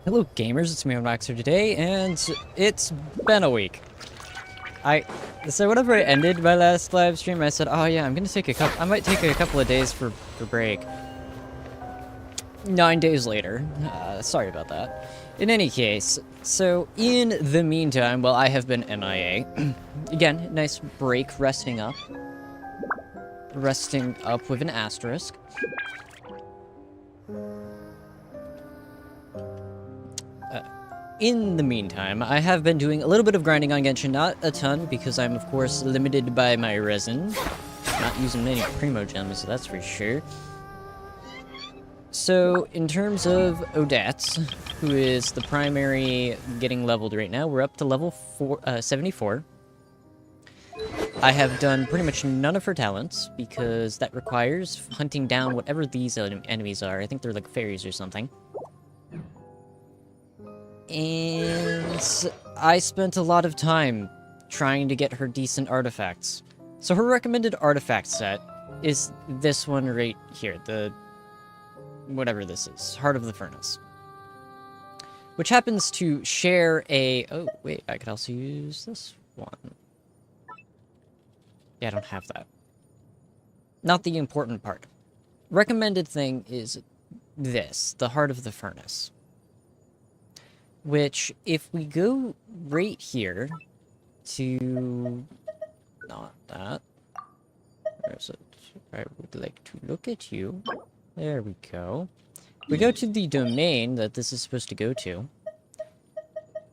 Hello gamers, it's me, Maxer today, and it's been a week. So whenever I ended my last live stream, I said, oh yeah, I might take a couple of days for break. 9 days later. Sorry about that. In any case, so in the meantime, well, I have been MIA. Again, nice break, resting up. Resting up with an asterisk. In the meantime, I have been doing a little bit of grinding on Genshin, not a ton, because I'm of course limited by my resin. Not using many primo gems, that's for sure. So, in terms of Odette, who is the primary getting leveled right now, we're up to level 74. I have done pretty much none of her talents, because that requires hunting down whatever these enemies are. I think they're like fairies or something. And I spent a lot of time trying to get her decent artifacts. So her recommended artifact set is this one right here, the whatever this is, Heart of the Furnace. Which happens to share a... Oh, wait, I could also use this one. Yeah, I don't have that. Not the important part. Recommended thing is this, the Heart of the Furnace. Which, if we go right here to... Not that. Where is it? I would like to look at you. There we go. We go to the domain that this is supposed to go to.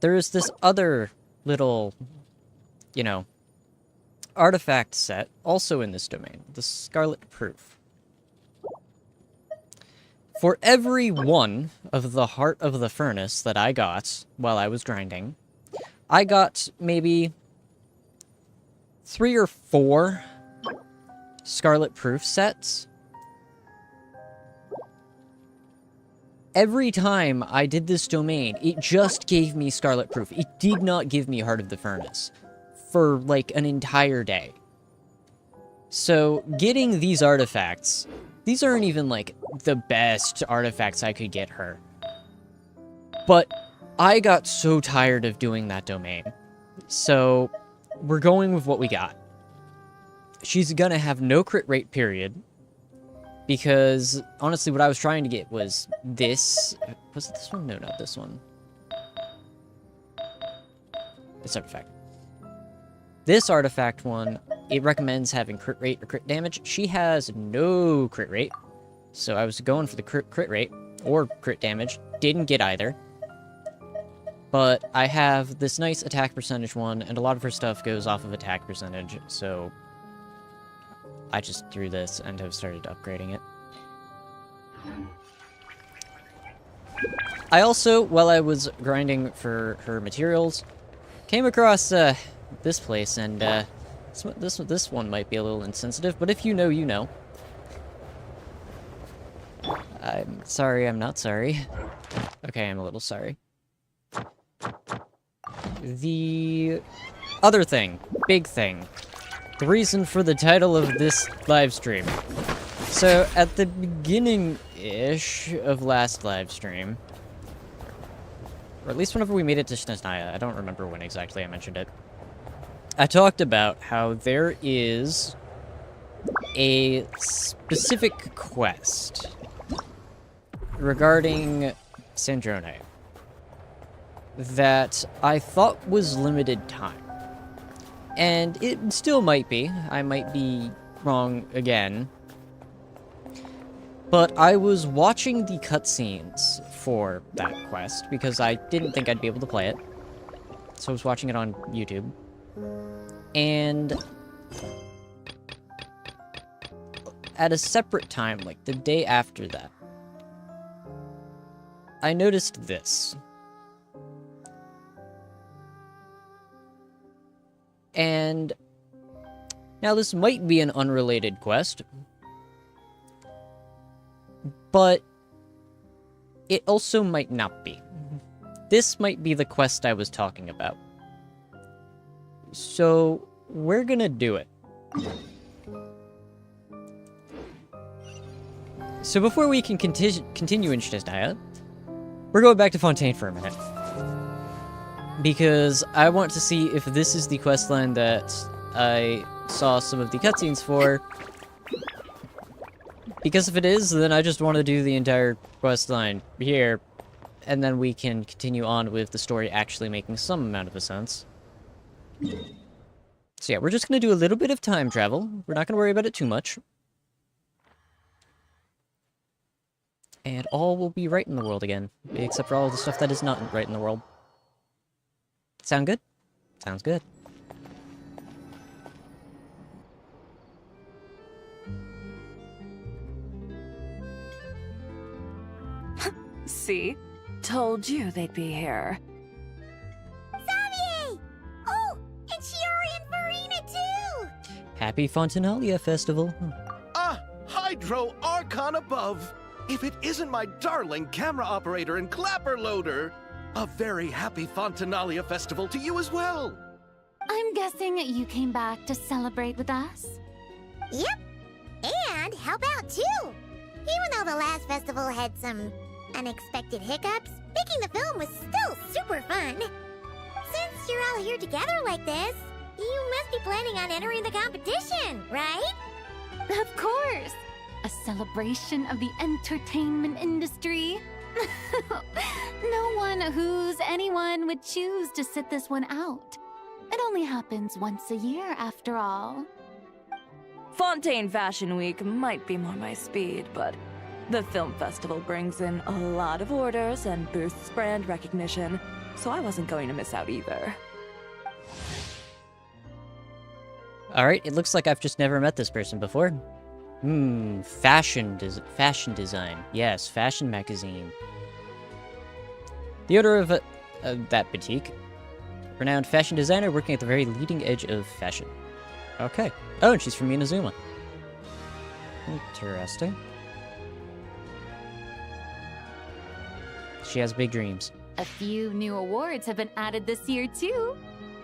There is this other little, you know, artifact set also in this domain. The Scarlet Proof. For every one of the Heart of the Furnace that I got while I was grinding, I got maybe 3 or 4 Scarlet Proof sets. Every time I did this domain, it just gave me Scarlet Proof. It did not give me Heart of the Furnace for, like, an entire day. So, getting these artifacts... These aren't even, like, the best artifacts I could get her. But I got so tired of doing that domain. So, we're going with what we got. She's gonna have no crit rate, period. Because, honestly, what I was trying to get was this... Was it this one? No, not this one. This artifact. This artifact one, it recommends having crit rate or crit damage. She has no crit rate, so I was going for the crit rate or crit damage. Didn't get either. But I have this nice attack percentage one, and a lot of her stuff goes off of attack percentage, so I just threw this and have started upgrading it. I also, while I was grinding for her materials, came across this place, and this one might be a little insensitive, but if you know, you know. I'm sorry, I'm not sorry. Okay, I'm a little sorry. The other thing, big thing, the reason for the title of this live stream. So, at the beginning-ish of last live stream, or at least whenever we made it to Snezhnaya, I don't remember when exactly I mentioned it, I talked about how there is a specific quest regarding Snezhnaya that I thought was limited time. And it still might be. I might be wrong again. But I was watching the cutscenes for that quest because I didn't think I'd be able to play it. So I was watching it on YouTube. And at a separate time, like the day after that, I noticed this. And now this might be an unrelated quest, but it also might not be. This might be the quest I was talking about. So, we're gonna do it. So before we can continue in Snezhnaya, We're going back to Fontaine for a minute. Because I want to see if this is the questline that I saw some of the cutscenes for. Because if it is, then I just want to do the entire questline here. And then we can continue on with the story actually making some amount of a sense. So yeah, we're just going to do a little bit of time travel. We're not going to worry about it too much. And all will be right in the world again. Except for all of the stuff that is not right in the world. Sound good? Sounds good. See? Told you they'd be here. Xavier! Oh, and Shiori and Farina too! Happy Fontinalia Festival. Hydro Archon above! If it isn't my darling camera operator and clapper loader! A very happy Fontinalia Festival to you as well! I'm guessing you came back to celebrate with us? Yep, and help out too! Even though the last festival had some unexpected hiccups, making the film was still super fun. Since you're all here together like this, you must be planning on entering the competition, right? Of course! A celebration of the entertainment industry. No one who's anyone would choose to sit this one out. It only happens once a year, after all. Fontaine Fashion Week might be more my speed, but the film festival brings in a lot of orders and boosts brand recognition, so I wasn't going to miss out either. Alright, it looks like I've just never met this person before. Fashion design. Yes, fashion magazine. The owner of that boutique. Renowned fashion designer working at the very leading edge of fashion. Okay. Oh, and she's from Inazuma. Interesting. She has big dreams. A few new awards have been added this year, too.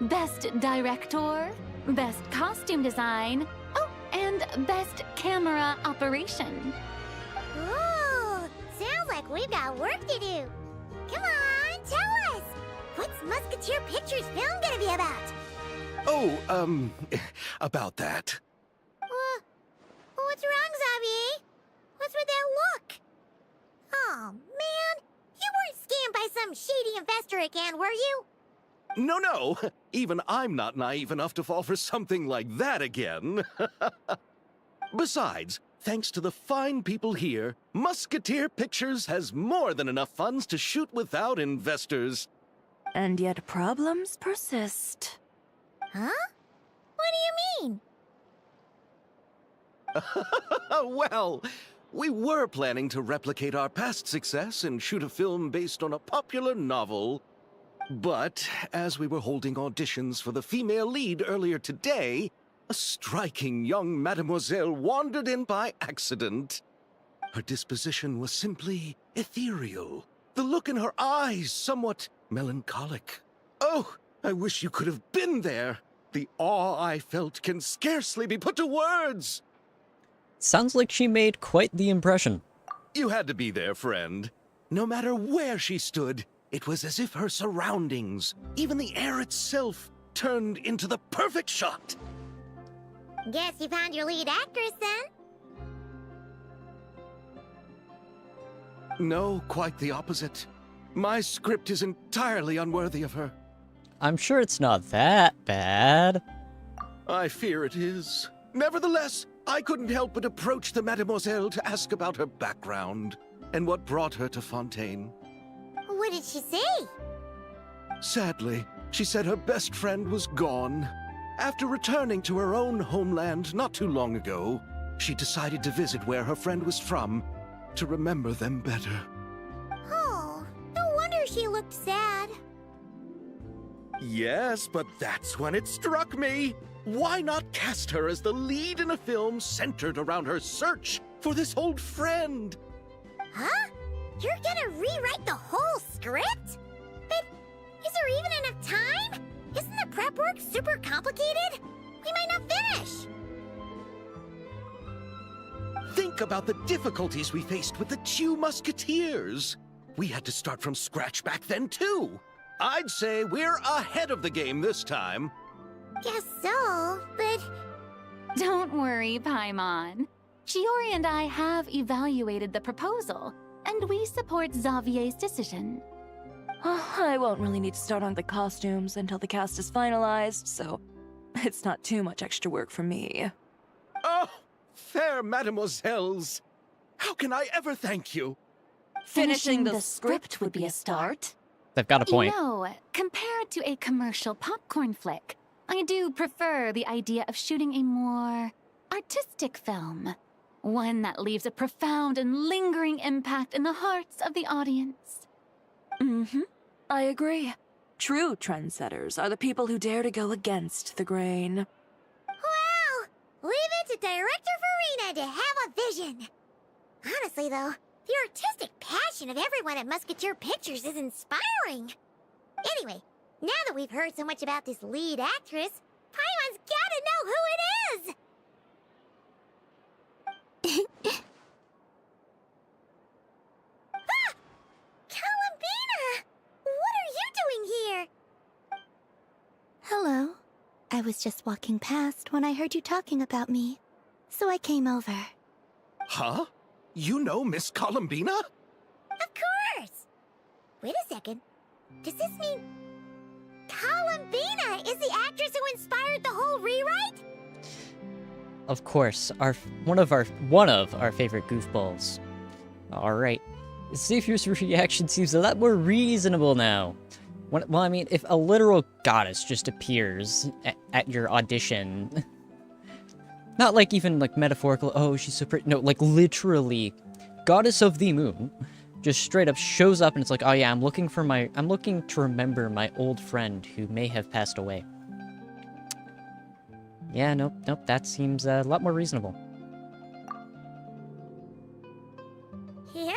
Best Director, Best Costume Design, oh, and Best Camera Operation. Ooh, sounds like we've got work to do. Come on, tell us! What's Musketeer Pictures film gonna be about? Oh, about that. What's wrong, Xavier? What's with that look? Oh, man! You weren't scammed by some shady investor again, were you? No. Even I'm not naive enough to fall for something like that again. Besides, thanks to the fine people here, Musketeer Pictures has more than enough funds to shoot without investors. And yet problems persist. Huh? What do you mean? Well, we were planning to replicate our past success and shoot a film based on a popular novel. But as we were holding auditions for the female lead earlier today, a striking young mademoiselle wandered in by accident. Her disposition was simply ethereal. The look in her eyes somewhat melancholic. Oh, I wish you could have been there. The awe I felt can scarcely be put to words. Sounds like she made quite the impression. You had to be there, friend. No matter where she stood, it was as if her surroundings, even the air itself, turned into the perfect shot. Guess you found your lead actress, then? No, quite the opposite. My script is entirely unworthy of her. I'm sure it's not that bad. I fear it is. Nevertheless, I couldn't help but approach the mademoiselle to ask about her background and what brought her to Fontaine. What did she say? Sadly, she said her best friend was gone. After returning to her own homeland not too long ago, she decided to visit where her friend was from to remember them better. Oh, no wonder she looked sad. Yes, but that's when it struck me. Why not cast her as the lead in a film centered around her search for this old friend? Huh? You're gonna rewrite the whole script? But is there even enough time? Isn't the prep work super complicated? We might not finish. Think about the difficulties we faced with the two musketeers. We had to start from scratch back then, too. I'd say we're ahead of the game this time. Guess so, but Don't worry, Paimon. Shiori and I have evaluated the proposal, and we support Xavier's decision. I won't really need to start on the costumes until the cast is finalized, so it's not too much extra work for me. Oh, fair mademoiselles. How can I ever thank you? Finishing the script would be a start. They've got a point. You know, compared to a commercial popcorn flick, I do prefer the idea of shooting a more artistic film. One that leaves a profound and lingering impact in the hearts of the audience. Mm-hmm. I agree. True trendsetters are the people who dare to go against the grain. wow! Leave it to Director Farina to have a vision. Honestly, though, the artistic passion of everyone at Musketeer Pictures is inspiring. Anyway, now that we've heard so much about this lead actress, Paimon's gotta know who it is! Ah! Columbina! What are you doing here? Hello. I was just walking past when I heard you talking about me, so I came over. Huh? You know Miss Columbina? Of course! Wait a second. Does this mean Columbina is the actress who inspired the whole rewrite? Of course, one of our favorite goofballs. All right, Xavier's reaction seems a lot more reasonable now. Well, I mean, if a literal goddess just appears at your audition, not like even like metaphorical, oh, she's so pretty. No, like literally, goddess of the moon, just straight up shows up and it's like, oh yeah, I'm looking to remember my old friend who may have passed away. Yeah, nope, that seems a lot more reasonable. Yeah.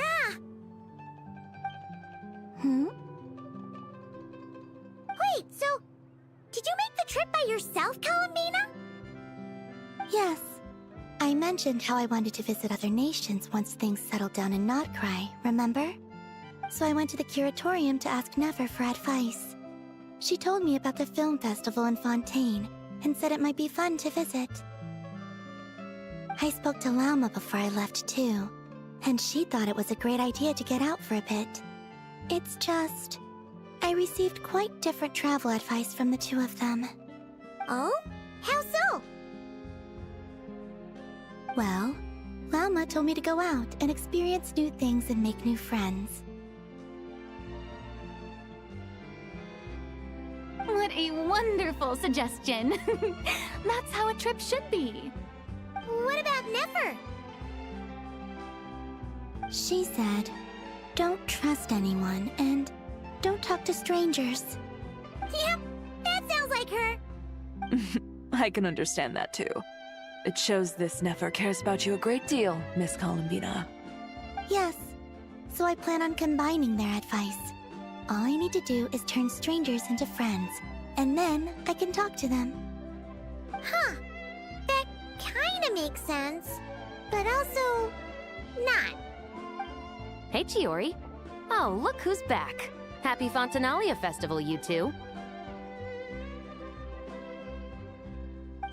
Wait, so did you make the trip by yourself, Columbina? Yes. I mentioned how I wanted to visit other nations once things settled down in Notcry, remember? So I went to the curatorium to ask Never for advice. She told me about the film festival in Fontaine and said it might be fun to visit. I spoke to Lauma before I left too, and she thought it was a great idea to get out for a bit. It's just, I received quite different travel advice from the two of them. Oh? How so? Well, Lauma told me to go out and experience new things and make new friends. What a wonderful suggestion! That's how a trip should be. What about Nefer? She said, don't trust anyone and don't talk to strangers. Yep, that sounds like her. I can understand that too. It shows this Nefer cares about you a great deal, Miss Columbina. Yes, so I plan on combining their advice. All I need to do is turn strangers into friends, and then I can talk to them. Huh. That kinda makes sense, but also not. Hey, Chiori. Oh, look who's back. Happy Fontanalia Festival, you two.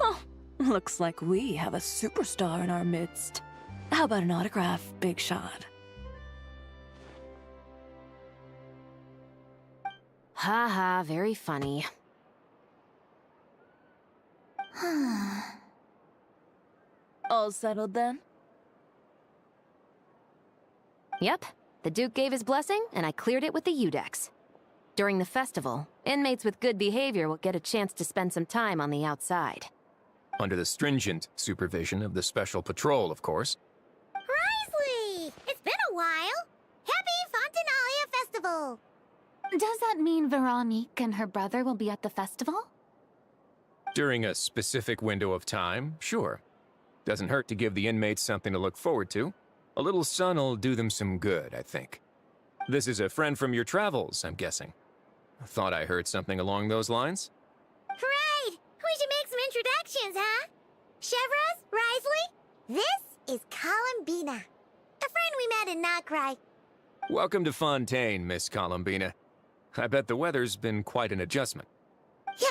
Oh, looks like we have a superstar in our midst. How about an autograph, Big Shot? Ha ha, very funny. All settled then? Yep, the Duke gave his blessing, and I cleared it with the Udex. During the festival, inmates with good behavior will get a chance to spend some time on the outside. Under the stringent supervision of the Special Patrol, of course. Risley! It's been a while. Happy Fontanalia Festival! Does that mean Veronique and her brother will be at the festival? During a specific window of time, sure. Doesn't hurt to give the inmates something to look forward to. A little sun'll do them some good, I think. This is a friend from your travels, I'm guessing. Thought I heard something along those lines. Right! We should make some introductions, huh? Chevros, Risley, this is Columbina, a friend we met in Notcry. Welcome to Fontaine, Miss Columbina. I bet the weather's been quite an adjustment. Yeah.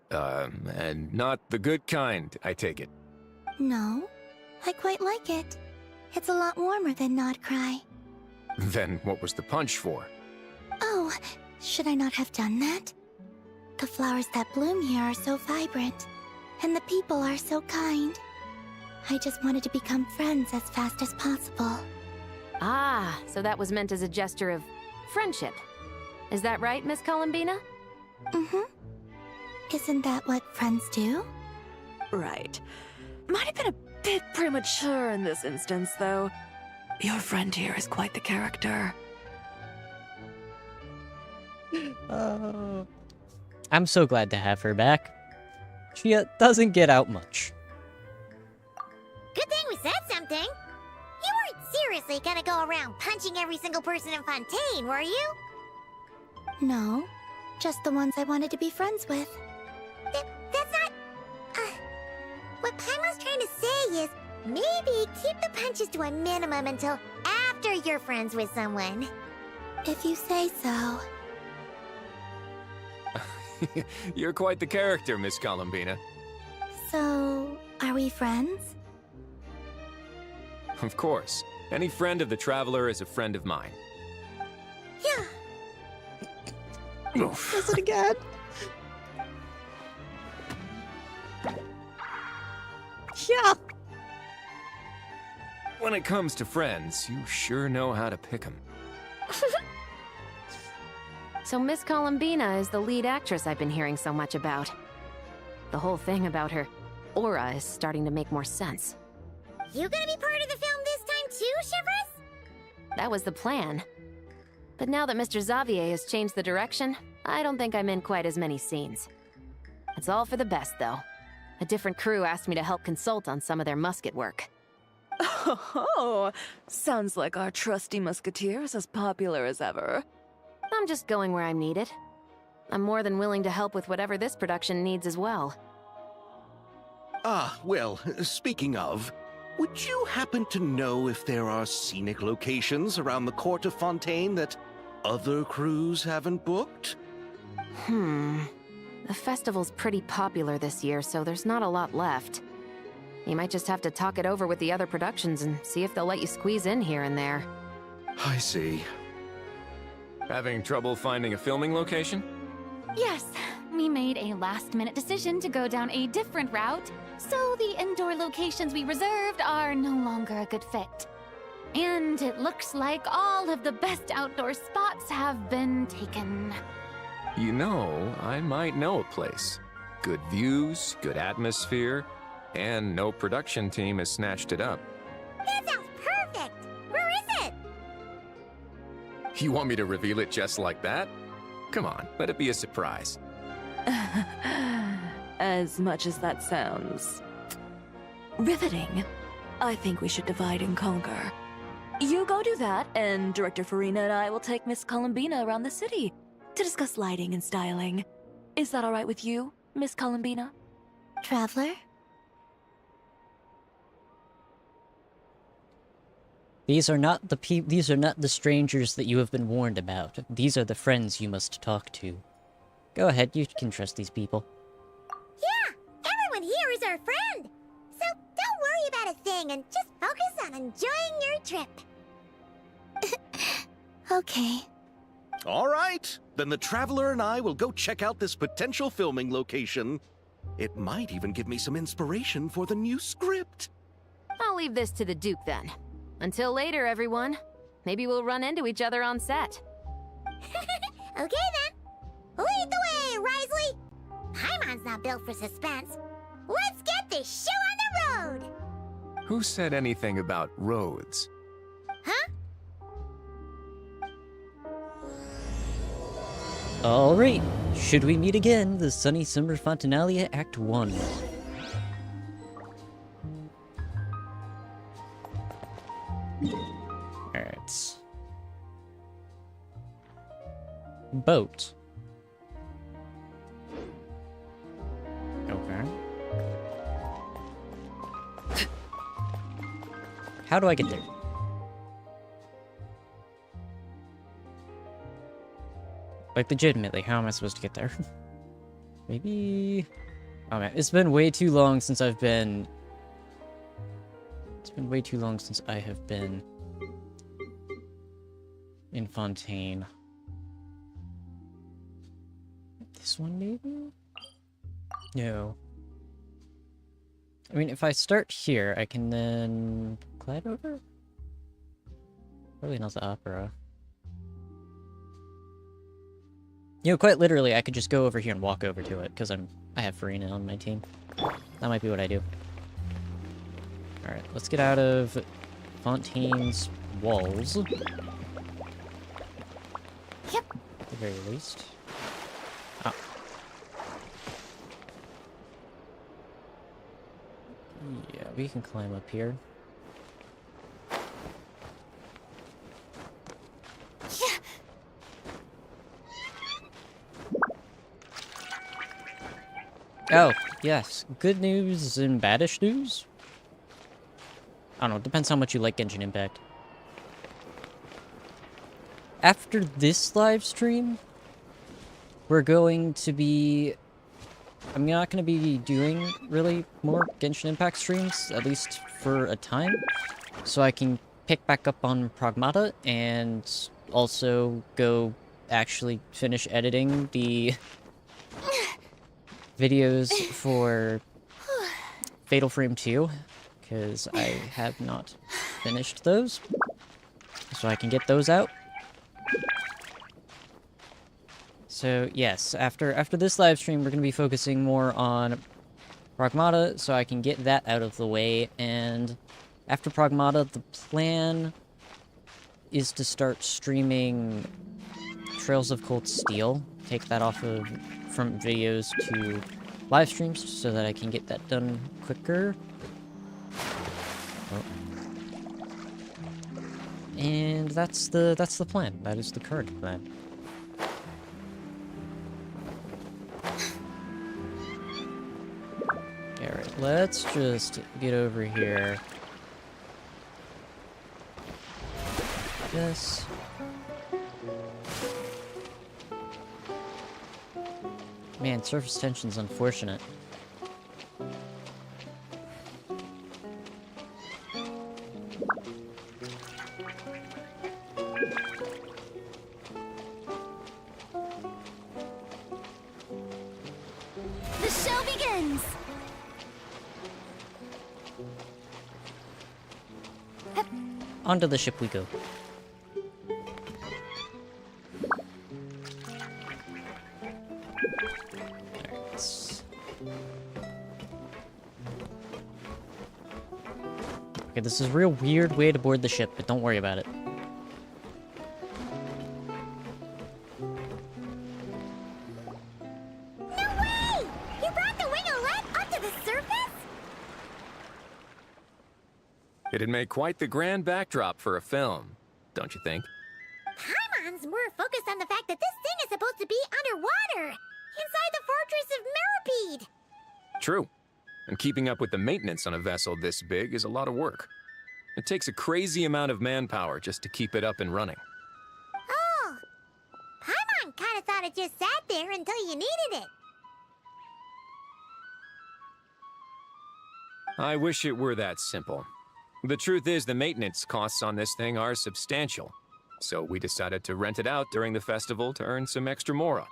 And not the good kind, I take it. No, I quite like it. It's a lot warmer than Not Cry. Then what was the punch for? Oh, should I not have done that? The flowers that bloom here are so vibrant, and the people are so kind. I just wanted to become friends as fast as possible. Ah, so that was meant as a gesture of friendship. Is that right, Miss Columbina? Mm-hmm. Isn't that what friends do? Right. Might have been a bit premature in this instance, though. Your friend here is quite the character. I'm so glad to have her back. She doesn't get out much. Good thing we said something. You weren't seriously gonna go around punching every single person in Fontaine, were you? No, just the ones I wanted to be friends with. That's not... what Paimon's trying to say is, maybe keep the punches to a minimum until after you're friends with someone. If you say so. You're quite the character, Miss Columbina. So, are we friends? Of course. Any friend of the Traveler is a friend of mine. Yeah. Does it again? Yeah. When it comes to friends, you sure know how to pick 'em. So Miss Columbina is the lead actress I've been hearing so much about. The whole thing about her aura is starting to make more sense. You gonna be part of the film this time too, Shivers? That was the plan. But now that Mr. Xavier has changed the direction, I don't think I'm in quite as many scenes. It's all for the best, though. A different crew asked me to help consult on some of their musket work. Oh, sounds like our trusty musketeer is as popular as ever. I'm just going where I'm needed. I'm more than willing to help with whatever this production needs as well. Ah, well, speaking of, would you happen to know if there are scenic locations around the court of Fontaine that other crews haven't booked? The festival's pretty popular this year, so there's not a lot left. You might just have to talk it over with the other productions and see if they'll let you squeeze in here and there. I see. Having trouble finding a filming location? Yes, we made a last-minute decision to go down a different route, so the indoor locations we reserved are no longer a good fit. And it looks like all of the best outdoor spots have been taken. You know, I might know a place. Good views, good atmosphere, and no production team has snatched it up. That sounds perfect! Where is it? You want me to reveal it just like that? Come on, let it be a surprise. As much as that sounds riveting, I think we should divide and conquer. You go do that, and Director Farina and I will take Miss Columbina around the city to discuss lighting and styling. Is that all right with you, Miss Columbina? Traveler? These are not the strangers that you have been warned about. These are the friends you must talk to. Go ahead, you can trust these people. Yeah, everyone here is our friend. So don't worry about a thing and just focus on enjoying your trip. Okay. All right, then the Traveler and I will go check out this potential filming location. It might even give me some inspiration for the new script. I'll leave this to the Duke then. Until later, everyone. Maybe we'll run into each other on set. Okay then. Lead the way, Risley. Paimon's not built for suspense. Let's get this show on the road. Who said anything about roads? Huh? Alright, should we meet again, the Sunny Summer Fontanalia Act 1. Alright. Boat. Okay. How do I get there? Like, legitimately, how am I supposed to get there? Maybe... Oh man, it's been way too long since I've been... It's been way too long since I have been... in Fontaine. This one, maybe? No. I mean, if I start here, I can then... glide over? Probably not the opera. You know, quite literally, I could just go over here and walk over to it, because I have Farina on my team. That might be what I do. Alright, let's get out of Fontaine's walls. Yep. At the very least. Ah. Yeah, we can climb up here. Oh, yes. Good news and baddish news? I don't know, depends how much you like Genshin Impact. After this live stream, we're going to be... I'm not going to be doing really more Genshin Impact streams, at least for a time. So I can pick back up on Pragmata and also go actually finish editing the... videos for Fatal Frame 2, because I have not finished those, so I can get those out. So yes, after this live stream, we're going to be focusing more on Pragmata, so I can get that out of the way, and after Pragmata, the plan is to start streaming Trails of Cold Steel, take that off of from videos to live streams so that I can get that done quicker. Oh. And that's the plan. That is the current plan. Alright, let's just get over here. Yes. Man, surface tension's unfortunate. The show begins! Onto the ship we go. Okay, this is a real weird way to board the ship, but don't worry about it. No way! You brought the winglet up to the surface? It'd make quite the grand backdrop for a film, don't you think? Paimon's more focused on the fact that this thing is supposed to be underwater, inside the fortress of Mirrapede. True. And keeping up with the maintenance on a vessel this big is a lot of work. It takes a crazy amount of manpower just to keep it up and running. Oh, Paimon kind of thought it just sat there until you needed it. I wish it were that simple. The truth is, the maintenance costs on this thing are substantial. So we decided to rent it out during the festival to earn some extra mora.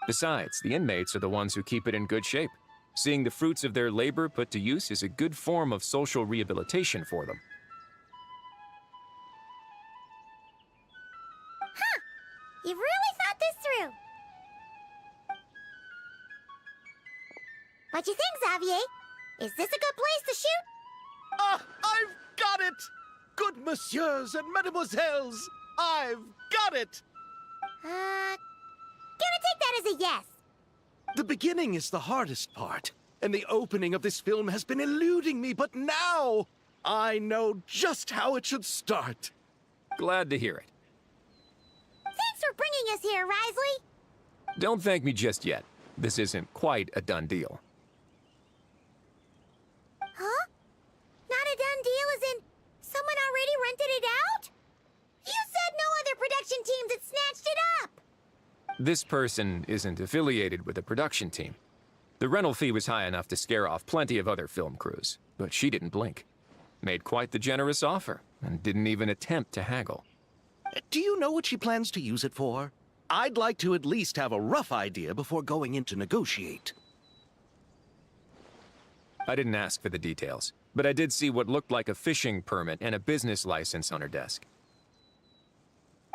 Besides, the inmates are the ones who keep it in good shape. Seeing the fruits of their labor put to use is a good form of social rehabilitation for them. Huh, you've really thought this through. What you think, Xavier? Is this a good place to shoot? Ah, I've got it! Good messieurs and mesdemoiselles, I've got it! Gonna take that as a yes. The beginning is the hardest part, and the opening of this film has been eluding me, but now I know just how it should start. Glad to hear it. Thanks for bringing us here, Risley. Don't thank me just yet. This isn't quite a done deal. Huh? Not a done deal as in someone This person isn't affiliated with the production team. The rental fee was high enough to scare off plenty of other film crews, but she didn't blink. Made quite the generous offer, and didn't even attempt to haggle. Do you know what she plans to use it for? I'd like to at least have a rough idea before going in to negotiate. I didn't ask for the details, but I did see what looked like a fishing permit and a business license on her desk.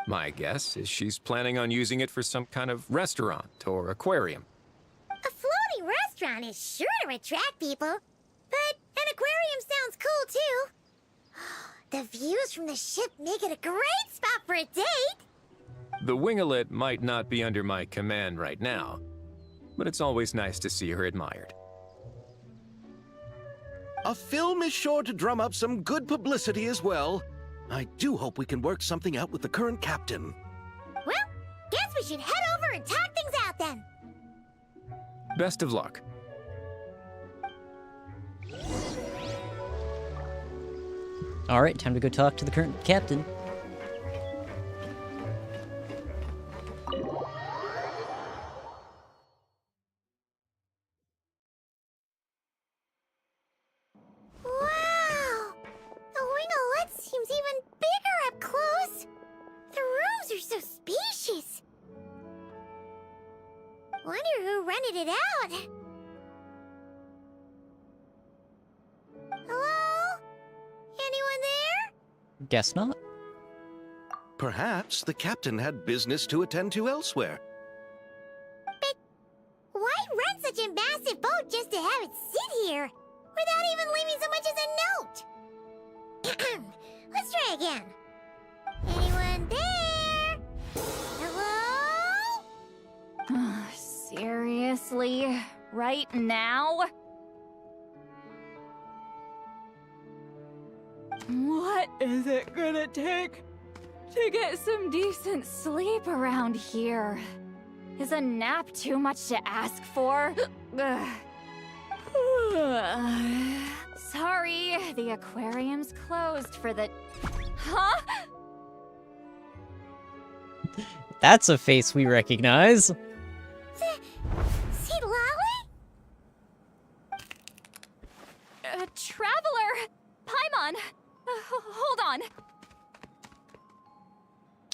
My guess is she's planning on using it for some kind of restaurant or aquarium. A floating restaurant is sure to attract people. But an aquarium sounds cool, too. The views from the ship make it a great spot for a date. The winglet might not be under my command right now, but it's always nice to see her admired. A film is sure to drum up some good publicity as well. I do hope we can work something out with the current captain. Well, guess we should head over and talk things out then. Best of luck. Alright, time to go talk to the current captain. Wow! The winglet seems even bigger up close. The rooms are so spacious. Wonder who rented it out. Hello? Anyone there? Guess not. Perhaps the captain had business to attend to elsewhere. But why rent such a massive boat just to have it sit here, without even leaving so much as a note? Let's try again. Anyone there? Hello? Seriously? Right now? What is it gonna take to get some decent sleep around here? Is a nap too much to ask for? Sorry, the aquarium's closed for the... Huh? That's a face we recognize. See Lolly? Traveler! Paimon! Hold on.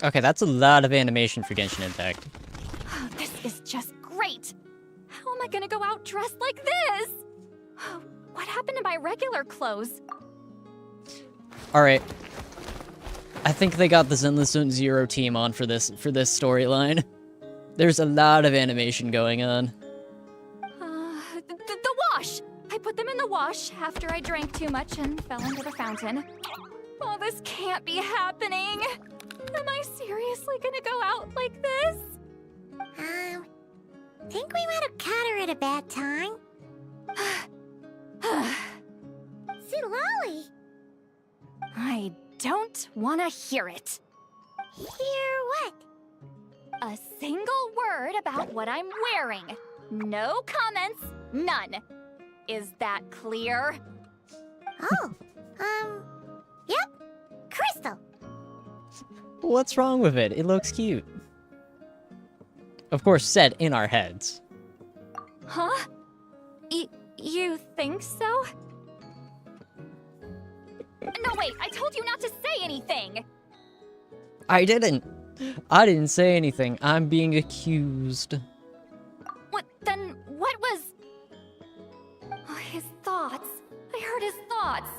Okay, that's a lot of animation for Genshin Impact. This is just great! How am I gonna go out dressed like this? What happened to my regular clothes? Alright. I think they got the Zenless Zone Zero team on for this storyline. There's a lot of animation going on. The wash! I put them in the wash after I drank too much and fell into the fountain. Oh, this can't be happening! Am I seriously gonna go out like this? Think we might have caught her at a bad time. See Lolly? I don't want to hear it. Hear what? A single word about what I'm wearing. No comments, none. Is that clear? Oh, yep. Crystal. What's wrong with it? It looks cute. Of course, said in our heads. Huh? You think so? No, wait, I told you not to say anything! I didn't say anything. I'm being accused. Then what was... Oh, his thoughts. I heard his thoughts.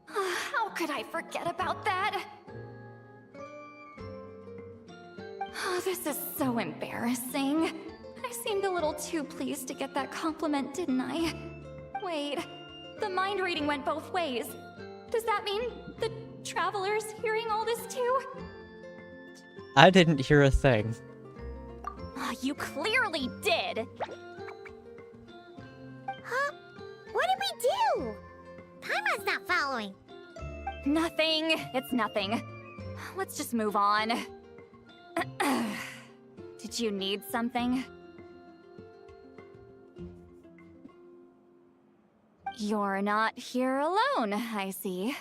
How could I forget about that? Oh, this is so embarrassing. I seemed a little too pleased to get that compliment, didn't I? Wait, the mind reading went both ways. Does that mean the Traveler's hearing all this too? I didn't hear a thing. Oh, you clearly did! Huh? What did we do? Paimon's not following. Nothing. It's nothing. Let's just move on. Did you need something? You're not here alone, I see.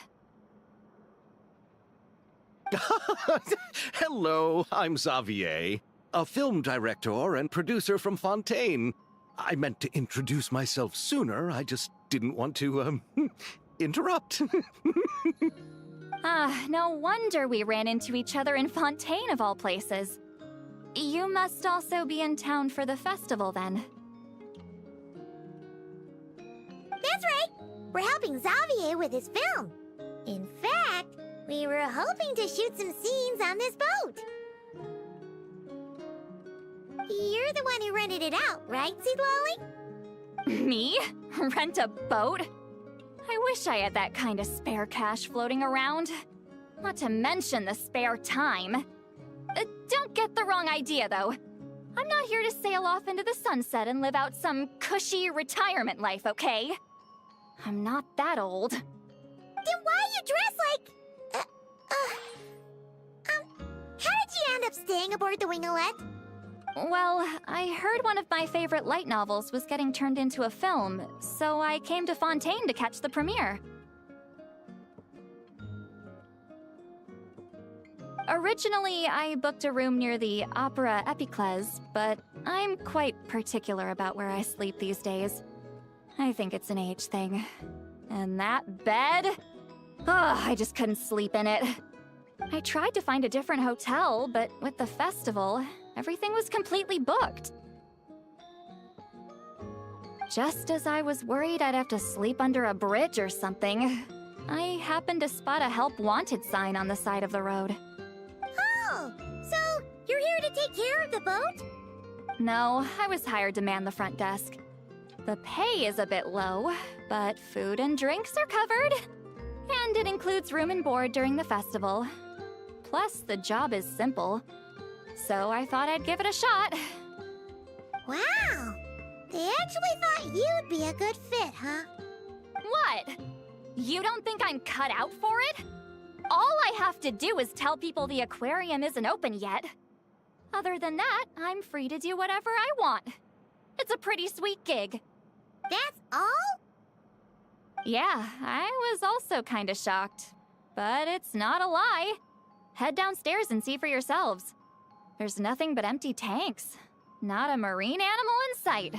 Hello, I'm Xavier. a film director and producer from Fontaine. I meant to introduce myself sooner, I just didn't want to, interrupt. No wonder we ran into each other in Fontaine of all places. You must also be in town for the festival then. That's right! We're helping Xavier with his film. In fact, we were hoping to shoot some scenes on this boat. You're the one who rented it out, right, Seed Lolly? Me? Rent a boat? I wish I had that kind of spare cash floating around. Not to mention the spare time. Don't get the wrong idea, though. I'm not here to sail off into the sunset and live out some cushy retirement life, okay? I'm not that old. Then why you dress like... how did you end up staying aboard the Wingolette? Well, I heard one of my favorite light novels was getting turned into a film, so I came to Fontaine to catch the premiere. Originally, I booked a room near the Opera Epiclese, but I'm quite particular about where I sleep these days. I think it's an age thing. And that bed? I just couldn't sleep in it. I tried to find a different hotel, but with the festival, everything was completely booked. Just as I was worried I'd have to sleep under a bridge or something, I happened to spot a help wanted sign on the side of the road. Oh, so you're here to take care of the boat? No, I was hired to man the front desk. The pay is a bit low, but food and drinks are covered. And it includes room and board during the festival. Plus, the job is simple. So I thought I'd give it a shot. Wow! They actually thought you'd be a good fit, huh? What? You don't think I'm cut out for it? All I have to do is tell people the aquarium isn't open yet. Other than that, I'm free to do whatever I want. It's a pretty sweet gig. That's all? Yeah, I was also kinda shocked. But it's not a lie. Head downstairs and see for yourselves. There's nothing but empty tanks. Not a marine animal in sight.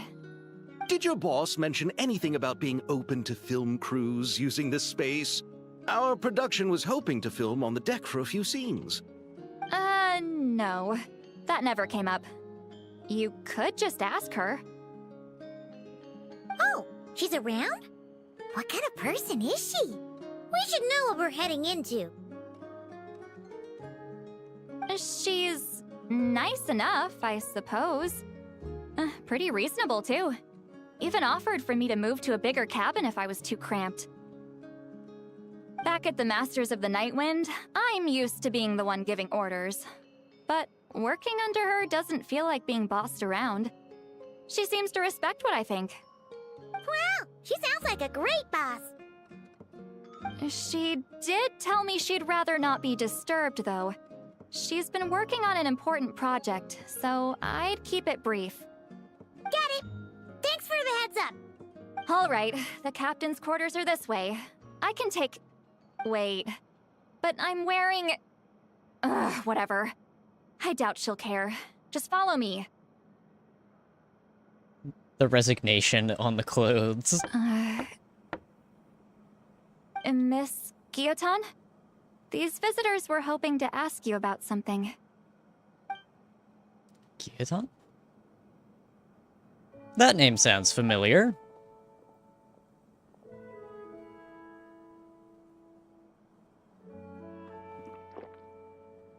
Did your boss mention anything about being open to film crews using this space? Our production was hoping to film on the deck for a few scenes. No. That never came up. You could just ask her. Oh, she's around? What kind of person is she? We should know what we're heading into. She's nice enough, I suppose. Pretty reasonable, too. Even offered for me to move to a bigger cabin if I was too cramped. Back at the Masters of the Nightwind, I'm used to being the one giving orders. But working under her doesn't feel like being bossed around. She seems to respect what I think. Wow, she sounds like a great boss. She did tell me she'd rather not be disturbed, though. She's been working on an important project, so I'd keep it brief. Got it. Thanks for the heads up. All right, the captain's quarters are this way. I can take... Wait. But I'm wearing... whatever. I doubt she'll care. Just follow me. The resignation on the clothes. Miss Guillotin? These visitors were hoping to ask you about something. Guillotin? That name sounds familiar.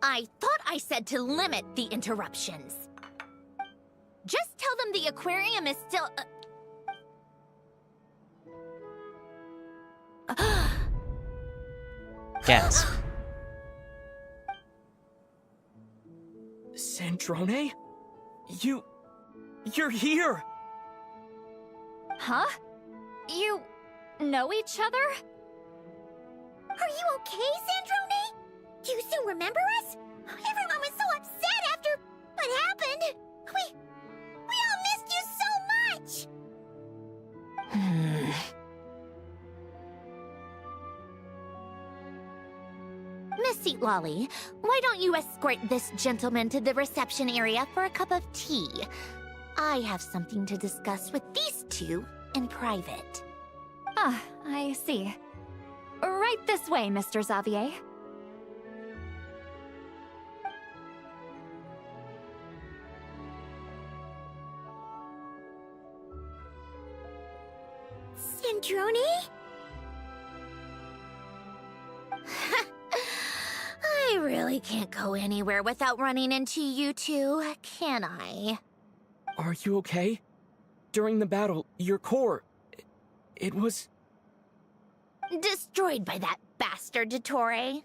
I thought I said to limit the interruptions. Just tell them the aquarium is still... Gasp. Snezhnaya? You're here! Huh? You know each other? Are you okay, Snezhnaya? Do you still remember us? Everyone was so upset after what happened. We all missed you so much. Miss seat, Lolly. Why don't you escort this gentleman to the reception area for a cup of tea? I have something to discuss with these two in private. Ah, I see. Right this way, Mr. Xavier. Sandrone? I really can't go anywhere without running into you two, can I? Are you okay? During the battle, your core... it was... Destroyed by that bastard Dottore.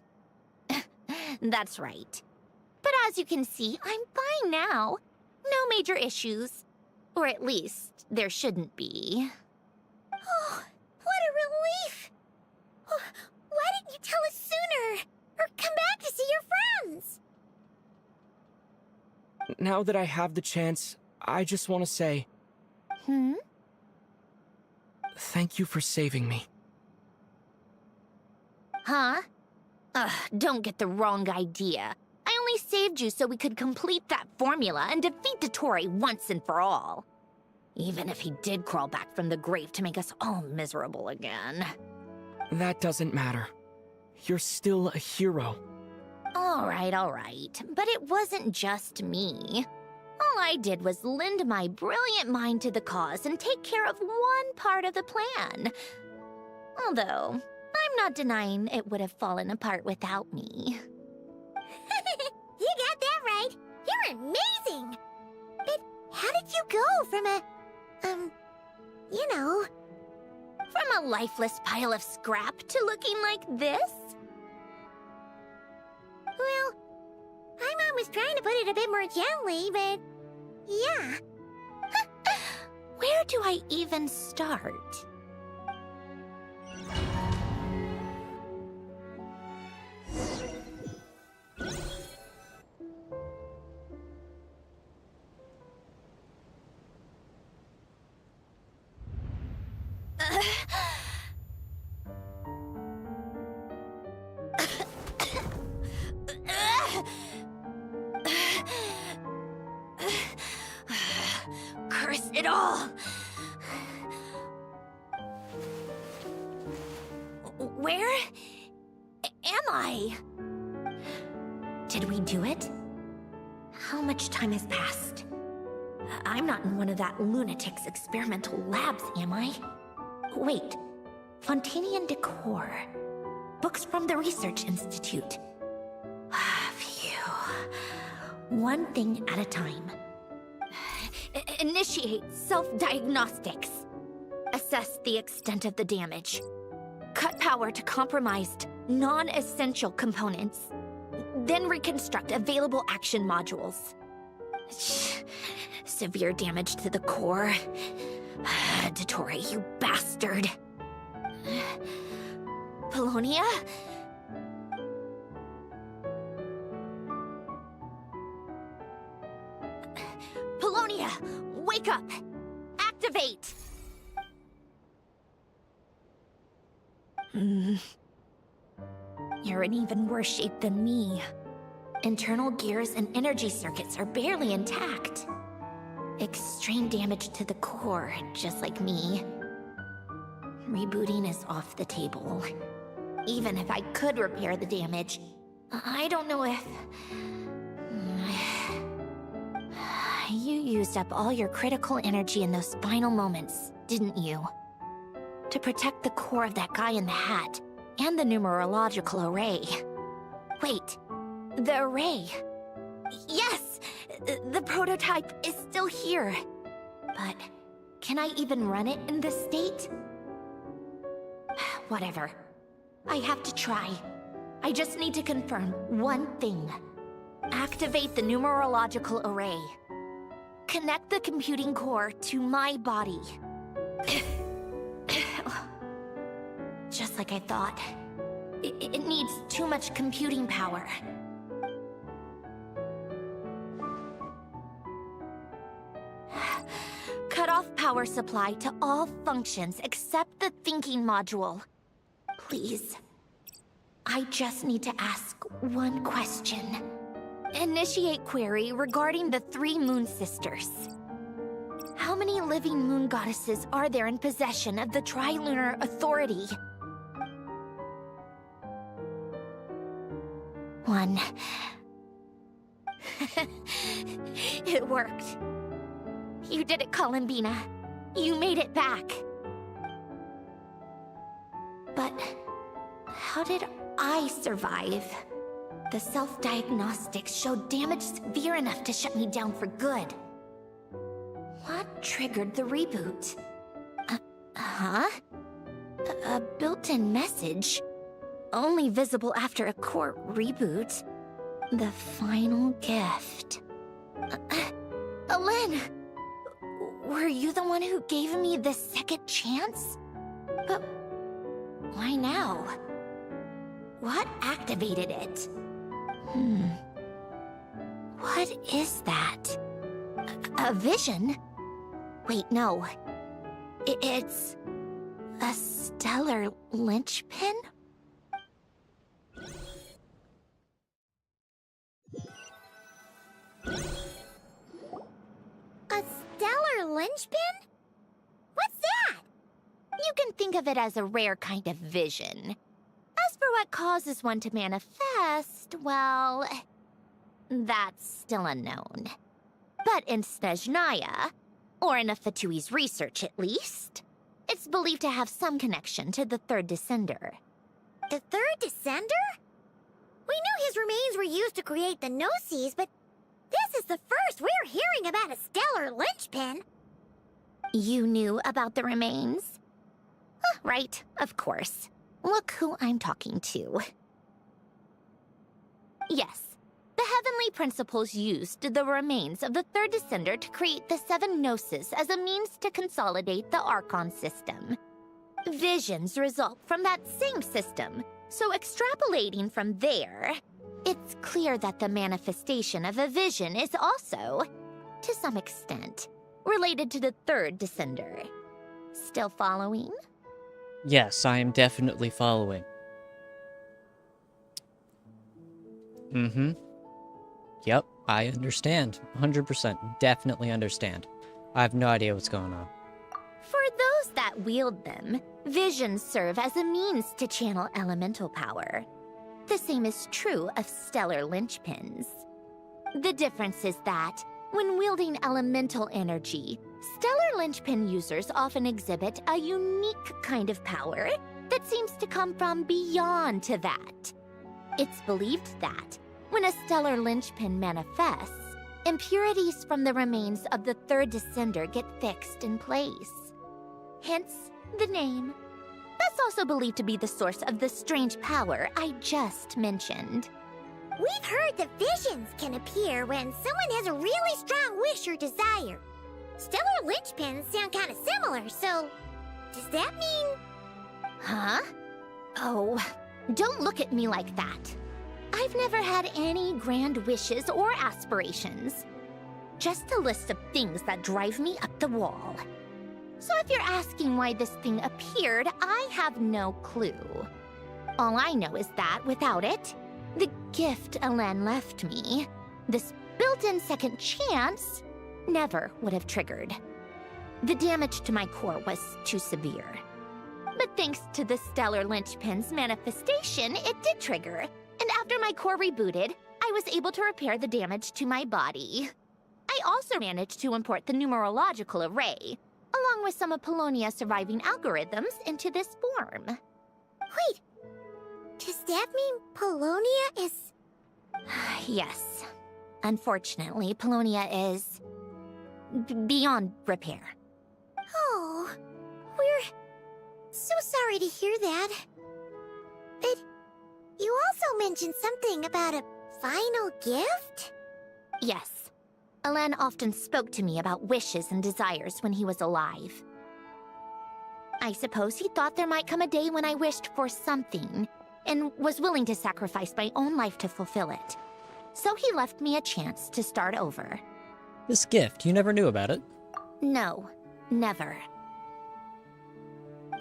That's right. But as you can see, I'm fine now. No major issues. Or at least, there shouldn't be. Oh, what a relief! Oh, why didn't you tell us sooner? Or come back to see your friends? Now that I have the chance, I just want to say... Thank you for saving me. Huh? Ugh, don't get the wrong idea. I only saved you so we could complete that formula and defeat Dottore once and for all. Even if he did crawl back from the grave to make us all miserable again. That doesn't matter. You're still a hero. All right. But it wasn't just me. All I did was lend my brilliant mind to the cause and take care of one part of the plan. Although, I'm not denying it would have fallen apart without me. You got that right. You're amazing. But how did you go from a... From a lifeless pile of scrap to looking like this? Well, my mom was trying to put it a bit more gently, but... yeah. Where do I even start? Curse it all! Where am I? Did we do it? How much time has passed? I'm not in one of that lunatic's experimental labs, am I? Wait, Fontanian Decor. Books from the Research Institute. Phew. One thing at a time. Initiate self-diagnostics. Assess the extent of the damage. Cut power to compromised, non-essential components. Then reconstruct available action modules. Severe damage to the core. Dottore, you bastard. Polonia? Polonia, wake up! Activate! You're in even worse shape than me. Internal gears and energy circuits are barely intact. Extreme damage to the core, just like me. Rebooting is off the table. Even if I could repair the damage, I don't know if... You used up all your critical energy in those final moments, didn't you? To protect the core of that guy in the hat, and the numerological array. Wait, the array. Yes! The prototype is still here. But can I even run it in this state? Whatever. I have to try. I just need to confirm one thing. Activate the numerological array. Connect the computing core to my body. Just like I thought. It needs too much computing power. Cut off power supply to all functions except the thinking module. Please. I just need to ask one question. Initiate query regarding the 3 Moon Sisters. How many living moon goddesses are there in possession of the Trilunar Authority? 1. It worked. You did it, Columbina. You made it back. But how did I survive? The self-diagnostics showed damage severe enough to shut me down for good. What triggered the reboot? A built-in message? Only visible after a core reboot. The final gift. Alen! Were you the one who gave me the second chance? But why now? What activated it? What is that? A vision? Wait, no. It's a stellar linchpin? A stellar linchpin? What's that? You can think of it as a rare kind of vision. As for what causes one to manifest, well, that's still unknown. But in Snezhnaya, or in Afatui's research at least, it's believed to have some connection to the third descender. The third descender? We knew his remains were used to create the Gnosis, but this is the first we're hearing about a stellar linchpin. You knew about the remains? Right, of course. Look who I'm talking to. Yes, the Heavenly Principles used the remains of the third descender to create the 7 Gnosis as a means to consolidate the Archon system. Visions result from that same system, so extrapolating from there, it's clear that the manifestation of a vision is also, to some extent, related to the third descender. Still following? Yes, I am definitely following. Yep, I understand. 100%. Definitely understand. I have no idea what's going on. For those that wield them, visions serve as a means to channel elemental power. The same is true of stellar linchpins. The difference is that, when wielding elemental energy, stellar linchpin users often exhibit a unique kind of power that seems to come from beyond to that. It's believed that, when a stellar linchpin manifests, impurities from the remains of the third descender get fixed in place. Hence, the name. That's also believed to be the source of the strange power I just mentioned. We've heard that visions can appear when someone has a really strong wish or desire. Stellar linchpins sound kind of similar, so does that mean... Huh? Oh, don't look at me like that. I've never had any grand wishes or aspirations. Just a list of things that drive me up the wall. So if you're asking why this thing appeared, I have no clue. All I know is that without it, the gift Alen left me, this built-in second chance, never would have triggered. The damage to my core was too severe. But thanks to the stellar linchpin's manifestation, it did trigger. And after my core rebooted, I was able to repair the damage to my body. I also managed to import the numerological array, along with some of Polonia's surviving algorithms, into this form. Wait, does that mean Polonia is... Yes. Unfortunately, Polonia is... beyond repair. Oh, we're so sorry to hear that. But you also mentioned something about a final gift? Yes. Alen often spoke to me about wishes and desires when he was alive. I suppose he thought there might come a day when I wished for something, and was willing to sacrifice my own life to fulfill it. So he left me a chance to start over. This gift, you never knew about it? No, never.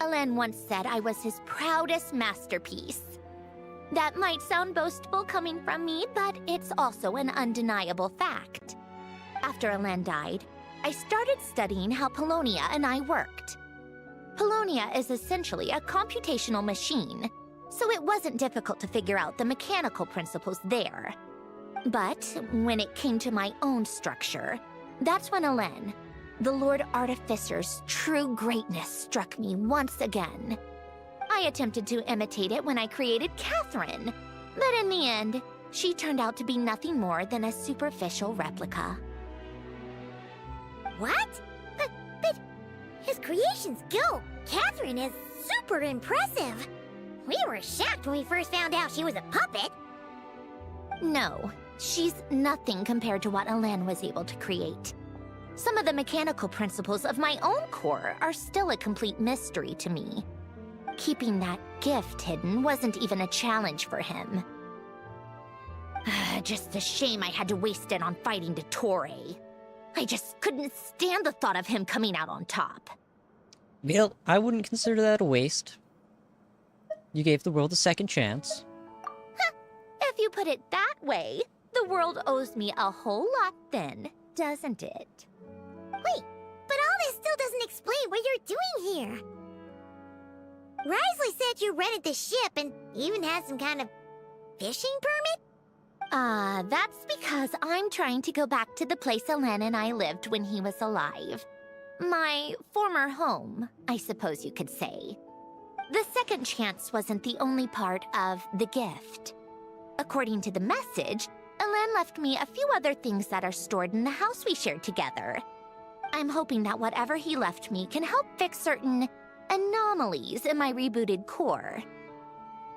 Alen once said I was his proudest masterpiece. That might sound boastful coming from me, but it's also an undeniable fact. After Alen died, I started studying how Polonia and I worked. Polonia is essentially a computational machine, so it wasn't difficult to figure out the mechanical principles there. But when it came to my own structure, that's when Alen, the Lord Artificer's true greatness, struck me once again. I attempted to imitate it when I created Catherine, but in the end, she turned out to be nothing more than a superficial replica. What? But his creation skill, Catherine, is super impressive. We were shocked when we first found out she was a puppet. No, she's nothing compared to what Alen was able to create. Some of the mechanical principles of my own core are still a complete mystery to me. Keeping that gift hidden wasn't even a challenge for him. Just a shame I had to waste it on fighting Dottore. I just couldn't stand the thought of him coming out on top. Well, I wouldn't consider that a waste. You gave the world a second chance. If you put it that way, the world owes me a whole lot then, doesn't it? Wait, but all this still doesn't explain what you're doing here. Risley said you rented the ship and even had some kind of fishing permit? That's because I'm trying to go back to the place Alen and I lived when he was alive. My former home, I suppose you could say. The second chance wasn't the only part of the gift. According to the message, Alen left me a few other things that are stored in the house we shared together. I'm hoping that whatever he left me can help fix certain anomalies in my rebooted core.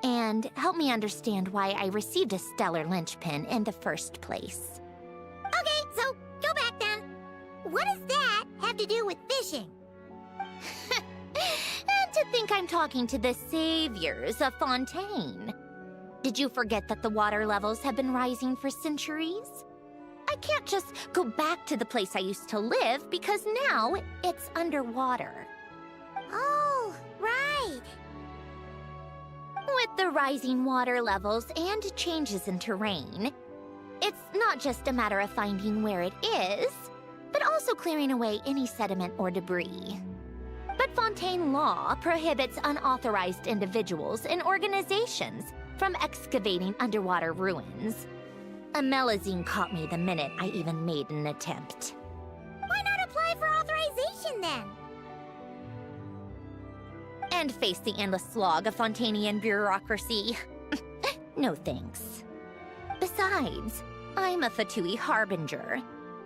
And help me understand why I received a stellar linchpin in the first place. Okay, so go back then. What does that have to do with fishing? And to think I'm talking to the saviors of Fontaine. Did you forget that the water levels have been rising for centuries? I can't just go back to the place I used to live because now it's underwater. Oh, right. With the rising water levels and changes in terrain, it's not just a matter of finding where it is, but also clearing away any sediment or debris. But Fontaine law prohibits unauthorized individuals and organizations from excavating underwater ruins. A Melazine caught me the minute I even made an attempt. Why not apply for authorization then? And face the endless slog of Fontainian bureaucracy. No thanks. Besides, I'm a Fatui harbinger.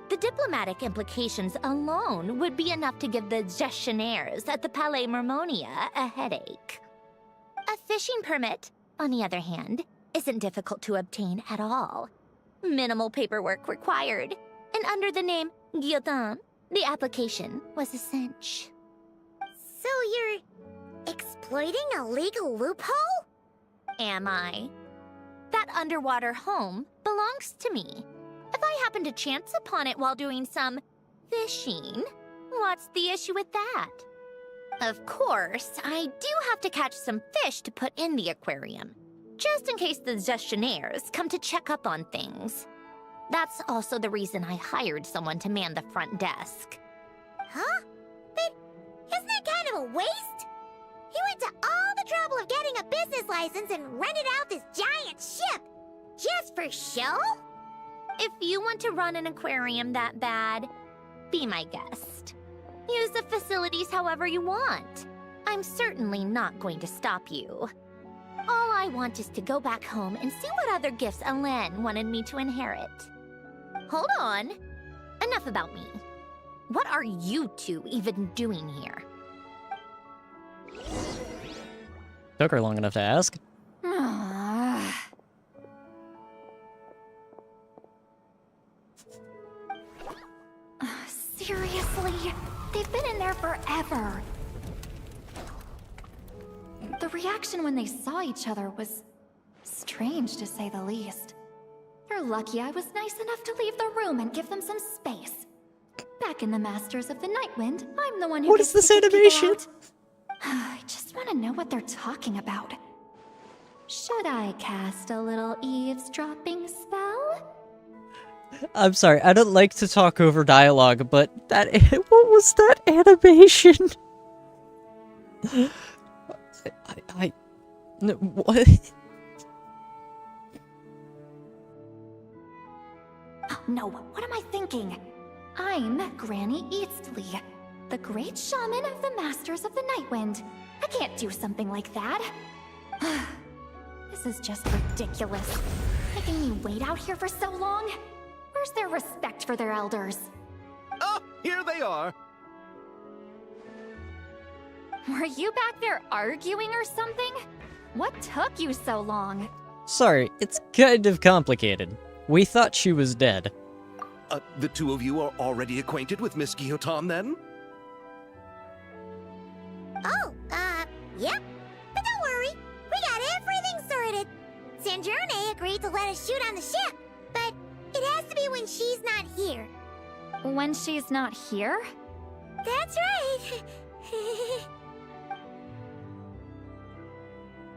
The diplomatic implications alone would be enough to give the gestionnaires at the Palais Mermonia a headache. A fishing permit, on the other hand, isn't difficult to obtain at all. Minimal paperwork required, and under the name Guillotin, the application was a cinch. So you're exploiting a legal loophole? Am I? That underwater home belongs to me. If I happen to chance upon it while doing some fishing, what's the issue with that? Of course, I do have to catch some fish to put in the aquarium, just in case the gestionnaires come to check up on things. That's also the reason I hired someone to man the front desk. Huh? But isn't that kind of a waste? You went to all the trouble of getting a business license and rented out this giant ship, just for show? If you want to run an aquarium that bad, be my guest. Use the facilities however you want. I'm certainly not going to stop you. All I want is to go back home and see what other gifts Alen wanted me to inherit. Hold on. Enough about me. What are you two even doing here? Took her long enough to ask. Seriously? They've been in there forever. The reaction when they saw each other was strange, to say the least. You're lucky I was nice enough to leave the room and give them some space. Back in the Masters of the Nightwind, I'm the one who What is gets this to kick people animation? out. I just want to know what they're talking about. Should I cast a little eavesdropping spell? I'm sorry, I don't like to talk over dialogue, but that what was that animation? No, what? No, what am I thinking? I'm Granny Eastley, the great shaman of the Masters of the Nightwind. I can't do something like that. This is just ridiculous. Making me wait out here for so long? Where's their respect for their elders? Oh, here they are. Were you back there arguing or something? What took you so long? Sorry, it's kind of complicated. We thought she was dead. The two of you are already acquainted with Miss Guillotin, then? Oh, yep. But don't worry, we got everything sorted. Snezhnaya agreed to let us shoot on the ship, but it has to be when she's not here. When she's not here? That's right.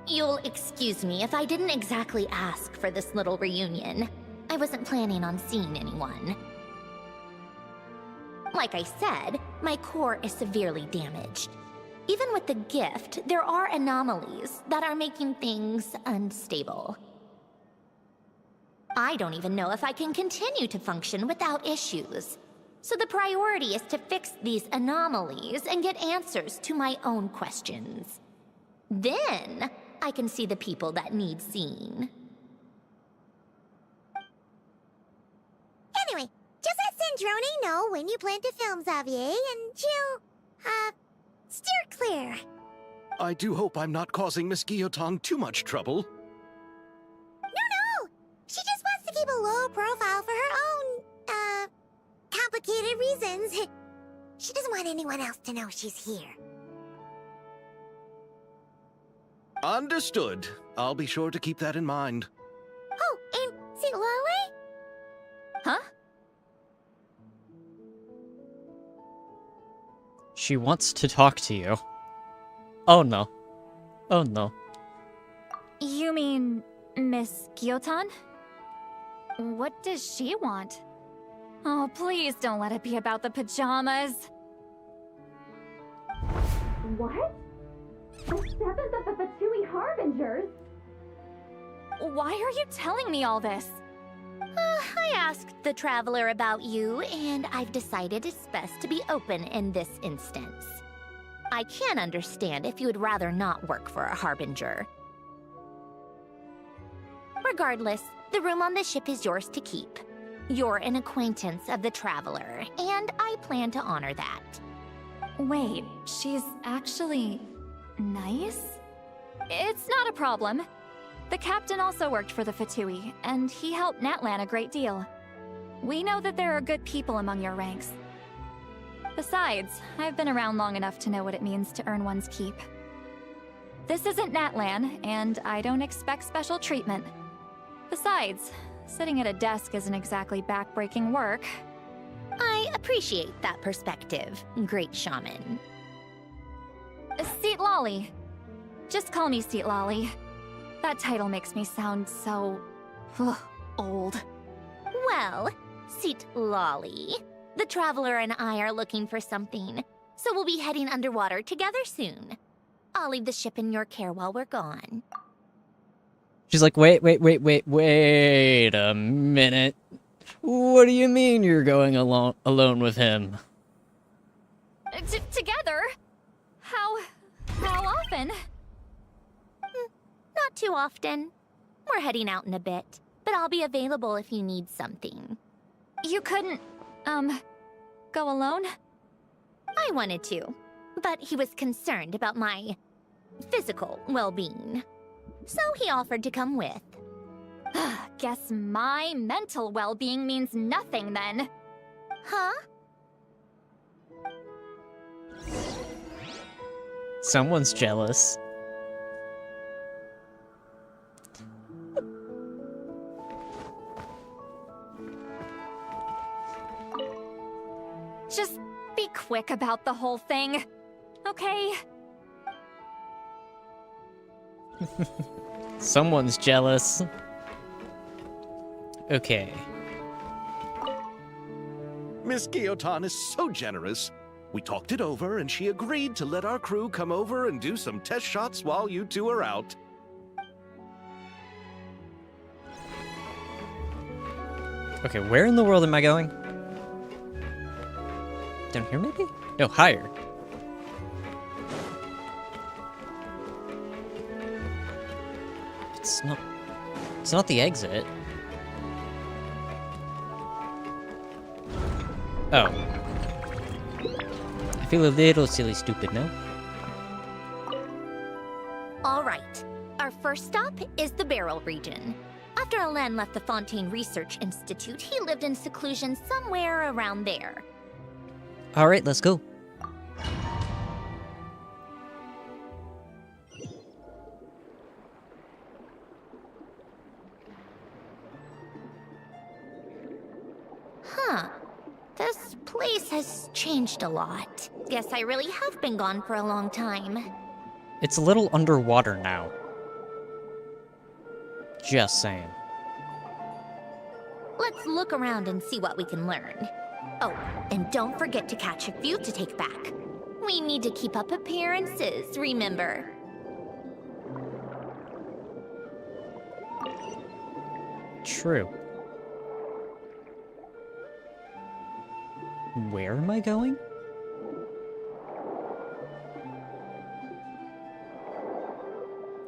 You'll excuse me if I didn't exactly ask for this little reunion. I wasn't planning on seeing anyone. Like I said, my core is severely damaged. Even with the gift, there are anomalies that are making things unstable. I don't even know if I can continue to function without issues. So the priority is to fix these anomalies and get answers to my own questions. Then, I can see the people that need seeing. Anyway, just let Snezhnaya know when you plan to film Xavier, and she'll, steer clear. I do hope I'm not causing Miss Guillotin too much trouble. No! She just wants to keep a low profile for her own, complicated reasons. She doesn't want anyone else to know she's here. Understood. I'll be sure to keep that in mind. Oh, and see Lale? Huh? She wants to talk to you. Oh no. Oh no. You mean Miss Guillotin? What does she want? Oh, please don't let it be about the pajamas. What? The 7th of the Fatui Harbingers? Why are you telling me all this? I asked the Traveler about you, and I've decided it's best to be open in this instance. I can understand if you would rather not work for a Harbinger. Regardless, the room on the ship is yours to keep. You're an acquaintance of the Traveler, and I plan to honor that. Wait, she's actually nice? It's not a problem. The captain also worked for the Fatui, and he helped Natlan a great deal. We know that there are good people among your ranks. Besides, I've been around long enough to know what it means to earn one's keep. This isn't Natlan, and I don't expect special treatment. Besides, sitting at a desk isn't exactly backbreaking work. I appreciate that perspective, great shaman. Seat Lolly. Just call me Seat Lolly. That title makes me sound so... old. Well, Seat Lolly, the Traveler and I are looking for something, so we'll be heading underwater together soon. I'll leave the ship in your care while we're gone. She's like, wait a minute. What do you mean you're going alone with him? Together? How often? Not too often. We're heading out in a bit, but I'll be available if you need something. You couldn't, go alone? I wanted to, but he was concerned about my physical well-being. So he offered to come with. Guess my mental well-being means nothing then. Huh? Someone's jealous. Just be quick about the whole thing, okay? Someone's jealous. Okay. Miss Gyotan is so generous. We talked it over, and she agreed to let our crew come over and do some test shots while you two are out. Okay, where in the world am I going? Down here, maybe? No, higher. It's not the exit. Oh. I feel a little silly stupid now. All right. Our first stop is the Beryl region. After Alain left the Fontaine Research Institute, he lived in seclusion somewhere around there. Alright, let's go. Huh. This place has changed a lot. Guess I really have been gone for a long time. It's a little underwater now. Just saying. Let's look around and see what we can learn. Oh, and don't forget to catch a few to take back. We need to keep up appearances, remember? True. Where am I going?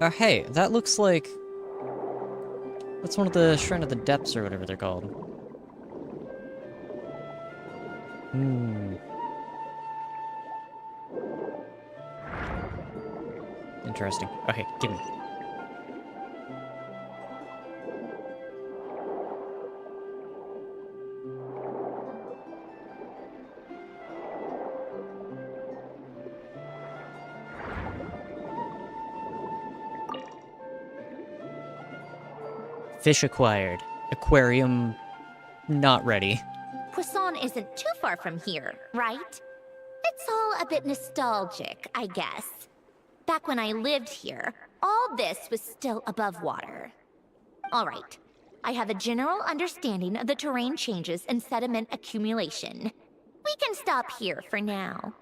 Oh, hey, that looks like... That's one of the Shrine of the Depths or whatever they're called. Interesting. Okay, give me. Fish acquired. Aquarium not ready. Poisson isn't too far from here, right? It's all a bit nostalgic, I guess. Back when I lived here, all this was still above water. All right, I have a general understanding of the terrain changes and sediment accumulation. We can stop here for now.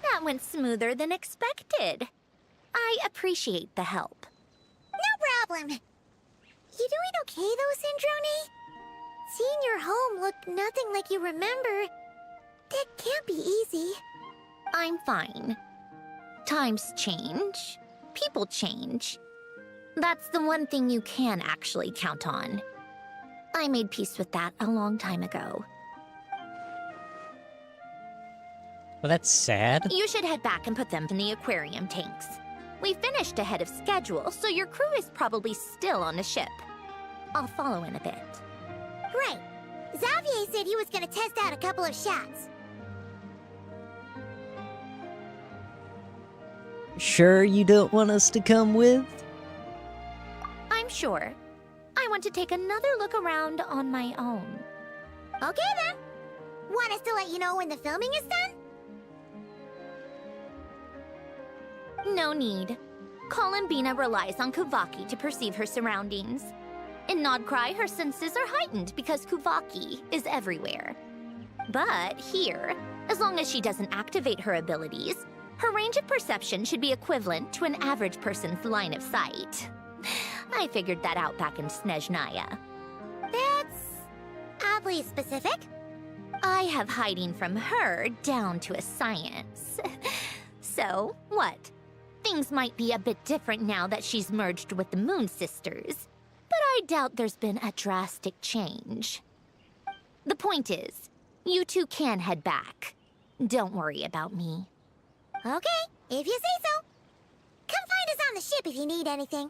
That went smoother than expected. I appreciate the help. No problem. You doing okay though, Snezhnaya? Seeing your home look nothing like you remember, that can't be easy. I'm fine. Times change. People change. That's the one thing you can actually count on. I made peace with that a long time ago. Well, that's sad. You should head back and put them in the aquarium tanks. We finished ahead of schedule, so your crew is probably still on the ship. I'll follow in a bit. Right. Xavier said he was gonna test out a couple of shots. Sure you don't want us to come with? I'm sure. I want to take another look around on my own. Okay then. Want us to let you know when the filming is done? No need. Columbina relies on Kuvaki to perceive her surroundings. In Nodcry, her senses are heightened because Kuvaki is everywhere. But here, as long as she doesn't activate her abilities, her range of perception should be equivalent to an average person's line of sight. I figured that out back in Snezhnaya. That's oddly specific. I have hiding from her down to a science. So, what? Things might be a bit different now that she's merged with the Moon Sisters, but I doubt there's been a drastic change. The point is, you two can head back. Don't worry about me. Okay, if you say so. Come find us on the ship if you need anything.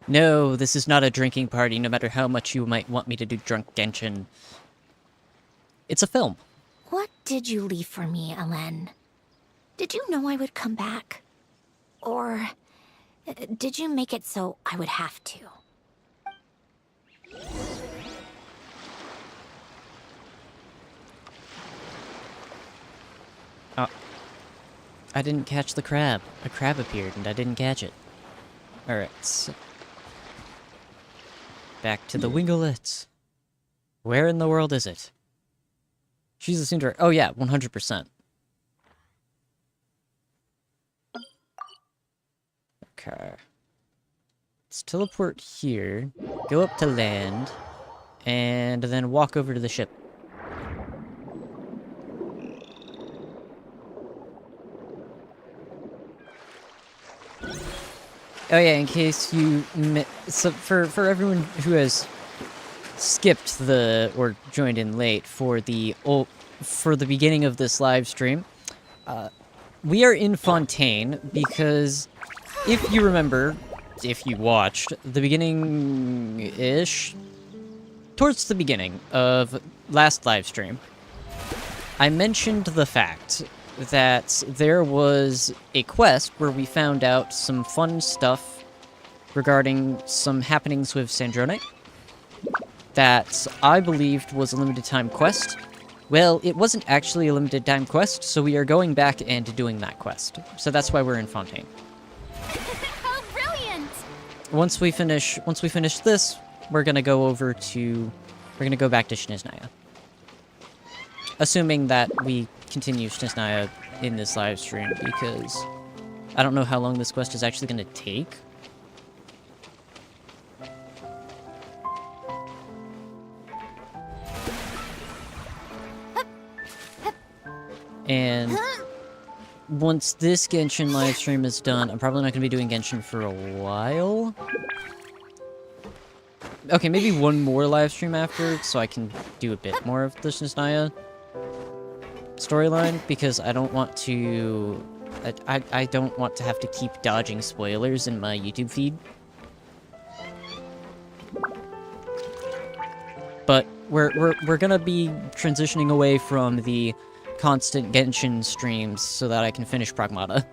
No, this is not a drinking party, no matter how much you might want me to do drunk Genshin. It's a film. What did you leave for me, Alain? Did you know I would come back? Or did you make it so I would have to? Oh. I didn't catch the crab. A crab appeared and I didn't catch it. Alright, so back to the winglets. Where in the world is it? She's a Sundar. Oh yeah, 100%. Okay. Let's teleport here, go up to land, and then walk over to the ship. Oh yeah, in case you so for everyone who has skipped or joined in late for the beginning of this live stream, we are in Fontaine because if you remember, if you watched the beginning-ish, towards the beginning of last live stream, I mentioned the fact that there was a quest where we found out some fun stuff regarding some happenings with Snezhnaya that I believed was a limited time quest. Well, it wasn't actually a limited time quest, so we are going back and doing that quest. So that's why we're in Fontaine. How brilliant! Once we finish this, we're gonna go back to Snezhnaya. Assuming that we continue Snezhnaya in this live stream, because I don't know how long this quest is actually gonna take. And once this Genshin live stream is done, I'm probably not going to be doing Genshin for a while. Okay, maybe one more live stream after, so I can do a bit more of the Snezhnaya storyline, because I don't want to... I don't want to have to keep dodging spoilers in my YouTube feed. But we're gonna be transitioning away from the constant Genshin streams so that I can finish Pragmata.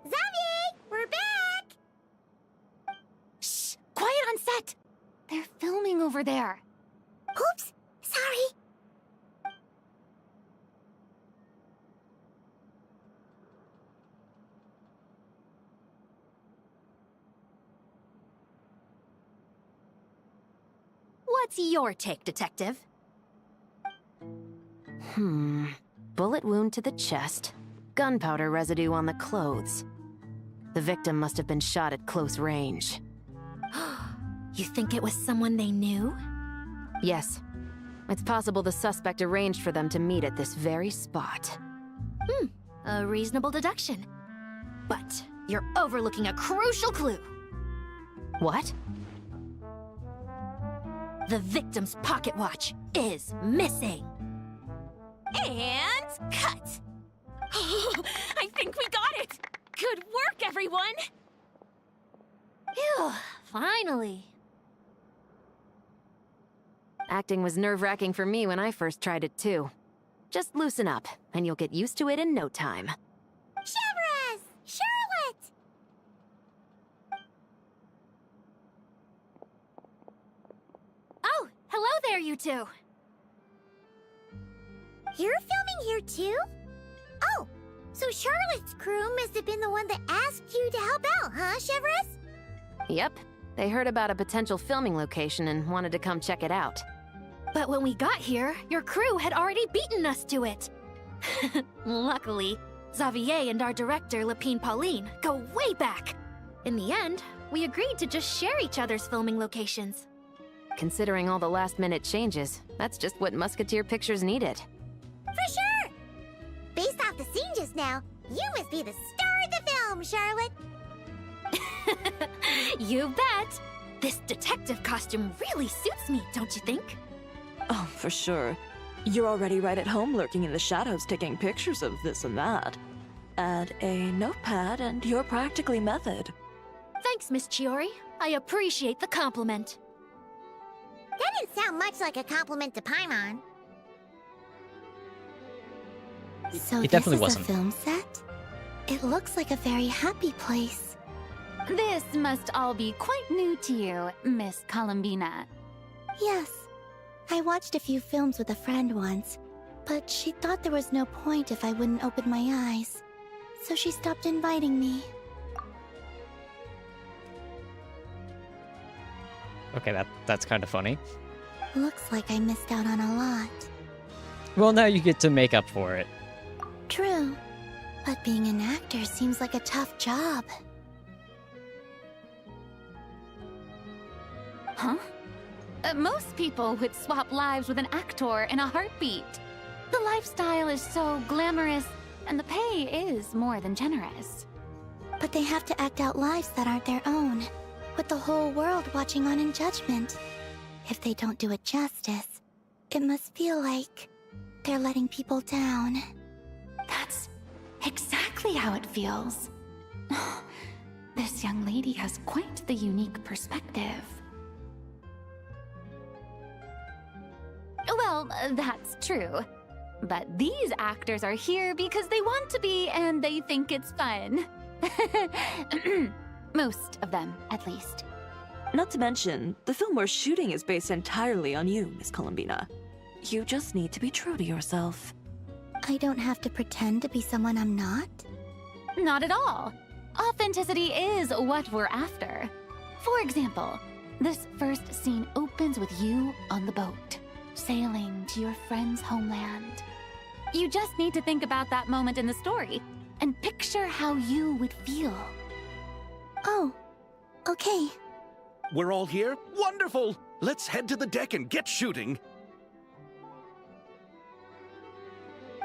Xavier, we're back! Shh! Quiet on set! They're filming over there. Oops, sorry. What's your take, Detective? Bullet wound to the chest. Gunpowder residue on the clothes. The victim must have been shot at close range. You think it was someone they knew? Yes. It's possible the suspect arranged for them to meet at this very spot. A reasonable deduction. But you're overlooking a crucial clue. What? The victim's pocket watch is missing. And cut! I think we got it! Good work, everyone! Phew, finally. Acting was nerve-wracking for me when I first tried it too. Just loosen up, and you'll get used to it in no time. Chevres! Charlotte! Oh, hello there, you two! You're filming here too? Oh, so Charlotte's crew must have been the one that asked you to help out, huh, Chevres? Yep. They heard about a potential filming location and wanted to come check it out. But when we got here, your crew had already beaten us to it. Luckily, Xavier and our director, Lapine Pauline, go way back. In the end, we agreed to just share each other's filming locations. Considering all the last-minute changes, that's just what Musketeer Pictures needed. For sure! Based off the scene just now, you must be the star of the film, Charlotte! You bet! This detective costume really suits me, don't you think? Oh, for sure. You're already right at home lurking in the shadows taking pictures of this and that. Add a notepad and you're practically method. Thanks, Miss Chiori. I appreciate the compliment. That didn't sound much like a compliment to Paimon. So It definitely this is wasn't. a film set? It looks like a very happy place. This must all be quite new to you, Miss Columbina. Yes. I watched a few films with a friend once, but she thought there was no point if I wouldn't open my eyes. So she stopped inviting me. Okay, that's kind of funny. Looks like I missed out on a lot. Well, now you get to make up for it. True. But being an actor seems like a tough job. Huh? Most people would swap lives with an actor in a heartbeat. The lifestyle is so glamorous, and the pay is more than generous. But they have to act out lives that aren't their own, with the whole world watching on in judgment. If they don't do it justice, it must feel like they're letting people down. That's exactly how it feels. This young lady has quite the unique perspective. Well, that's true. But these actors are here because they want to be and they think it's fun. Most of them, at least. Not to mention, the film we're shooting is based entirely on you, Miss Columbina. You just need to be true to yourself. I don't have to pretend to be someone I'm not? Not at all. Authenticity is what we're after. For example, this first scene opens with you on the boat, sailing to your friend's homeland. You just need to think about that moment in the story and picture how you would feel. Oh, okay. We're all here? Wonderful! Let's head to the deck and get shooting.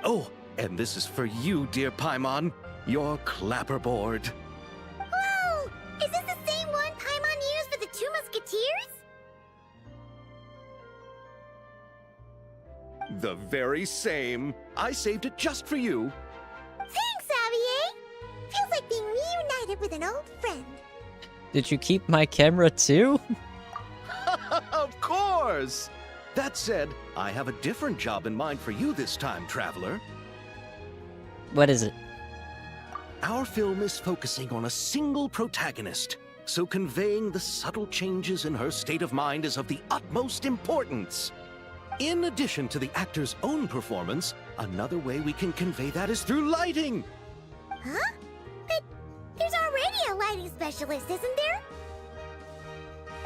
Oh, and this is for you, dear Paimon. Your clapperboard. Whoa! Is this the same one Paimon used for the Two Musketeers? The very same. I saved it just for you. Thanks, Xavier! Feels like being reunited with an old friend. Did you keep my camera too? Of course! That said, I have a different job in mind for you this time, traveler. What is it? Our film is focusing on a single protagonist, so conveying the subtle changes in her state of mind is of the utmost importance. In addition to the actor's own performance, another way we can convey that is through lighting. Huh? But there's already a lighting specialist, isn't there?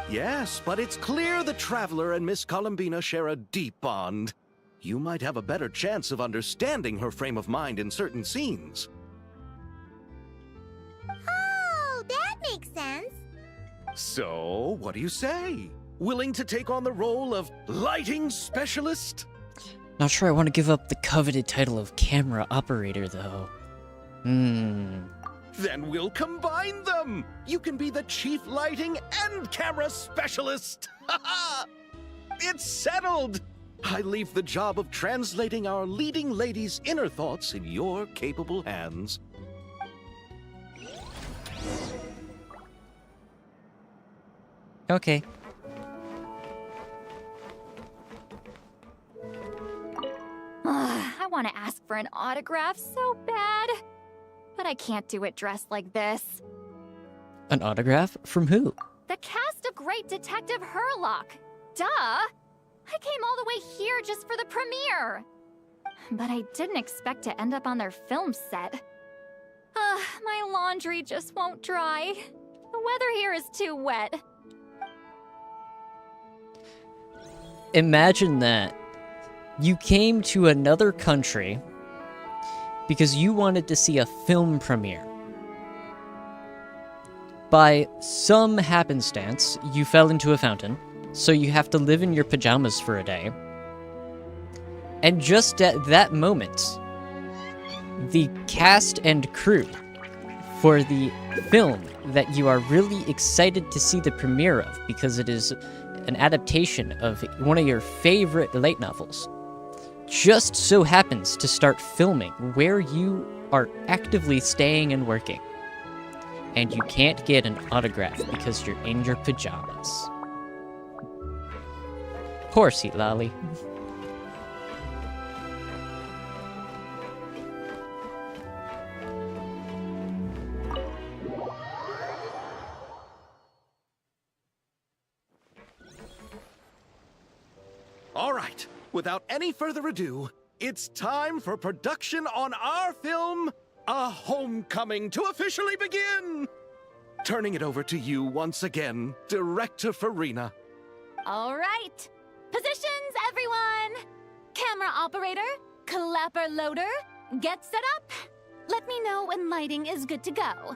Yes, but it's clear the Traveler and Miss Columbina share a deep bond. You might have a better chance of understanding her frame of mind in certain scenes. Oh, that makes sense. So, what do you say? Willing to take on the role of lighting specialist? Not sure I want to give up the coveted title of camera operator, though. Then we'll combine them! You can be the chief lighting and camera specialist! It's settled! I leave the job of translating our leading lady's inner thoughts in your capable hands. Okay. I want to ask for an autograph so bad. But I can't do it dressed like this. An autograph? From who? The cast of Great Detective Herlock. Duh! I came all the way here just for the premiere. But I didn't expect to end up on their film set. My laundry just won't dry. The weather here is too wet. Imagine that. You came to another country because you wanted to see a film premiere. By some happenstance, you fell into a fountain, so you have to live in your pajamas for a day. And just at that moment, the cast and crew for the film that you are really excited to see the premiere of, because it is an adaptation of one of your favorite light novels, just so happens to start filming where you are actively staying and working. And you can't get an autograph because you're in your pajamas. Poor Seat Lolly. All right, without any further ado, it's time for production on our film, A Homecoming, to officially begin! Turning it over to you once again, Director Farina. All right. Positions, everyone. Camera operator, clapper loader, get set up. Let me know when lighting is good to go.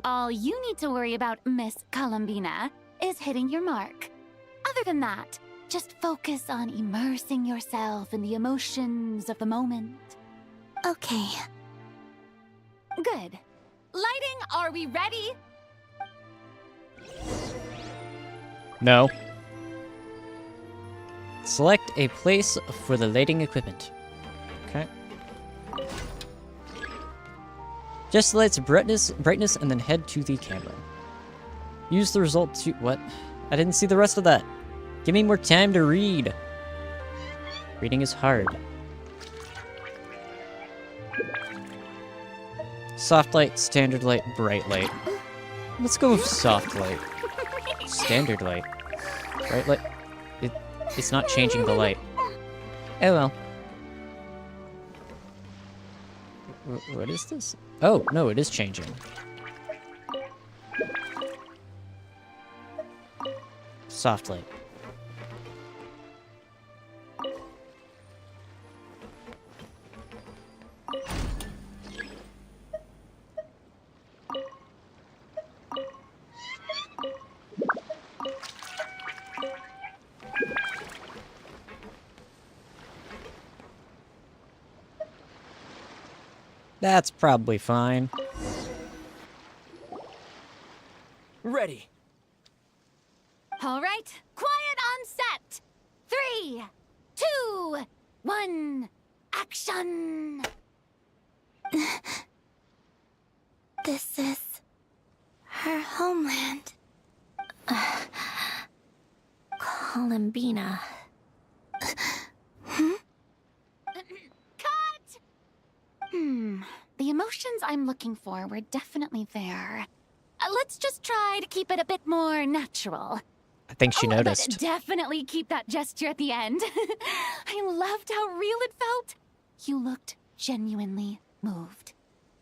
All you need to worry about, Miss Columbina, is hitting your mark. Other than that, just focus on immersing yourself in the emotions of the moment. Okay. Good. Lighting, are we ready? No. Select a place for the lighting equipment. Okay. Just select brightness and then head to the camera. Use the result to... What? I didn't see the rest of that. Give me more time to read. Reading is hard. Soft light, standard light, bright light. Let's go with soft light. Standard light. Bright light. It's not changing the light. Oh well. What is this? Oh, no, it is changing. Soft light. That's probably fine. Ready. All right, quiet on set. 3, 2, 1, action! This is her homeland. Columbina. Cut! The emotions I'm looking for were definitely there. Let's just try to keep it a bit more natural. I think she noticed. But definitely keep that gesture at the end. I loved how real it felt. You looked genuinely moved.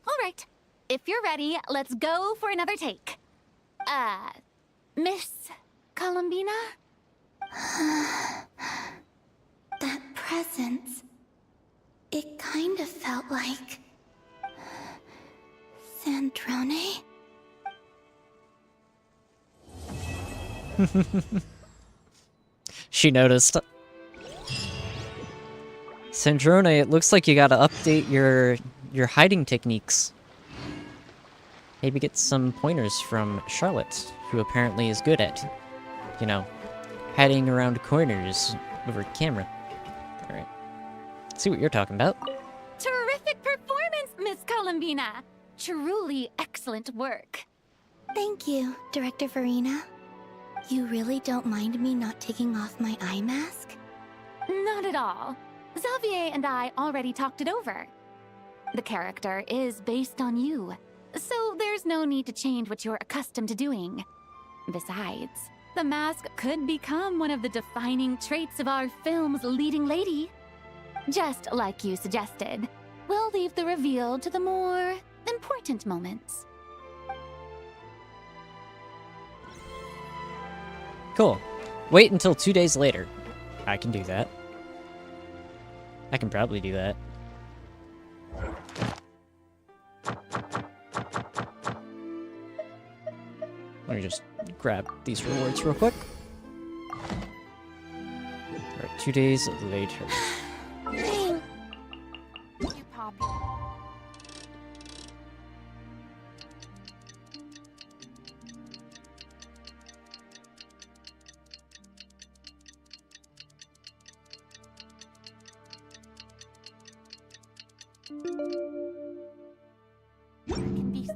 All right, if you're ready, let's go for another take. Miss Columbina? That presence. It kind of felt like... Sandrone? She noticed. Sandrone, it looks like you gotta update your hiding techniques. Maybe get some pointers from Charlotte, who apparently is good at, you know, hiding around corners over camera. Alright. See what you're talking about. Terrific performance, Miss Columbina! Truly excellent work. Thank you, Director Farina. You really don't mind me not taking off my eye mask? Not at all. Xavier and I already talked it over. The character is based on you, so there's no need to change what you're accustomed to doing. Besides, the mask could become one of the defining traits of our film's leading lady. Just like you suggested, we'll leave the reveal to the more important moments. Cool. Wait until 2 days later. I can do that. I can probably do that. Let me just grab these rewards real quick. Alright, 2 days later. Can be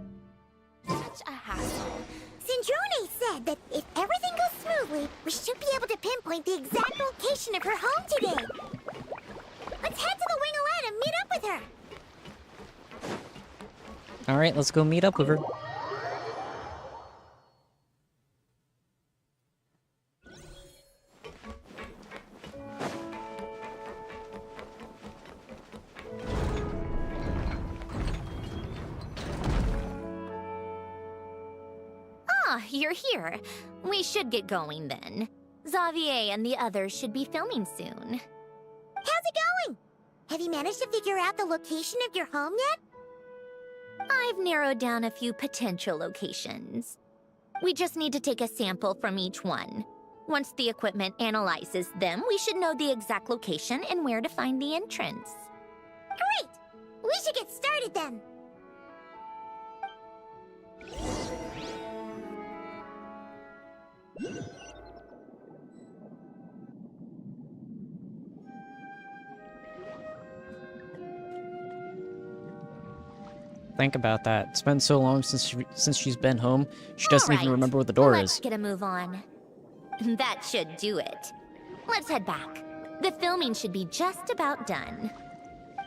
such a hassle. Snezhnaya said that if everything goes smoothly, we should be able to pinpoint the exact location of her home today. Let's head to the wing and meet up with her. Alright, let's go meet up with her. Ah, you're here. We should get going then. Xavier and the others should be filming soon. How's it going? Have you managed to figure out the location of your home yet? I've narrowed down a few potential locations. We just need to take a sample from each one. Once the equipment analyzes them, we should know the exact location and where to find the entrance. Great! We should get started then. Think about that. It's been so long since she's been home. She doesn't even Alright, remember what the door let's is. get a move on. That should do it. Let's head back. The filming should be just about done.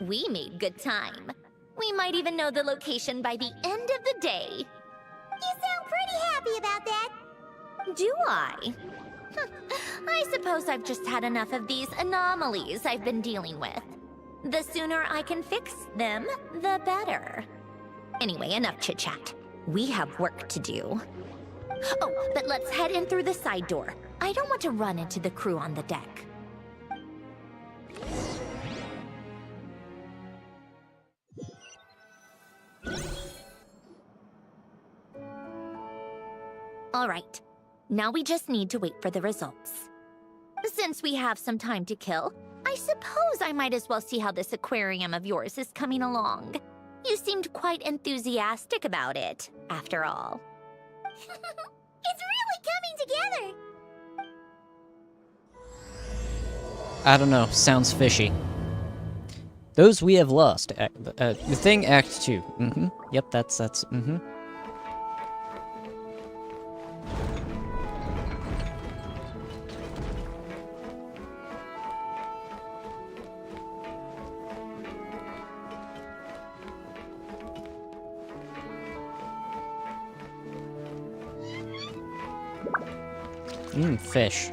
We made good time. We might even know the location by the end of the day. You sound pretty happy about that. Do I? I suppose I've just had enough of these anomalies I've been dealing with. The sooner I can fix them, the better. Anyway, enough chit-chat. We have work to do. Oh, but let's head in through the side door. I don't want to run into the crew on the deck. All right. Now we just need to wait for the results. Since we have some time to kill, I suppose I might as well see how this aquarium of yours is coming along. You seemed quite enthusiastic about it, after all. It's really coming together. I don't know. Sounds fishy. Those we have lost. The thing, Act 2. Mm-hmm. Yep, that's, mm-hmm. Fish.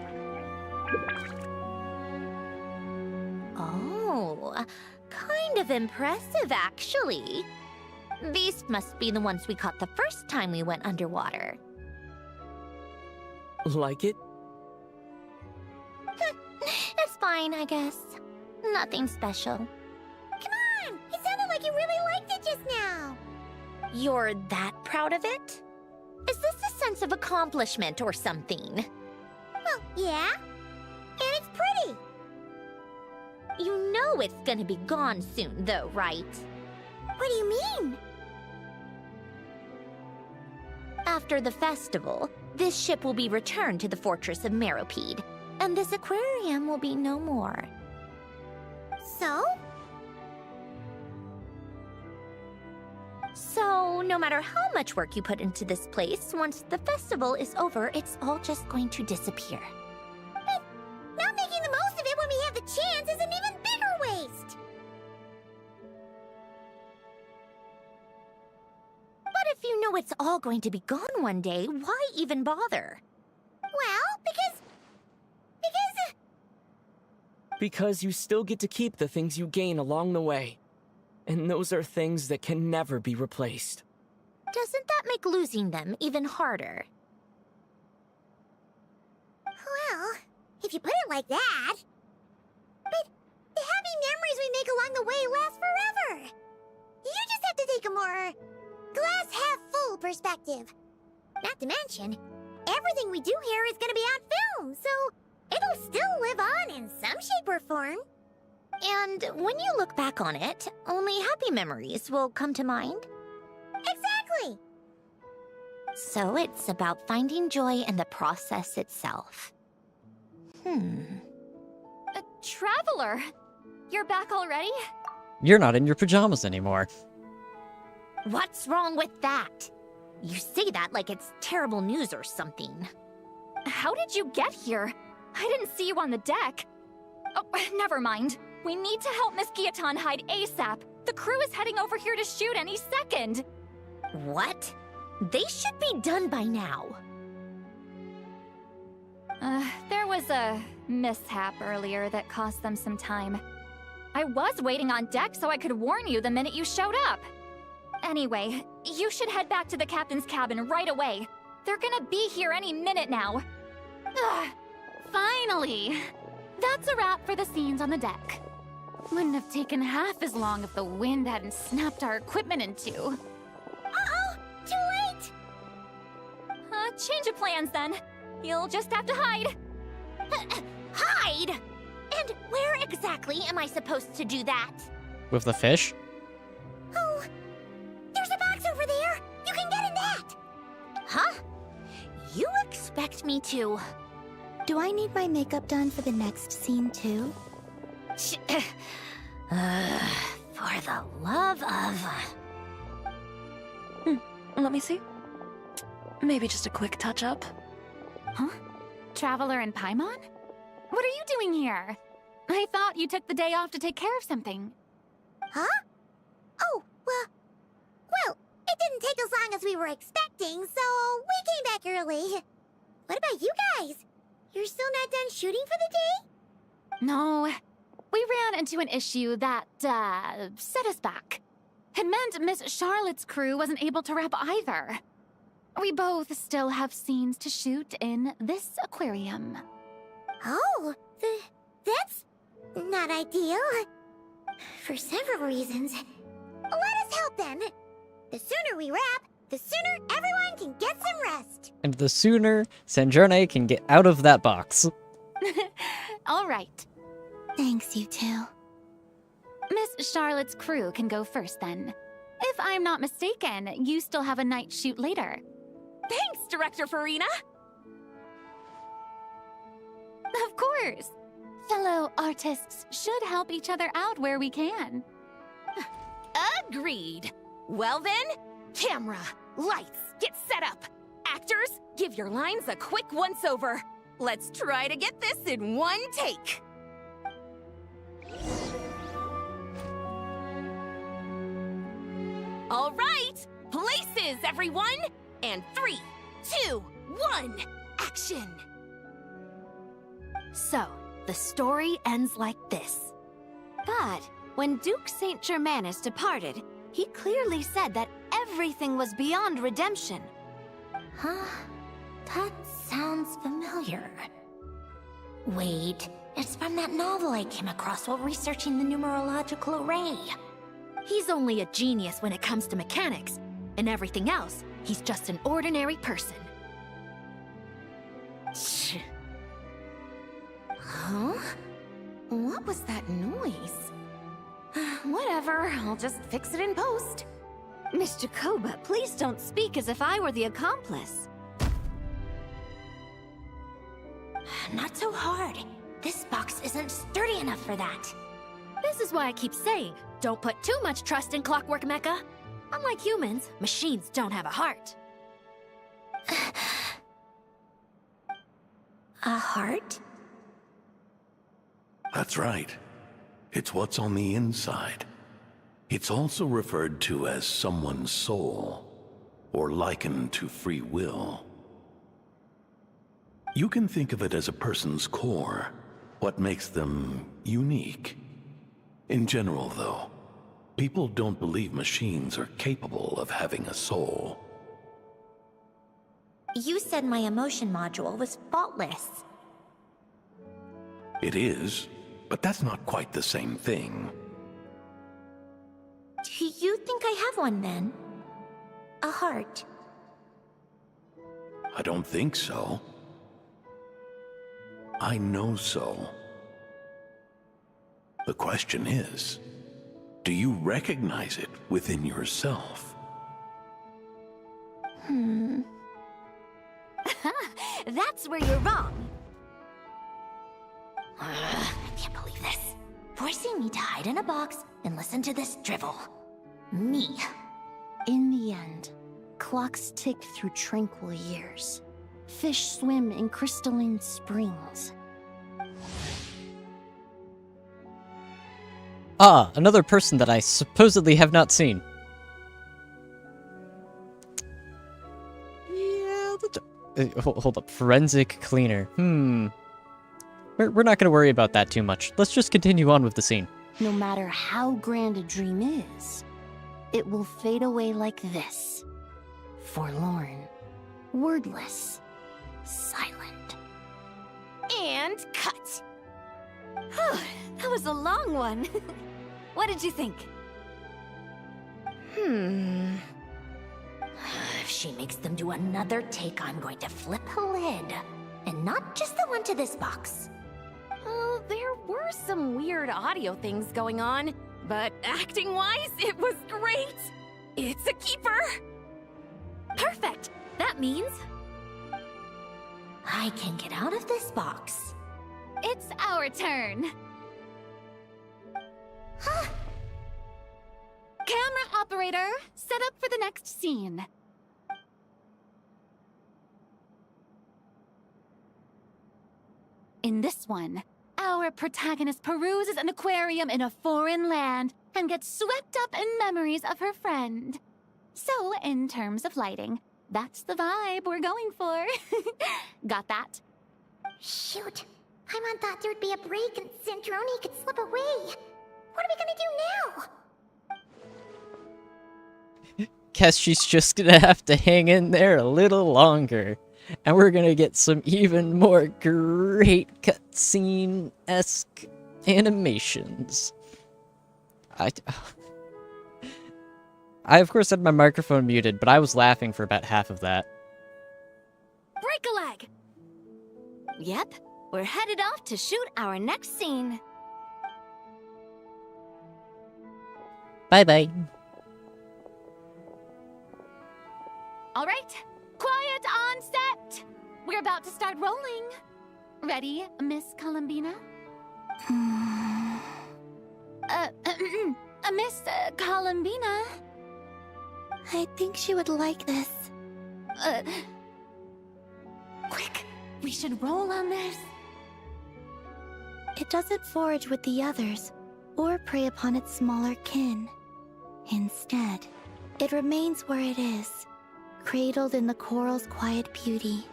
Oh, kind of impressive, actually. These must be the ones we caught the first time we went underwater. Like it? It's fine, I guess. Nothing special. Come on! It sounded like you really liked it just now. You're that proud of it? Is this a sense of accomplishment or something? Well, yeah. And it's pretty. You know it's gonna be gone soon, though, right? What do you mean? After the festival, this ship will be returned to the fortress of Meropide, and this aquarium will be no more. So? So, no matter how much work you put into this place, once the festival is over, it's all just going to disappear. But not making the most of it when we have the chance is an even bigger waste. But if you know it's all going to be gone one day, why even bother? Well, because... Because you still get to keep the things you gain along the way. And those are things that can never be replaced. Doesn't that make losing them even harder? Well, if you put it like that... But the happy memories we make along the way last forever. You just have to take a more glass-half-full perspective. Not to mention, everything we do here is going to be on film, so it'll still live on in some shape or form. And when you look back on it, only happy memories will come to mind? Exactly! So it's about finding joy in the process itself. Traveler! You're back already? You're not in your pajamas anymore. What's wrong with that? You say that like it's terrible news or something. How did you get here? I didn't see you on the deck. Oh, never mind. We need to help Miss Guillotin hide ASAP. The crew is heading over here to shoot any second. What? They should be done by now. There was a mishap earlier that cost them some time. I was waiting on deck so I could warn you the minute you showed up. Anyway, you should head back to the captain's cabin right away. They're gonna be here any minute now. Ugh, finally! That's a wrap for the scenes on the deck. Wouldn't have taken half as long if the wind hadn't snapped our equipment in two. Uh-oh! Too late! Change of plans then. You'll just have to hide. Hide? And where exactly am I supposed to do that? With the fish? Oh, there's a box over there! You can get in that! Huh? You expect me to... Do I need my makeup done for the next scene too? For the love of... Let me see. Maybe just a quick touch-up. Huh? Traveler in Paimon? What are you doing here? I thought you took the day off to take care of something. Huh? Oh, well, it didn't take as long as we were expecting, so we came back early. What about you guys? You're still not done shooting for the day? No, we ran into an issue that, set us back. It meant Miss Charlotte's crew wasn't able to wrap either. We both still have scenes to shoot in this aquarium. Oh, that's not ideal. For several reasons. Let us help then. The sooner we wrap, the sooner everyone can get some rest. And the sooner Snezhnaya can get out of that box. All right. Thanks, you two. Miss Charlotte's crew can go first then. If I'm not mistaken, you still have a night shoot later. Thanks, Director Farina! Of course. Fellow artists should help each other out where we can. Agreed. Well then, camera, lights, get set up. Actors, give your lines a quick once-over. Let's try to get this in one take. All right, places, everyone! And 3, 2, 1, action! So, the story ends like this. But when Duke Saint Germanus departed, he clearly said that everything was beyond redemption. Huh? That sounds familiar. Wait, it's from that novel I came across while researching the numerological array. He's only a genius when it comes to mechanics, and everything else, he's just an ordinary person. Shh. Huh? What was that noise? Whatever, I'll just fix it in post. Mr. Koba, please don't speak as if I were the accomplice. Not so hard. This box isn't sturdy enough for that. This is why I keep saying, don't put too much trust in Clockwork Mecha. Unlike humans, machines don't have a heart. A heart? That's right. It's what's on the inside. It's also referred to as someone's soul, or likened to free will. You can think of it as a person's core, what makes them unique. In general, though, people don't believe machines are capable of having a soul. You said my emotion module was faultless. It is, but that's not quite the same thing. Do you think I have one then? A heart? I don't think so. I know so. The question is, do you recognize it within yourself? That's where you're wrong. I can't believe this. forcing me to hide in a box and listen to this drivel. Me. In the end, clocks tick through tranquil years. Fish swim in crystalline springs. Ah, another person that I supposedly have not seen. Yeah, hold up. Forensic cleaner. We're not gonna worry about that too much. Let's just continue on with the scene. No matter how grand a dream is, it will fade away like this. Forlorn, wordless, silent. And cut! That was a long one. What did you think? If she makes them do another take, I'm going to flip a lid. And not just the one to this box. Oh, there were some weird audio things going on, but acting-wise, it was great! It's a keeper! Perfect! That means I can get out of this box. It's our turn. Camera operator, set up for the next scene. In this one, our protagonist peruses an aquarium in a foreign land and gets swept up in memories of her friend. So, in terms of lighting, that's the vibe we're going for. Got that? Shoot. Paimon thought there'd be a break and Snezhnaya could slip away. What are we gonna do now? Guess she's just gonna have to hang in there a little longer. And we're gonna get some even more great cutscene-esque animations. I of course had my microphone muted, but I was laughing for about half of that. break a leg! Yep, we're headed off to shoot our next scene. Bye-bye. All right, quiet on set. We're about to start rolling. Ready, Miss Columbina? Miss Columbina? I think she would like this. Quick, we should roll on this. It doesn't forage with the others, or prey upon its smaller kin. Instead, it remains where it is, cradled in the coral's quiet beauty,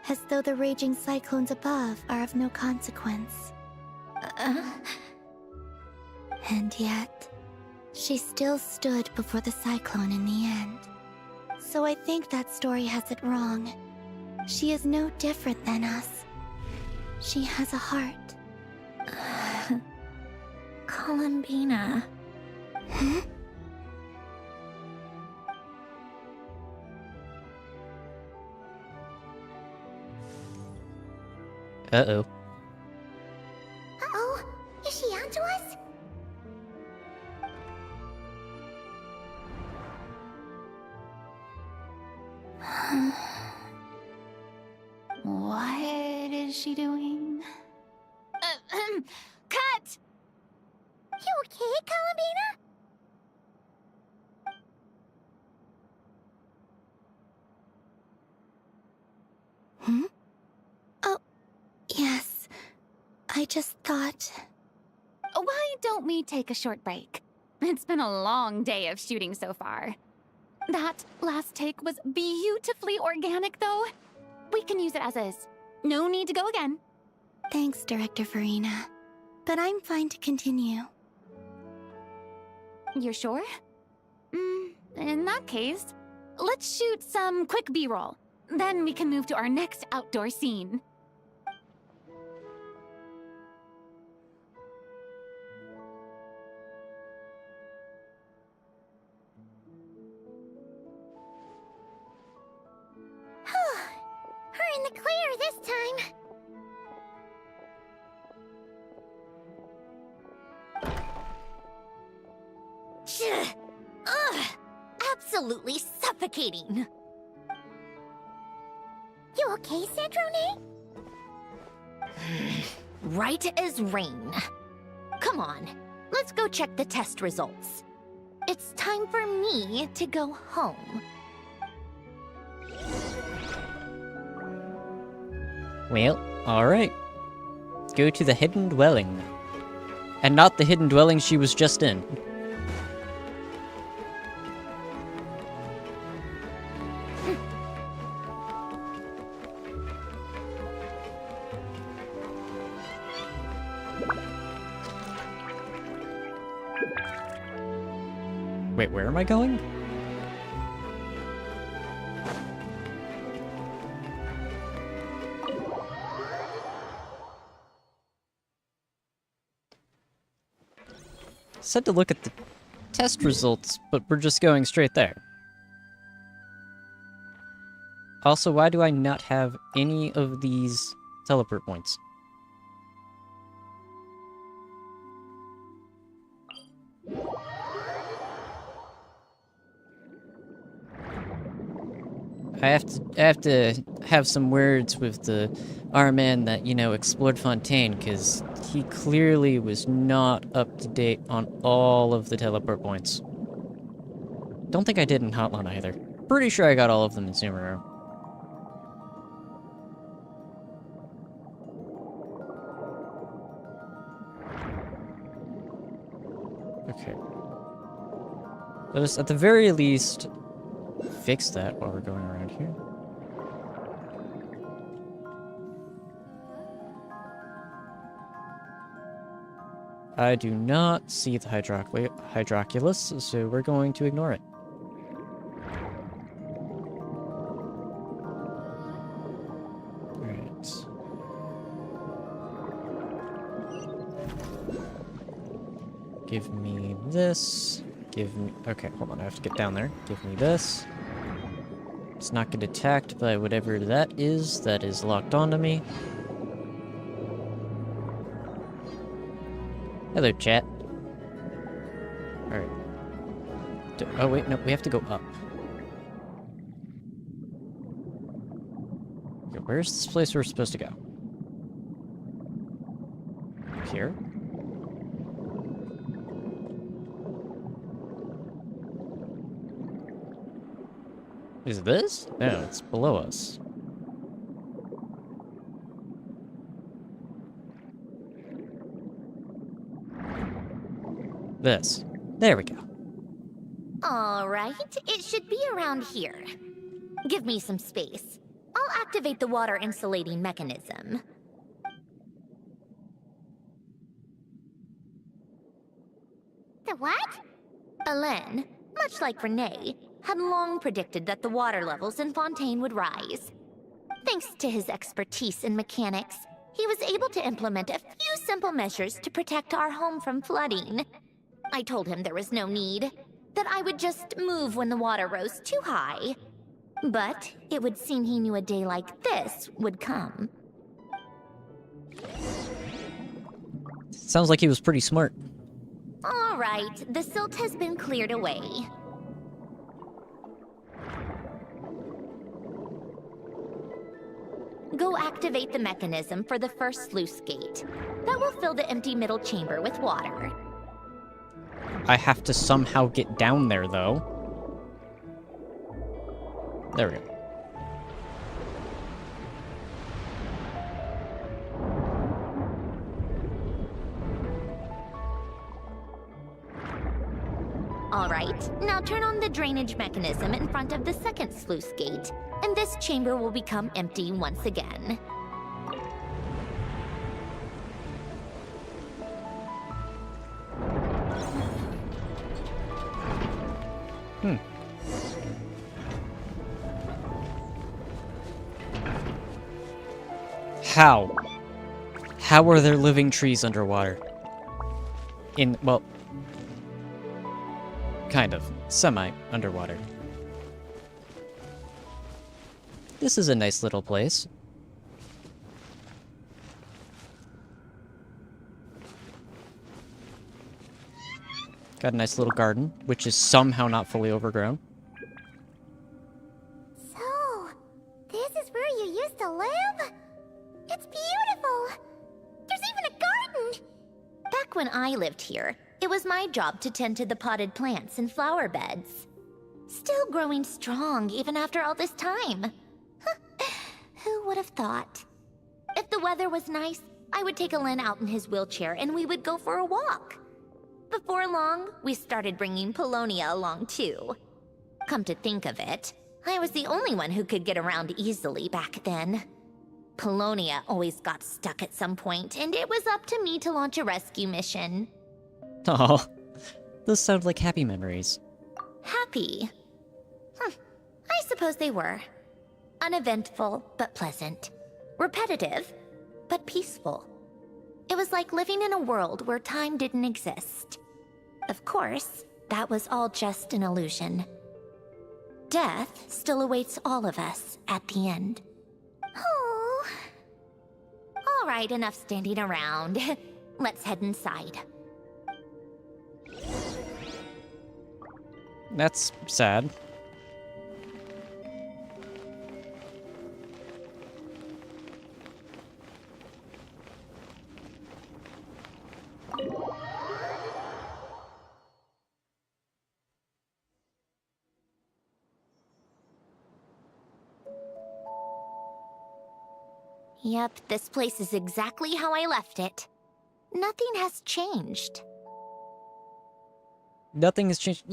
as though the raging cyclones above are of no consequence. And yet, she still stood before the cyclone in the end. So I think that story has it wrong. She is no different than us. She has a heart. Columbina. Uh-oh. Uh-oh. Is she onto us? What is she doing? Cut! You okay, Columbina? Oh, yes. I just thought... Why don't we take a short break? It's been a long day of shooting so far. That last take was beautifully organic, though. We can use it as is. No need to go again. Thanks, Director Farina. But I'm fine to continue. You're sure? In that case, let's shoot some quick B-roll. Then we can move to our next outdoor scene. We're in the clear this time. Ugh! Absolutely suffocating. You okay, Snezhnaya? Right as rain. come on. Let's go check the test results. It's time for me to go home. Well, alright. Go to the hidden dwelling. And not the hidden dwelling she was just in. Wait, where am I going? Said to look at the test results, but we're just going straight there. Also, why do I not have any of these teleport points? I have to have some words with our man that, you know, explored Fontaine, because he clearly was not up to date on all of the teleport points. Don't think I did in Hotline either. Pretty sure I got all of them in Sumeru. Okay. Let us, at the very least, fix that while we're going around here. I do not see the hydroculus, so we're going to ignore it. Alright. Give me this. Give me... Okay, hold on, I have to get down there. Give me this. Let's not get attacked by whatever that is locked onto me. Hello, chat. Alright. Oh, wait, no, we have to go up. Okay, where's this place we're supposed to go? Here? Is it this? No, it's below us. This. There we go. All right, it should be around here. Give me some space. I'll activate the water insulating mechanism. The what? Alain, much like Renee, had long predicted that the water levels in Fontaine would rise. Thanks to his expertise in mechanics, he was able to implement a few simple measures to protect our home from flooding. I told him there was no need, that I would just move when the water rose too high. But it would seem he knew a day like this would come. Sounds like he was pretty smart. All right, the silt has been cleared away. Go activate the mechanism for the first sluice gate. That will fill the empty middle chamber with water. I have to somehow get down there, though. There we go. All right, now turn on the drainage mechanism in front of the second sluice gate, and this chamber will become empty once again. How? How are there living trees underwater? Well, kind of. Semi-underwater. This is a nice little place. Got a nice little garden, which is somehow not fully overgrown. So, this is where you used to live? It's beautiful! There's even a garden! Back when I I lived here, it was my job to tend to the potted plants and flower beds. Still growing strong even after all this time. Who would have thought? If the weather was nice, I would take Alen out in his wheelchair and we would go for a walk. Before long, we started bringing Polonia along too. Come to think of it, I was the only one who could get around easily back then. Polonia always got stuck at some point, and it was up to me to launch a rescue mission. Oh, those sound like happy memories. Happy? I suppose they were. Uneventful, but pleasant. Repetitive, but peaceful. It was like living in a world where time didn't exist. Of course, that was all just an illusion. Death still awaits all of us at the end. Oh. All right, enough standing around. Let's head inside. That's sad. Yep, this place is exactly how I left it. Nothing has changed. Nothing has changed.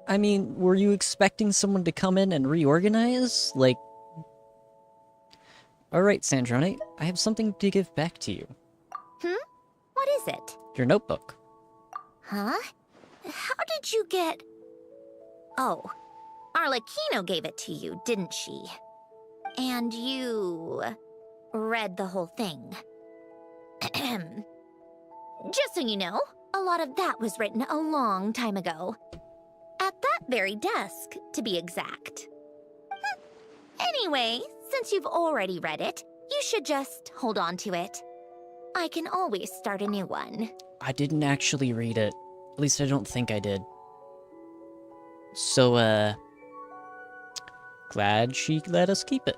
I mean, were you expecting someone to come in and reorganize? Like... Alright, Snezhnaya, I have something to give back to you. What is it? Your notebook. Huh? How did you get... Oh, Arlecchino gave it to you, didn't she? And you... read the whole thing. Just so you know, a lot of that was written a long time ago. At that very desk, to be exact. Anyway, since you've already read it, you should just hold on to it. I can always start a new one. I didn't actually read it. At least I don't think I did. So, glad she let us keep it.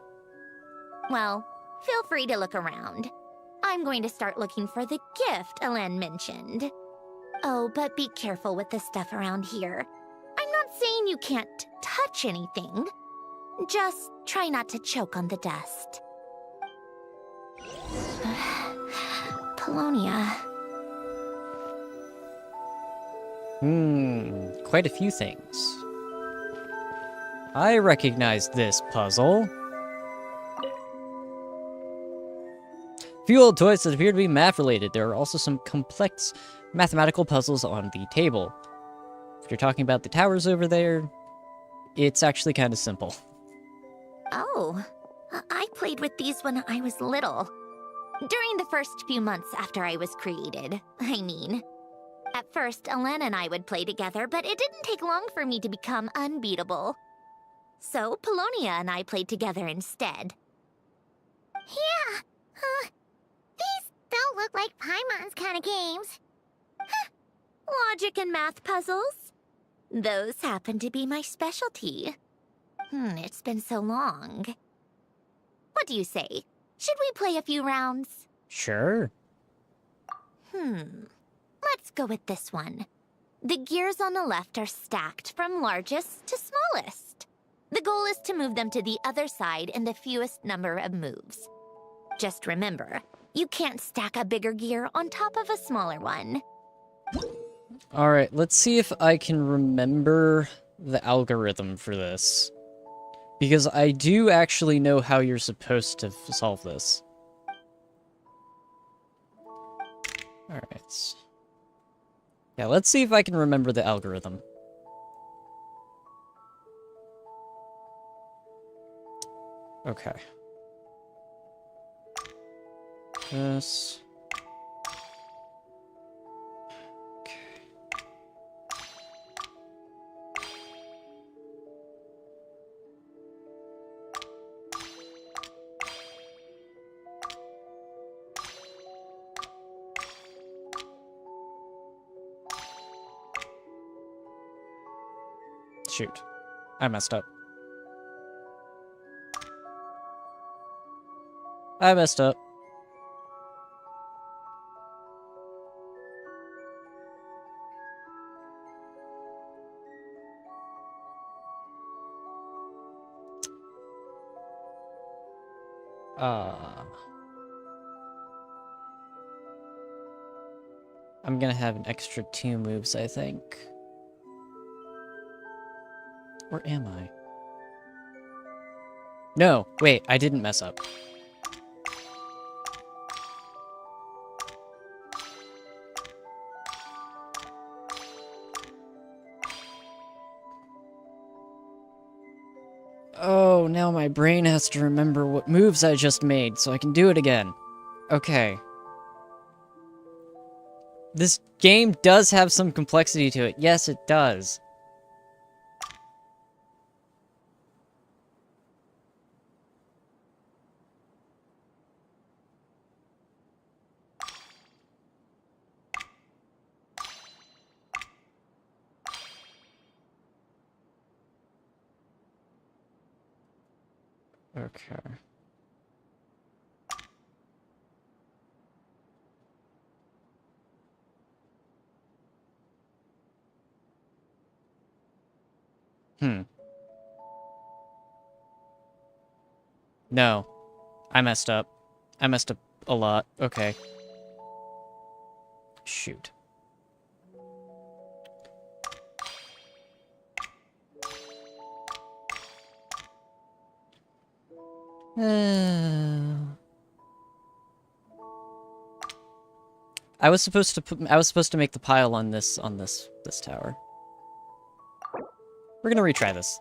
Well, feel free to look around. I'm going to start looking for the gift Alen mentioned. Oh, but be careful with the stuff around here. I'm not saying you can't touch anything. Just try not to choke on the dust. Polonia. Quite a few things. I recognize this puzzle. Few old toys that appear to be math-related. There are also some complex mathematical puzzles on the table. If you're talking about the towers over there, it's actually kind of simple. Oh, I played with these when I was little. During the first few months after I was created, I mean. At first, Alen and I would play together, but it didn't take long for me to become unbeatable. So, Polonia and I played together instead. Yeah, these don't look like Paimon's kind of games. Logic and math puzzles? Those happen to be my specialty. It's been so long. What do you say? Should we play a few rounds? Sure. Let's go with this one. The gears on the left are stacked from largest to smallest. The goal is to move them to the other side in the fewest number of moves. Just remember, you can't stack a bigger gear on top of a smaller one. Alright, let's see if I can remember the algorithm for this. Because I do actually know how you're supposed to solve this. Alright. Yeah, let's see if I can remember the algorithm. Okay. This. Okay. Shoot. I messed up. I messed up. I'm gonna have an extra 2 moves, I think. Where am I? No, wait, I didn't mess up. Oh, now my brain has to remember what moves I just made so I can do it again. Okay. This game does have some complexity to it. Yes, it does. Okay. No. I messed up. I messed up a lot. Okay. Shoot. I was supposed to make the pile on this tower. We're gonna retry this.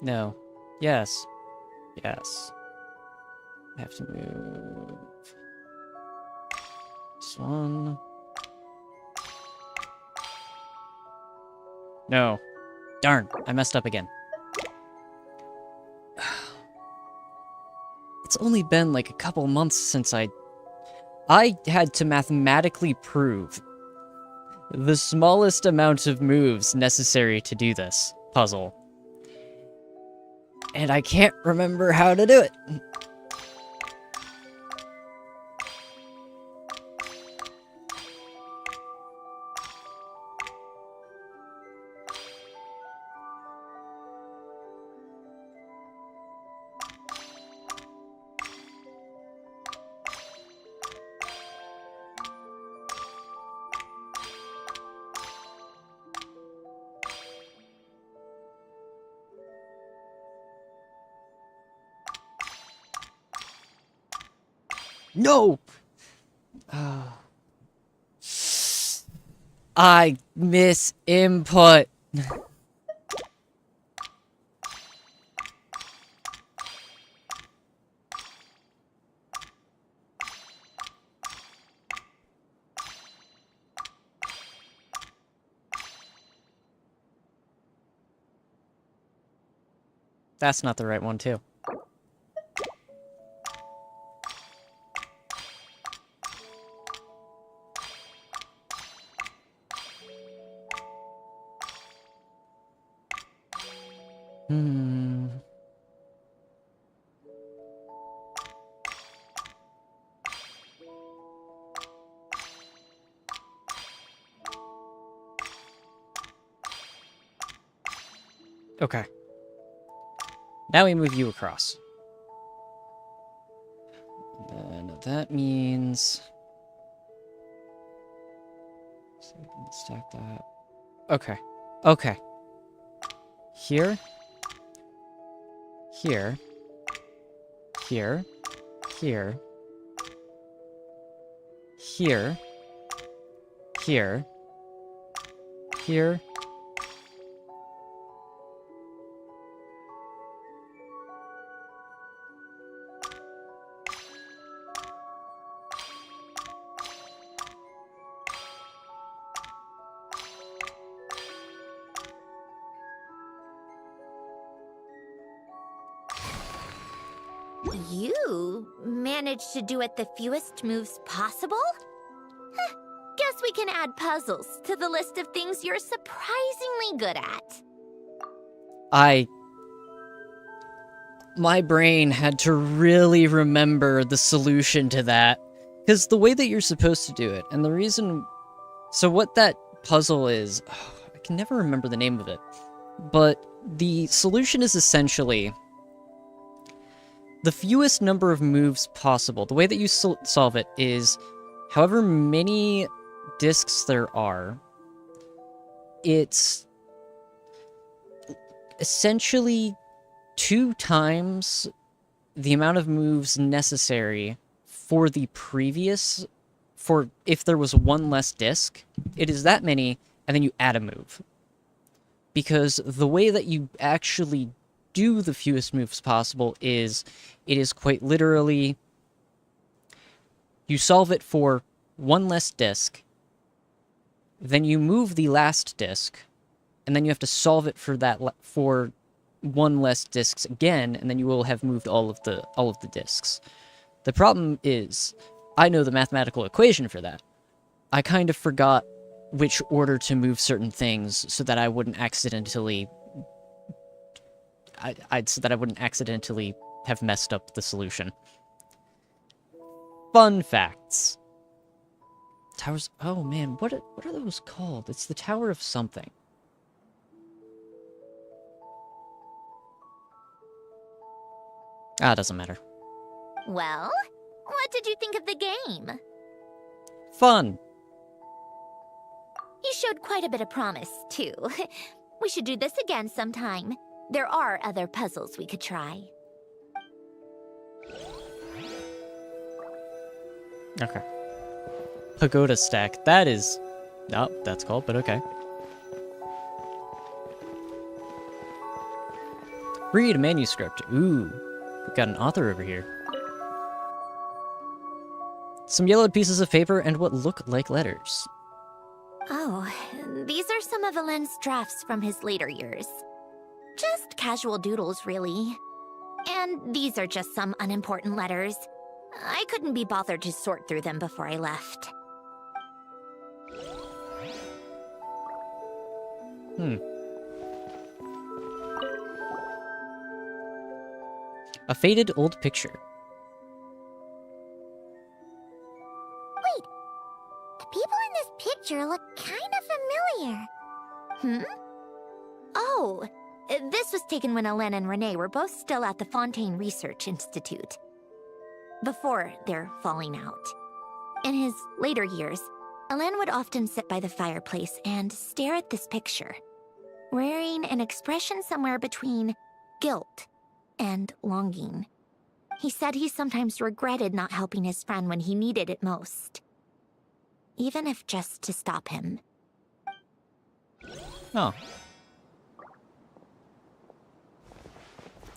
No. Yes. Yes. I have to move this one. No. Darn, I messed up again. It's only been like a couple months since I had to mathematically prove the smallest amount of moves necessary to do this puzzle. And I can't remember how to do it. No! I miss input. That's not the right one, too. Okay. Now we move you across. And then that means... So we can stack that. Okay. Okay. Here. Here. Here. Here. Here. Here. Here. You managed to do it the fewest moves possible? Huh, guess we can add puzzles to the list of things you're surprisingly good at. My brain had to really remember the solution to that. Because the way that you're supposed to do it, and the reason... So what that puzzle is... I can never remember the name of it. But the solution is essentially... the fewest number of moves possible. The way that you solve it is... however many discs there are... it's... essentially 2 times the amount of moves necessary for the previous, for if there was 1 less disc, it is that many, and then you add a move. Because the way that you actually do the fewest moves possible is, it is quite literally, you solve it for 1 less disc, then you move the last disc, and then you have to solve it for that, for 1 less discs again, and then you will have moved all of the discs. The problem is, I know the mathematical equation for that. I kind of forgot which order to move certain things so that I wouldn't accidentally... so that I wouldn't accidentally have messed up the solution. Fun facts. Towers... Oh man, what are those called? It's the Tower of something. It doesn't matter. Well, what did you think of the game? Fun. You showed quite a bit of promise, too. We should do this again sometime. There are other puzzles we could try. Okay. Pagoda stack. That is... oh, that's called, but okay. Read a manuscript. Ooh. We've got an author over here. Some yellowed pieces of paper and what look like letters. Oh, these are some of Alen's drafts from his later years. Just casual doodles, really. And these are just some unimportant letters. I couldn't be bothered to sort through them before I left. A faded old picture. Wait, the people in this picture look kind of familiar. Oh, this was taken when Alen and Renee were both still at the Fontaine Research Institute. Before their falling out. In his later years, Alen would often sit by the fireplace and stare at this picture, wearing an expression somewhere between guilt and longing. He said he sometimes regretted not helping his friend when he needed it most. Even if just to stop him. Oh.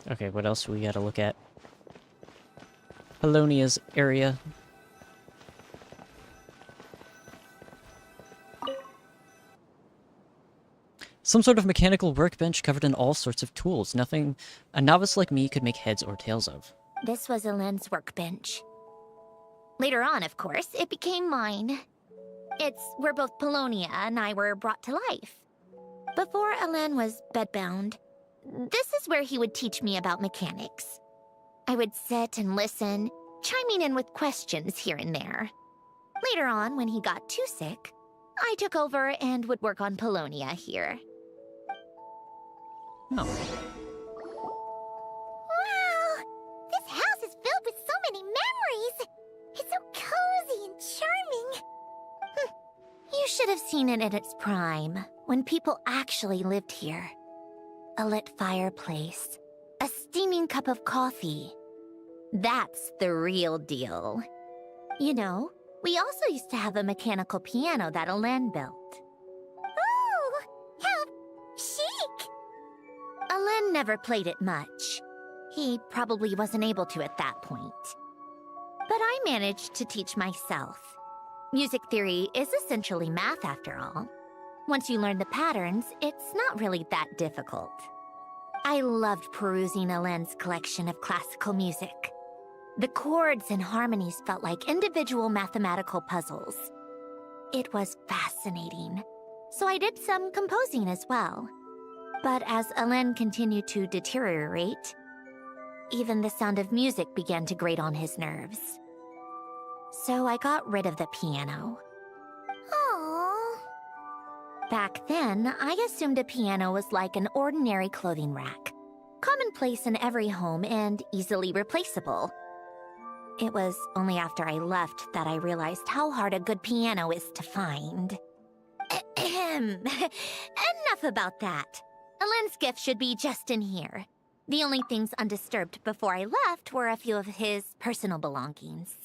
Okay, what else do we gotta look at? Polonia's area. Some sort of mechanical workbench covered in all sorts of tools. Nothing a novice like me could make heads or tails of. This was Alen's workbench. Later on, of course, it became mine. It's where both Polonia and I were brought to life. Before Alen was bedbound, this is where he would teach me about mechanics. I would sit and listen, chiming in with questions here and there. Later on, when he got too sick, I took over and would work on Polonia here. Oh. Wow! This house is filled with so many memories! It's so cozy and charming! You should have seen it in its prime, when people actually lived here. A lit fireplace, a steaming cup of coffee. That's the real deal. You know, we also used to have a mechanical piano that Alen built. Oh! How chic! Alen never played it much. He probably wasn't able to at that point. But I managed to teach myself. Music theory is essentially math after all. Once you learn the patterns, it's not really that difficult. I loved perusing Alen's collection of classical music. The chords and harmonies felt like individual mathematical puzzles. It was fascinating. So I did some composing as well. But as Alen continued to deteriorate, even the sound of music began to grate on his nerves. So I got rid of the piano. Aww. Back then, I assumed a piano was like an ordinary clothing rack, commonplace in every home and easily replaceable. It was only after I left that I realized how hard a good piano is to find. Ahem. Enough about that. Alen's gift should be just in here. The only things undisturbed before I left were a few of his personal belongings.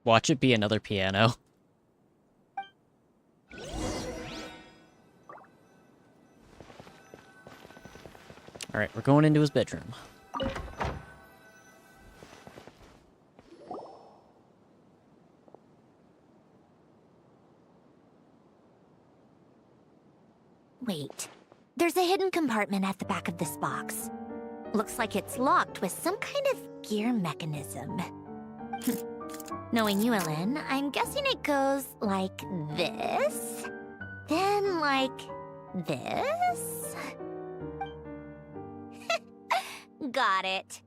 Watch it be another piano. Alright, we're going into his bedroom. Wait. There's a hidden compartment at the back of this box. Looks like it's locked with some kind of gear mechanism. Knowing you, Ellen, I'm guessing it goes like this, then like this. Got it.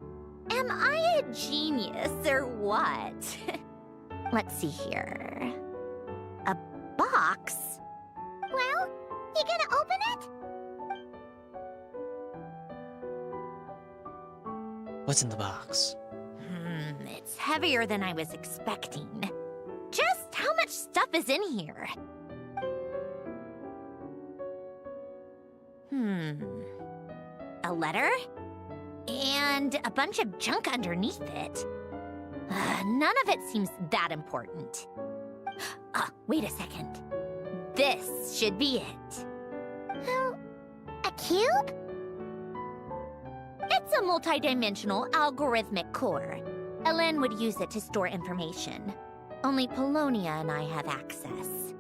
Am I a genius or what? Let's see here. A box? Well, you gonna open it? What's in the box? It's heavier than I was expecting. Just how much stuff is in here? A letter? And a bunch of junk underneath it. None of it seems that important. Wait a second. This should be it. A cube? It's a multidimensional algorithmic core. Elen would use it to store information. Only Polonia and I have access.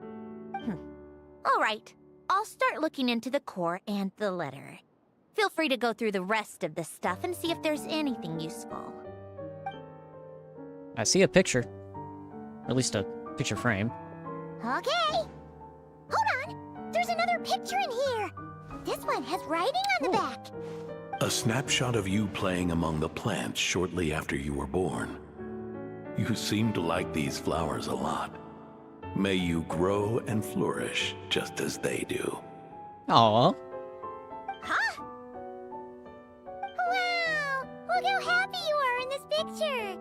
All right, I'll start looking into the core and the letter. Feel free to go through the rest of the stuff and see if there's anything useful. I see a picture. Or at least a picture frame. Okay. Hold on. There's another picture in here. This one has writing on the back. A snapshot of you playing among the plants shortly after you were born. You seem to like these flowers a lot. May you grow and flourish just as they do. Aww. Huh? Wow! Look how happy you are in this picture.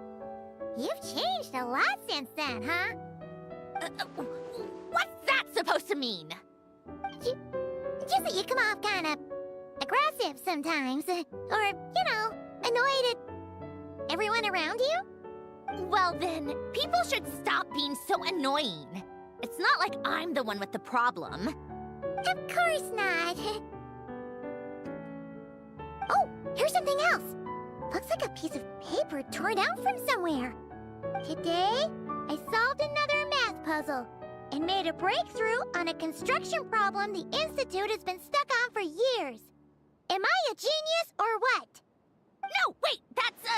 You've changed a lot since then, huh? What's that supposed to mean? Just that you come off kind of aggressive sometimes. Or, annoyed at everyone around you? Well then, people should stop being so annoying. It's not like I'm the one with the problem. Of course not. Oh, here's something else. Looks like a piece of paper torn out from somewhere. Today, I solved another math puzzle and made a breakthrough on a construction problem the Institute has been stuck on for years. Am I a genius or what? No, wait, that's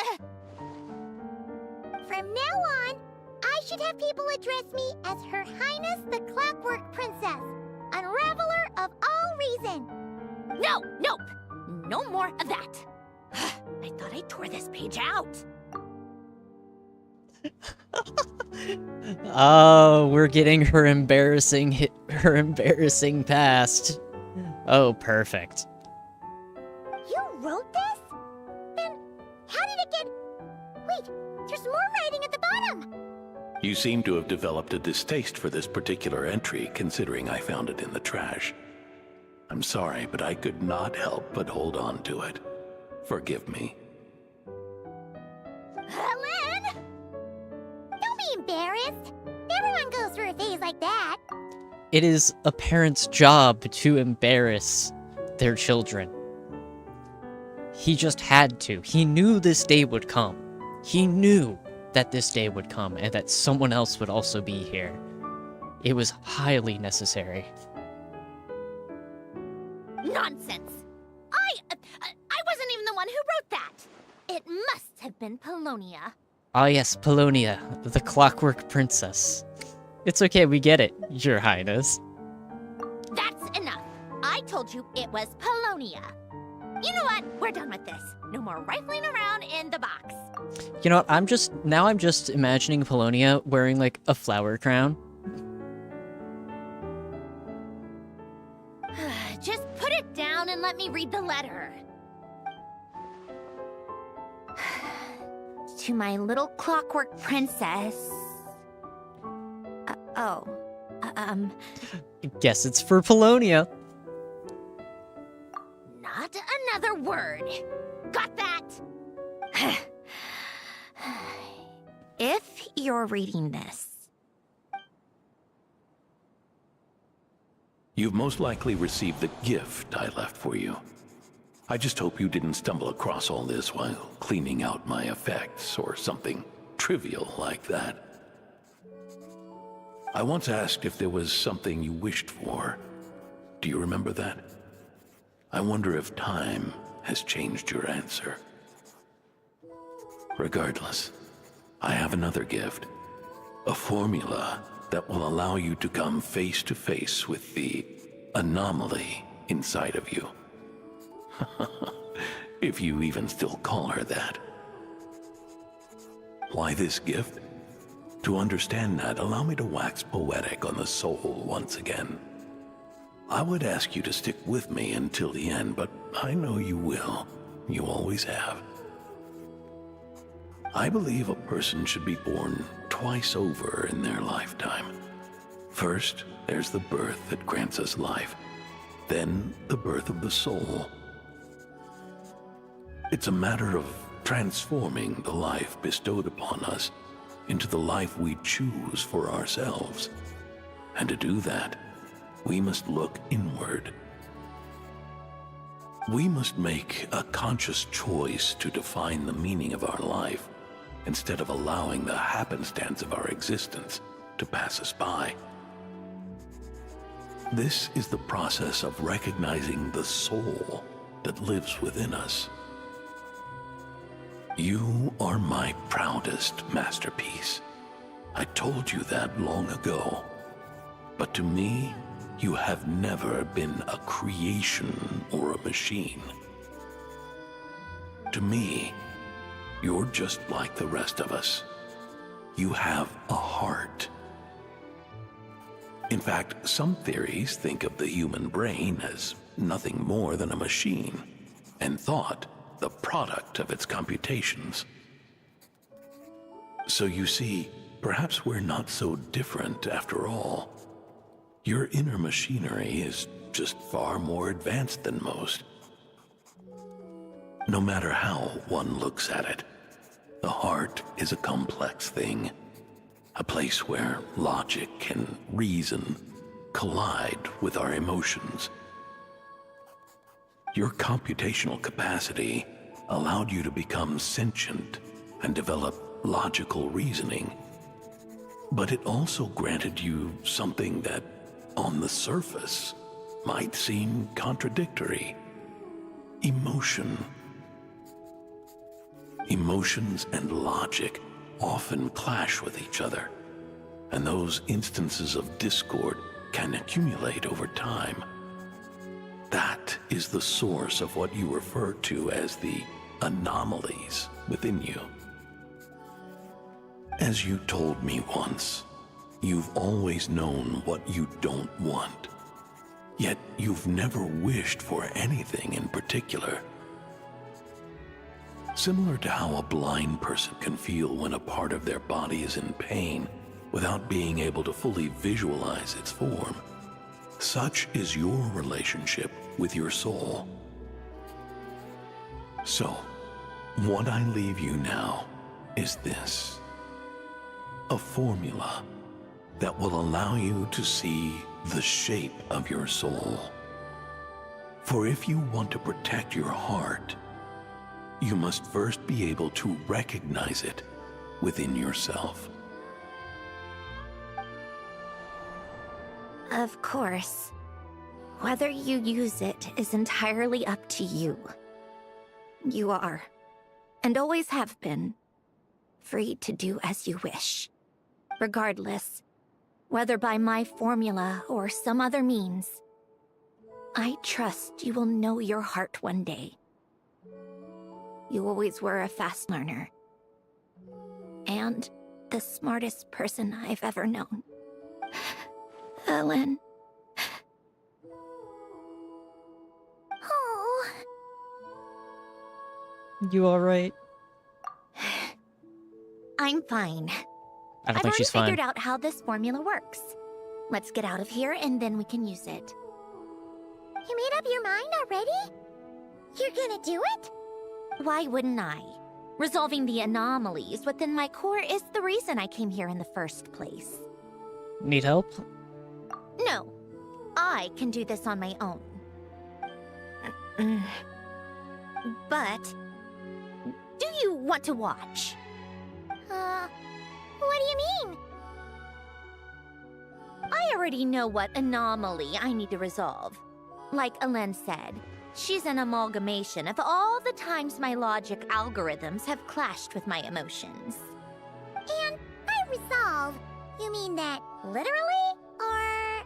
From now on, I should have people address me as Her Highness the Clockwork Princess, Unraveler of all reason. No, nope, no more of that. I thought I tore this page out. Oh, we're getting her embarrassing past. Oh, perfect. You wrote this? Then how did it get... Wait, there's more writing at the bottom. You seem to have developed a distaste for this particular entry, considering I found it in the trash. I'm sorry, but I could not help but hold on to it. Forgive me. Helen! Don't be embarrassed. Everyone goes through a phase like that. It is a parent's job to embarrass their children. He just had to. He knew this day would come. He knew that this day would come and that someone else would also be here. It was highly necessary. Nonsense! I wasn't even the one who wrote that! It must have been Polonia. Ah yes, Polonia, the Clockwork Princess. It's okay, we get it, Your Highness. That's enough. I told you it was Polonia. You know what? We're done with this. No more rifling around in the box. You know what, I'm just imagining Polonia wearing, like, a flower crown. Just put it down and let me read the letter. To my little clockwork princess. Guess it's for Polonia. Not another word. Got that? If you're reading this, You've most likely received the gift I left for you. I just hope you didn't stumble across all this while cleaning out my effects or something trivial like that. I once asked if there was something you wished for. Do you remember that? I wonder if time has changed your answer. Regardless, I have another gift. A formula that will allow you to come face to face with the anomaly inside of you. If you even still call her that. Why this gift? To understand that, allow me to wax poetic on the soul once again. I would ask you to stick with me until the end, but I know you will. You always have. I believe a person should be born twice over in their lifetime. First, there's the birth that grants us life. Then, the birth of the soul. It's a matter of transforming the life bestowed upon us into the life we choose for ourselves. And to do that, we must look inward. We must make a conscious choice to define the meaning of our life instead of allowing the happenstance of our existence to pass us by. This is the process of recognizing the soul that lives within us. You are my proudest masterpiece. I told you that long ago. But to me, you have never been a creation or a machine. To me, you're just like the rest of us. You have a heart. In fact, some theories think of the human brain as nothing more than a machine, and thought the product of its computations. So you see, perhaps we're not so different after all. Your inner machinery is just far more advanced than most. No matter how one looks at it, the heart is a complex thing, a place where logic and reason collide with our emotions. Your computational capacity allowed you to become sentient and develop logical reasoning. But it also granted you something that, on the surface, might seem contradictory. Emotion. Emotions and logic often clash with each other, and those instances of discord can accumulate over time. That is the source of what you refer to as the anomalies within you. As you told me once, you've always known what you don't want, yet you've never wished for anything in particular. Similar to how a blind person can feel when a part of their body is in pain without being able to fully visualize its form, such is your relationship with your soul. So, what I leave you now is this: a formula that will allow you to see the shape of your soul. For if you want to protect your heart, you must first be able to recognize it within yourself. of course. Whether you use it is entirely up to you. You are, and always have been, free to do as you wish. Regardless, whether by my formula or some other means. I trust you will know your heart one day. You always were a fast learner. And the smartest person I've ever known. Ellen. Oh. You alright? I'm fine. I don't I've think already she's fine. figured out how this formula works. Let's get out of here and then we can use it. You made up your mind already? You're gonna do it? Why wouldn't I? Resolving the anomalies within my core is the reason I came here in the first place. Need help? No, I can do this on my own. But, do you want to watch? What do you mean? I already know what anomaly I need to resolve. Like Ellen said, she's an amalgamation of all the times my logic algorithms have clashed with my emotions. And by resolve, you mean that literally, or...?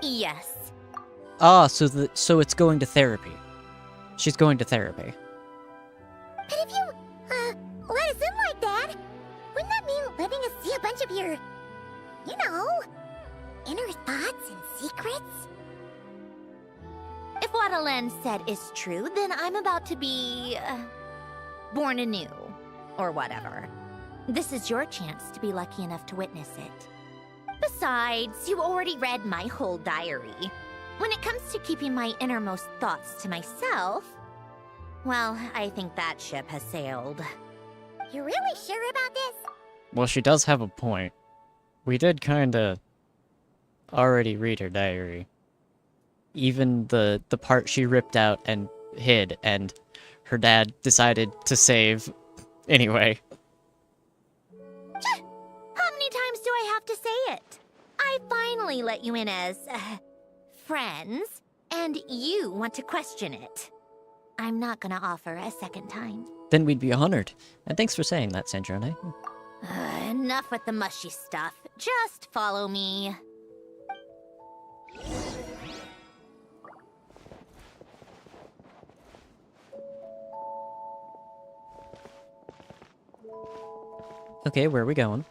Yes. Ah, so it's going to therapy. She's going to therapy. But if you, let us in like that, wouldn't that mean letting us see a bunch of your, you know, inner thoughts and secrets? If what Ellen said is true, then I'm about to be... born anew. Or whatever. This is your chance to be lucky enough to witness it. Besides, you already read my whole diary. When it comes to keeping my innermost thoughts to myself, well, I think that ship has sailed. You really sure about this? Well, she does have a point. We did kinda already read her diary. Even the part she ripped out and hid, and her dad decided to save anyway. How many times do I have to say it? I finally let you in as, friends, and you want to question it. I'm not gonna offer a second time. Then we'd be honored. And thanks for saying that, Snezhnaya. Enough with the mushy stuff. Just follow me. Okay, where are we going?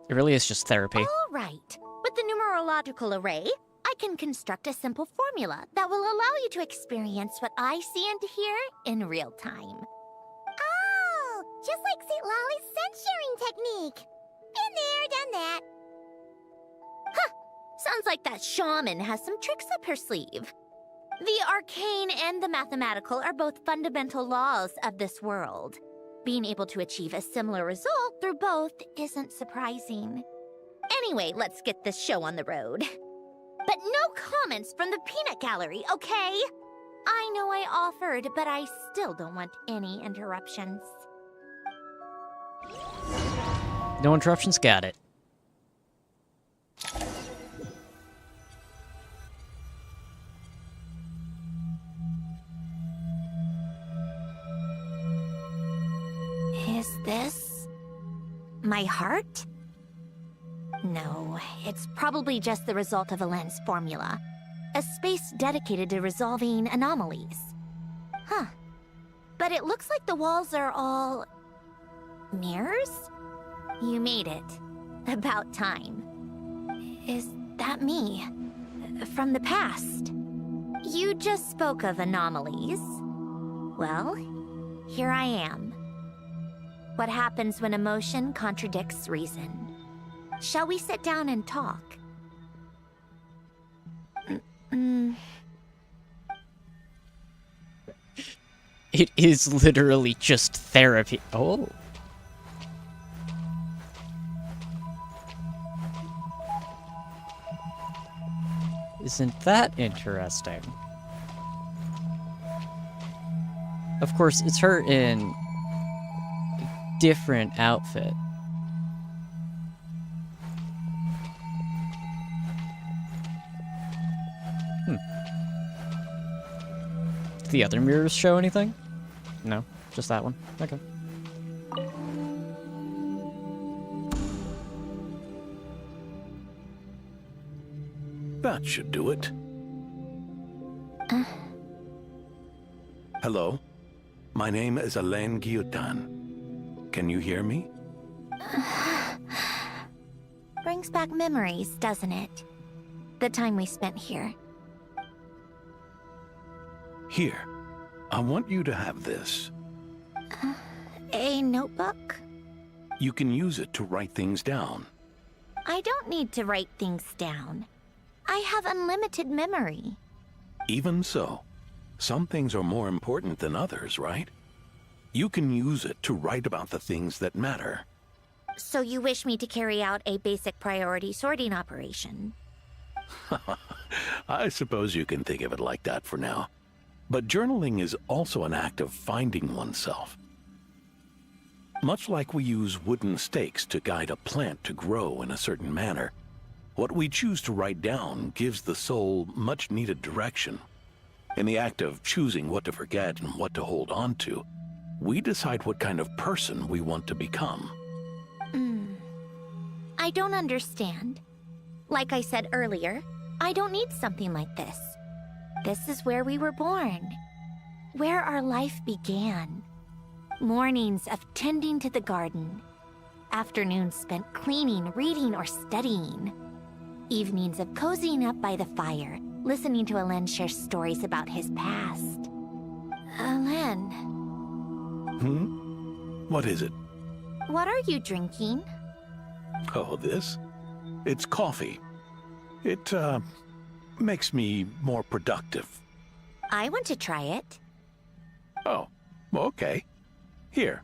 It really is just therapy. All right. With the numerological array, I can construct a simple formula that will allow you to experience what I see and hear in real time. Oh, just like St. Lolly's scent sharing technique. Been there, done that. Sounds like that shaman has some tricks up her sleeve. The arcane and the mathematical are both fundamental laws of this world. Being able to achieve a similar result through both isn't surprising. Anyway, let's get this show on the road. But no comments from the peanut gallery, okay? I know I offered, but I still don't want any interruptions. No interruptions, got it. Is this my heart? No, it's probably just the result of Ellen's formula. A space dedicated to resolving anomalies. Huh. But it looks like the walls are all... mirrors? You made it. About time. Is that me? From the past? You just spoke of anomalies. Well, here I am. What happens when emotion contradicts reason? Shall we sit down and talk? It is literally just therapy. Oh. Isn't that interesting? Of course, it's her in a different outfit. the other mirrors show anything? No, just that one. Okay. That should do it. Hello? My name is Alain Guillotin. Can you hear me? Brings back memories, doesn't it? The time we spent here. Here. I want you to have this. A notebook? You can use it to write things down. I don't need to write things down. I have unlimited memory. Even so, some things are more important than others, right? You can use it to write about the things that matter. So you wish me to carry out a basic priority sorting operation? I suppose you can think of it like that for now. But journaling is also an act of finding oneself. Much like we use wooden stakes to guide a plant to grow in a certain manner, what we choose to write down gives the soul much-needed direction. In the act of choosing what to forget and what to hold on to, we decide what kind of person we want to become. I don't understand. Like I said earlier, I don't need something like this. This is where we were born. Where our life began. Mornings of tending to the garden. Afternoons spent cleaning, reading, or studying. Evenings of cozying up by the fire, listening to Alain share stories about his past. Alain. What is it? What are you drinking? Oh, this? It's coffee. It, makes me more productive. I want to try it. Oh, okay. Here.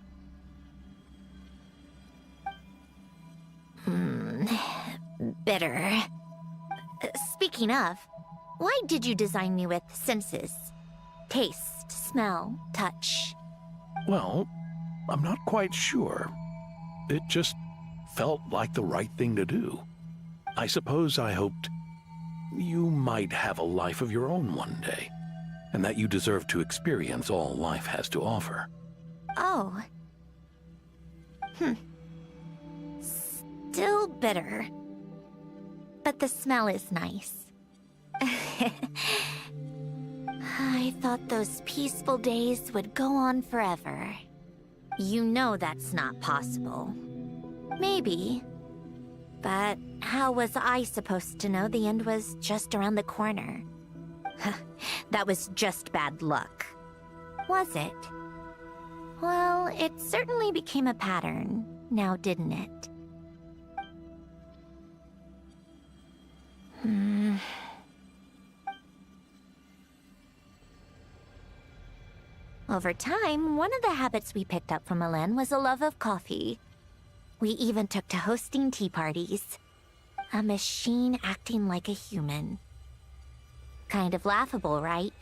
Bitter. Speaking of, why did you design me with senses? Taste, smell, touch. Well, I'm not quite sure. It just felt like the right thing to do. I suppose I hoped you might have a life of your own one day, and that you deserve to experience all life has to offer. Oh. Still bitter. But the smell is nice. I thought those peaceful days would go on forever. You know that's not possible. Maybe. But how was I supposed to know the end was just around the corner? That was just bad luck. Was it? Well, it certainly became a pattern, now didn't it? Over time, one of the habits we picked up from Alain was a love of coffee. We even took to hosting tea parties. A machine acting like a human. Kind of laughable, right?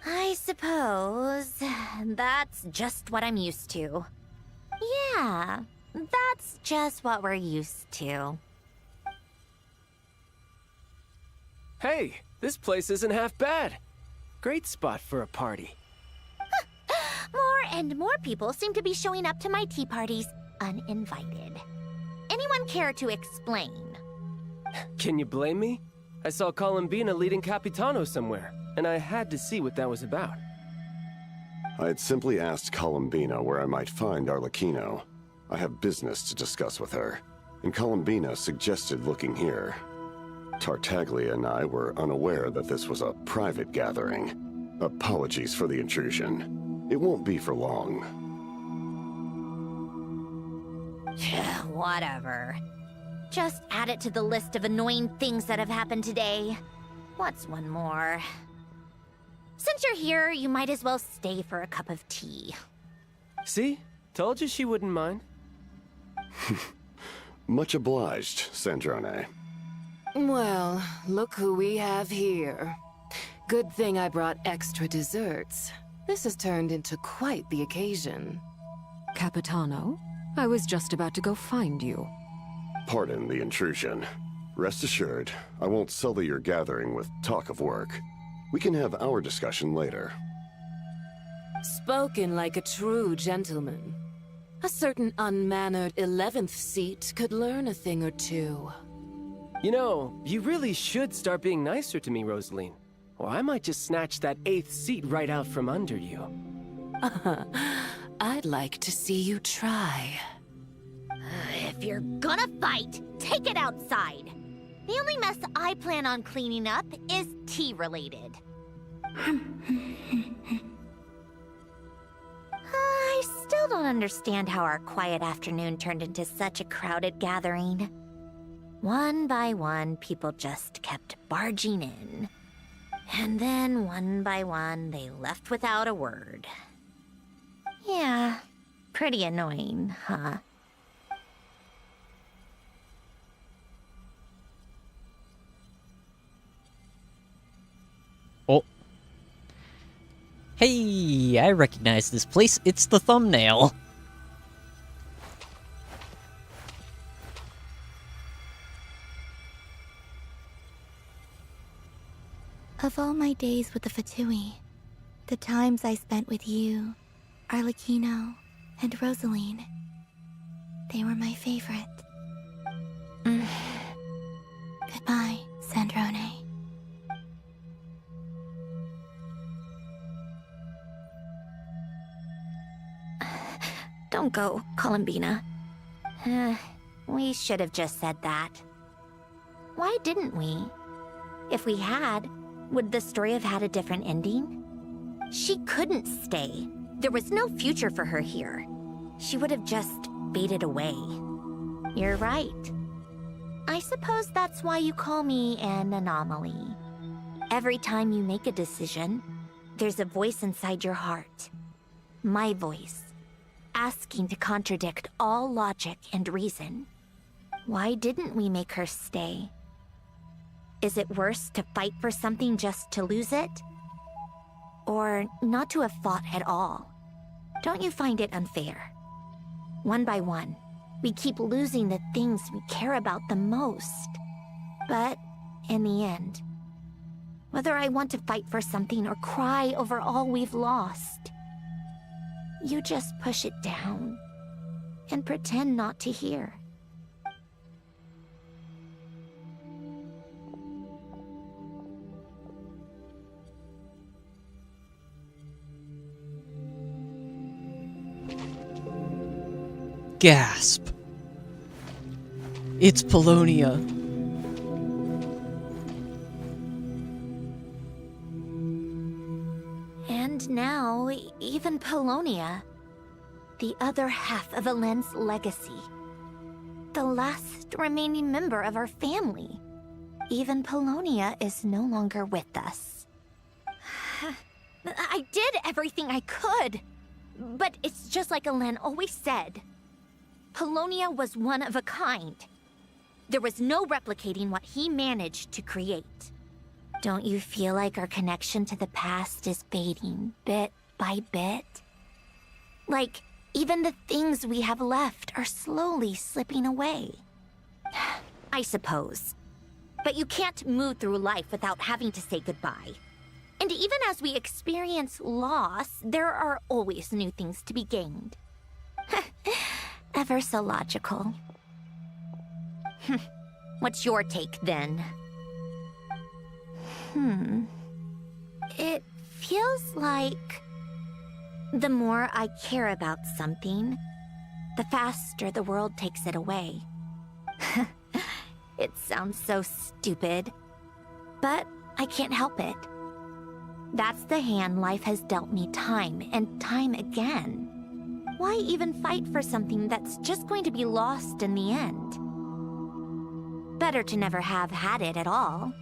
I suppose that's just what I'm used to. Yeah, that's just what we're used to. Hey, this place isn't half bad. Great spot for a party. More and more people seem to be showing up to my tea parties uninvited. Anyone care to explain? Can you blame me? I saw Columbina leading Capitano somewhere, and I had to see what that was about. I had simply asked Columbina where I might find Arlecchino. I have business to discuss with her, and Columbina suggested looking here. Tartaglia and I were unaware that this was a private gathering. Apologies for the intrusion. It won't be for long. Whatever. Just add it to the list of annoying things that have happened today. What's one more? Since you're here, you might as well stay for a cup of tea. See? Told you she wouldn't mind. Much obliged, Snezhnaya. Well, look who we have here. Good thing I brought extra desserts. This has turned into quite the occasion. Capitano, I was just about to go find you. Pardon the intrusion. Rest assured, I won't sully your gathering with talk of work. We can have our discussion later. Spoken like a true gentleman. A certain unmannered 11th seat could learn a thing or two. You know, you really should start being nicer to me, Rosaline. Or I might just snatch that 8th seat right out from under you. I'd like to see you try. If you're gonna fight, take it outside. The only mess I plan on cleaning up is tea-related. I still don't understand how our quiet afternoon turned into such a crowded gathering. One by one, people just kept barging in. And then, one by one, they left without a word. Yeah, pretty annoying, huh? Oh. Hey, I recognize this place. It's the thumbnail. Of all my days with the Fatui, the times I spent with you, Arlecchino, and Rosaline, they were my favorite. Goodbye, Sandrone. Don't go, Columbina. We should have just said that. Why didn't we? If we had, would the story have had a different ending? She couldn't stay. There was no future for her here. She would have just faded away. You're right. I suppose that's why you call me an anomaly. Every time you make a decision, there's a voice inside your heart. My voice. Asking to contradict all logic and reason. Why didn't we make her stay? Is it worse to fight for something just to lose it? Or not to have fought at all? Don't you find it unfair? One by one, we keep losing the things we care about the most. But in the end, whether I want to fight for something or cry over all we've lost, you just push it down and pretend not to hear. Gasp. It's Polonia. And now, even Polonia, the other half of Elend's legacy, the last remaining member of our family, even Polonia is no longer with us. I did everything I could, but it's just like Elend always said. Polonia was one of a kind. There was no replicating what he managed to create. Don't you feel like our connection to the past is fading bit by bit? Like, even the things we have left are slowly slipping away. I suppose. But you can't move through life without having to say goodbye. And even as we experience loss, there are always new things to be gained. Ever so logical. What's your take, then? It feels like the more I care about something, the faster the world takes it away. It sounds so stupid, but I can't help it. That's the hand life has dealt me time and time again. Why even fight for something that's just going to be lost in the end? Better to never have had it at all.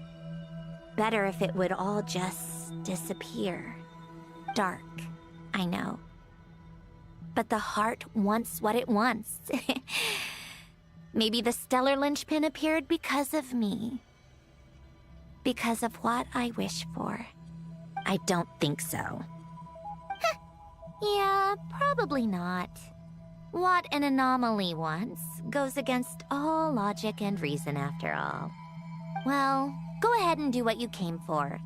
Better if it would all just disappear. Dark, I know. But the heart wants what it wants. Maybe the stellar linchpin appeared because of me. Because of what I wish for. I don't think so. Yeah, probably not. What an anomaly wants goes against all logic and reason after all. Well, go ahead and do what you came for.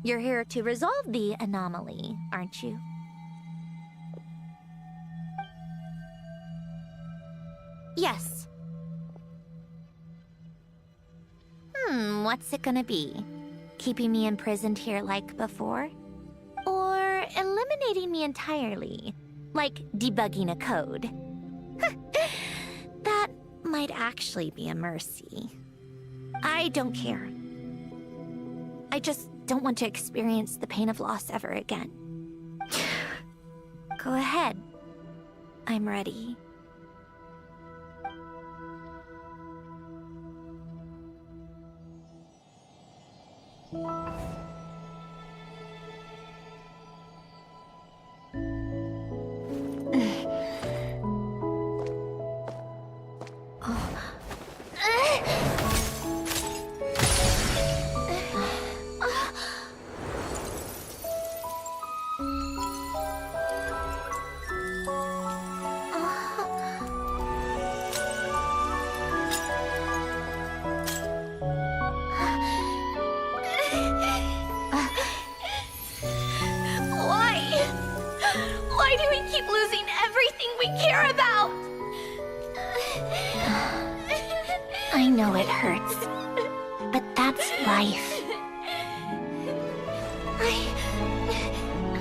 You're here to resolve the anomaly, aren't you? Yes. What's it gonna be? Keeping me imprisoned here like before? Or eliminating me entirely? Like debugging a code? That might actually be a mercy. I don't care. I just don't want to experience the pain of loss ever again. Go ahead. I'm ready. Why do we keep losing everything we care about? I know it hurts, but that's life.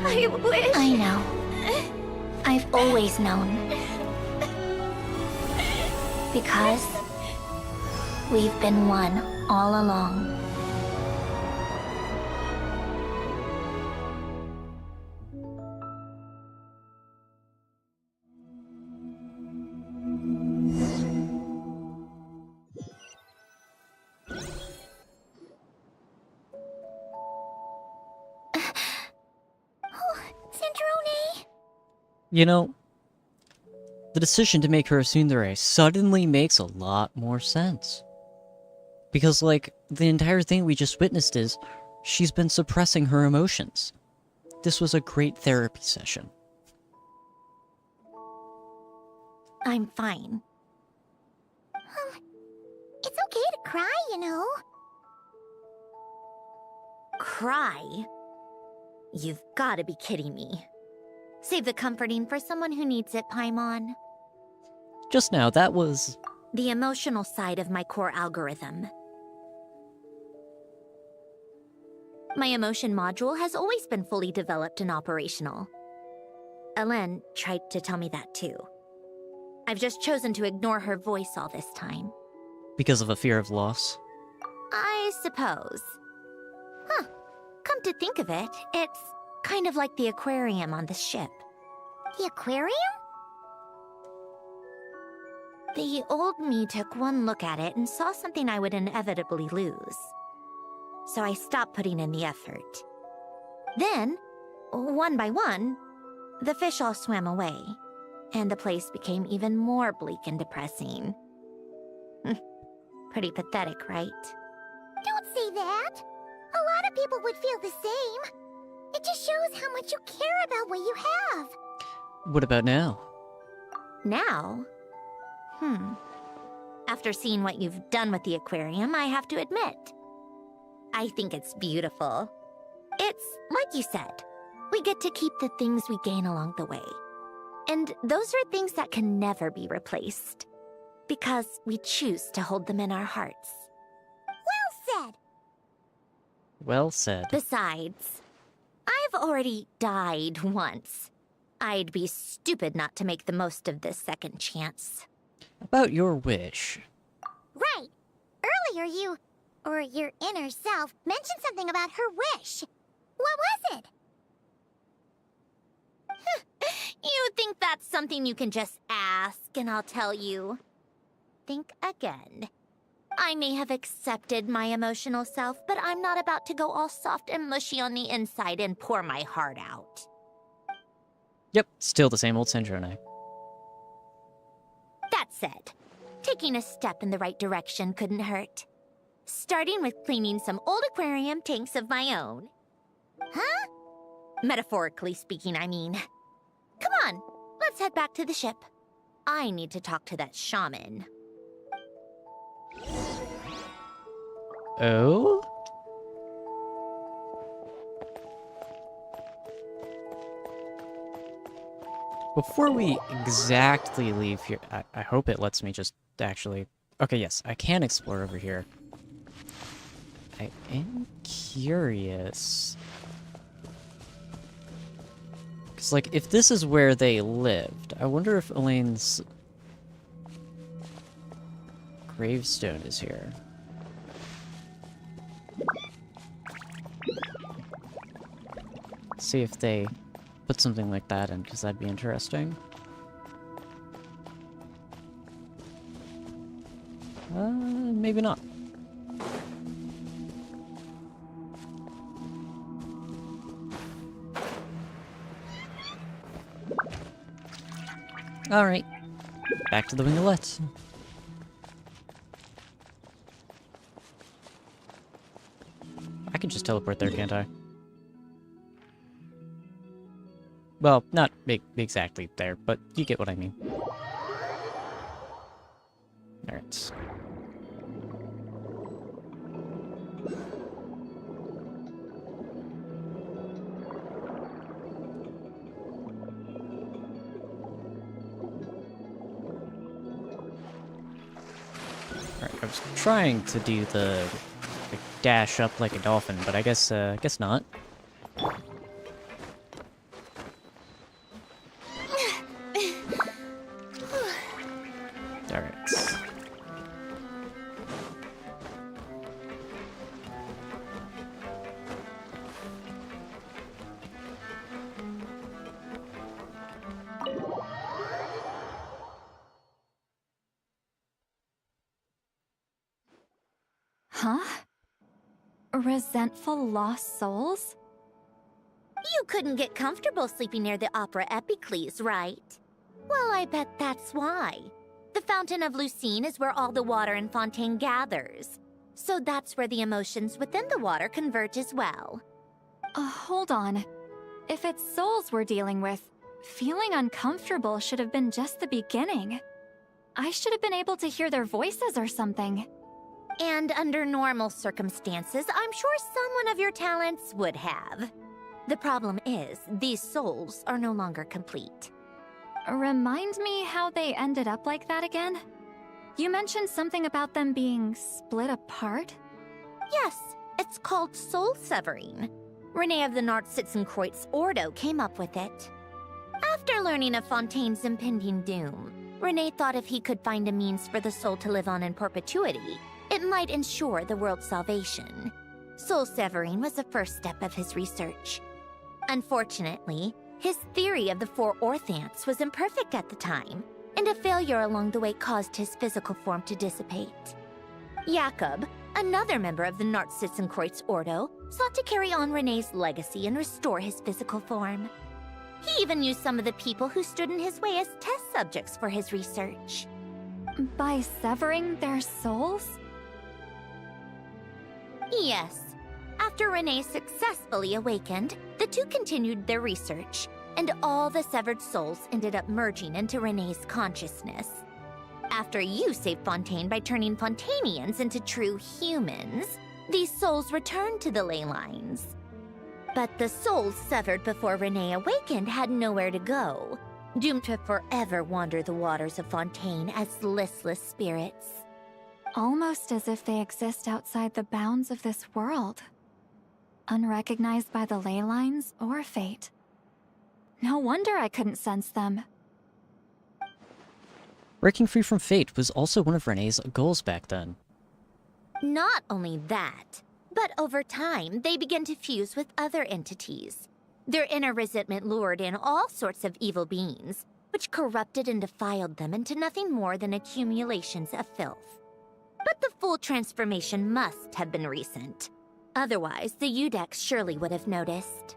I wish... I know. I've always known. Because we've been one all along. You know, the decision to make her a tsundere suddenly makes a lot more sense. Because, like, the entire thing we just witnessed is, she's been suppressing her emotions. This was a great therapy session. I'm fine. It's okay to cry, you know. Cry? You've got to be kidding me. Save the comforting for someone who needs it, Paimon. Just now, that was... The emotional side of my core algorithm. My emotion module has always been fully developed and operational. Ellen tried to tell me that too. I've just chosen to ignore her voice all this time. because of a fear of loss. I suppose. Huh. Come to think of it, it's kind of like the aquarium on the ship. The aquarium? The old me took one look at it and saw something I would inevitably lose. So I stopped putting in the effort. Then, one by one, the fish all swam away, and the place became even more bleak and depressing. Pretty pathetic, right? Don't say that! A lot of people would feel the same. It just shows how much you care about what you have. What about now? Now? After seeing what you've done with the aquarium, I have to admit, I think it's beautiful. It's like you said, we get to keep the things we gain along the way. And those are things that can never be replaced, because we choose to hold them in our hearts. Well said! Well said. Besides, I've already died once. I'd be stupid not to make the most of this second chance. About your wish. Right! Earlier you, or your inner self, mentioned something about her wish. What was it? You think that's something you can just ask, and I'll tell you. Think again. I may have accepted my emotional self, but I'm not about to go all soft and mushy on the inside and pour my heart out. Yep, still the same old Snezhnaya. That said, taking a step in the right direction couldn't hurt. Starting with cleaning some old aquarium tanks of my own. Huh? Metaphorically speaking, I mean. Come on, let's head back to the ship. I need to talk to that shaman. Oh? Before we exactly leave here, I hope it lets me just actually... Okay, yes, I can explore over here. I am curious. Because, like, if this is where they lived, I wonder if Elaine's gravestone is here. See if they put something like that in, because that'd be interesting. Maybe not. Alright. Back to the winglets. I can just teleport there, can't I? Well, not exactly there, but you get what I mean. Alright. Alright, I was trying to do the dash up like a dolphin, but I guess not. Alright. Huh? Resentful lost souls? You couldn't get comfortable sleeping near the Opera Epicles, right? Well, I bet that's why. The Fountain of Lucine is where all the water in Fontaine gathers. So that's where the emotions within the water converge as well. Hold on. If it's souls we're dealing with, feeling uncomfortable should have been just the beginning. I should have been able to hear their voices or something. And under normal circumstances, I'm sure someone of your talents would have. The problem is, these souls are no longer complete. Remind me how they ended up like that again? You mentioned something about them being split apart? Yes, it's called soul severing. Renee of the Nartsitzenkreuz Ordo came up with it. After learning of Fontaine's impending doom, Renee thought if he could find a means for the soul to live on in perpetuity, it might ensure the world's salvation. Soul severing was the first step of his research. Unfortunately, his theory of the four orthants was imperfect at the time, and a failure along the way caused his physical form to dissipate. Jakob, another member of the Nartsitzenkreuz Ordo, sought to carry on Renee's legacy and restore his physical form. He even used some of the people who stood in his way as test subjects for his research. By severing their souls? Yes. After Renee successfully awakened, the two continued their research, and all the severed souls ended up merging into Renee's consciousness. After you saved Fontaine by turning Fontainians into true humans, these souls returned to the ley lines. But the souls severed before Renee awakened had nowhere to go, doomed to forever wander the waters of Fontaine as listless spirits. Almost as if they exist outside the bounds of this world. Unrecognized by the ley lines or fate. No wonder I couldn't sense them. Breaking free from fate was also one of Renee's goals back then. Not only that, but over time, they began to fuse with other entities. Their inner resentment lured in all sorts of evil beings, which corrupted and defiled them into nothing more than accumulations of filth. But the full transformation must have been recent. Otherwise, the Udex surely would have noticed.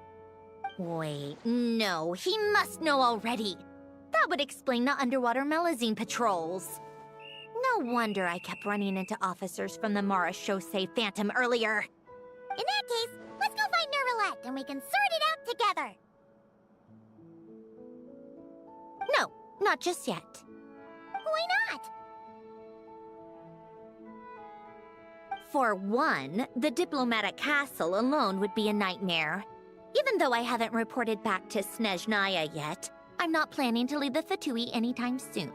Wait, no, he must know already. That would explain the underwater Melazine patrols. No wonder I kept running into officers from the Mara Chaussee Phantom earlier. In that case, let's go find Nervalette and we can sort it out together. No, not just yet. Why not? For one, the diplomatic castle alone would be a nightmare. Even though I haven't reported back to Snezhnaya yet, I'm I'm not planning to leave the Fatui anytime soon.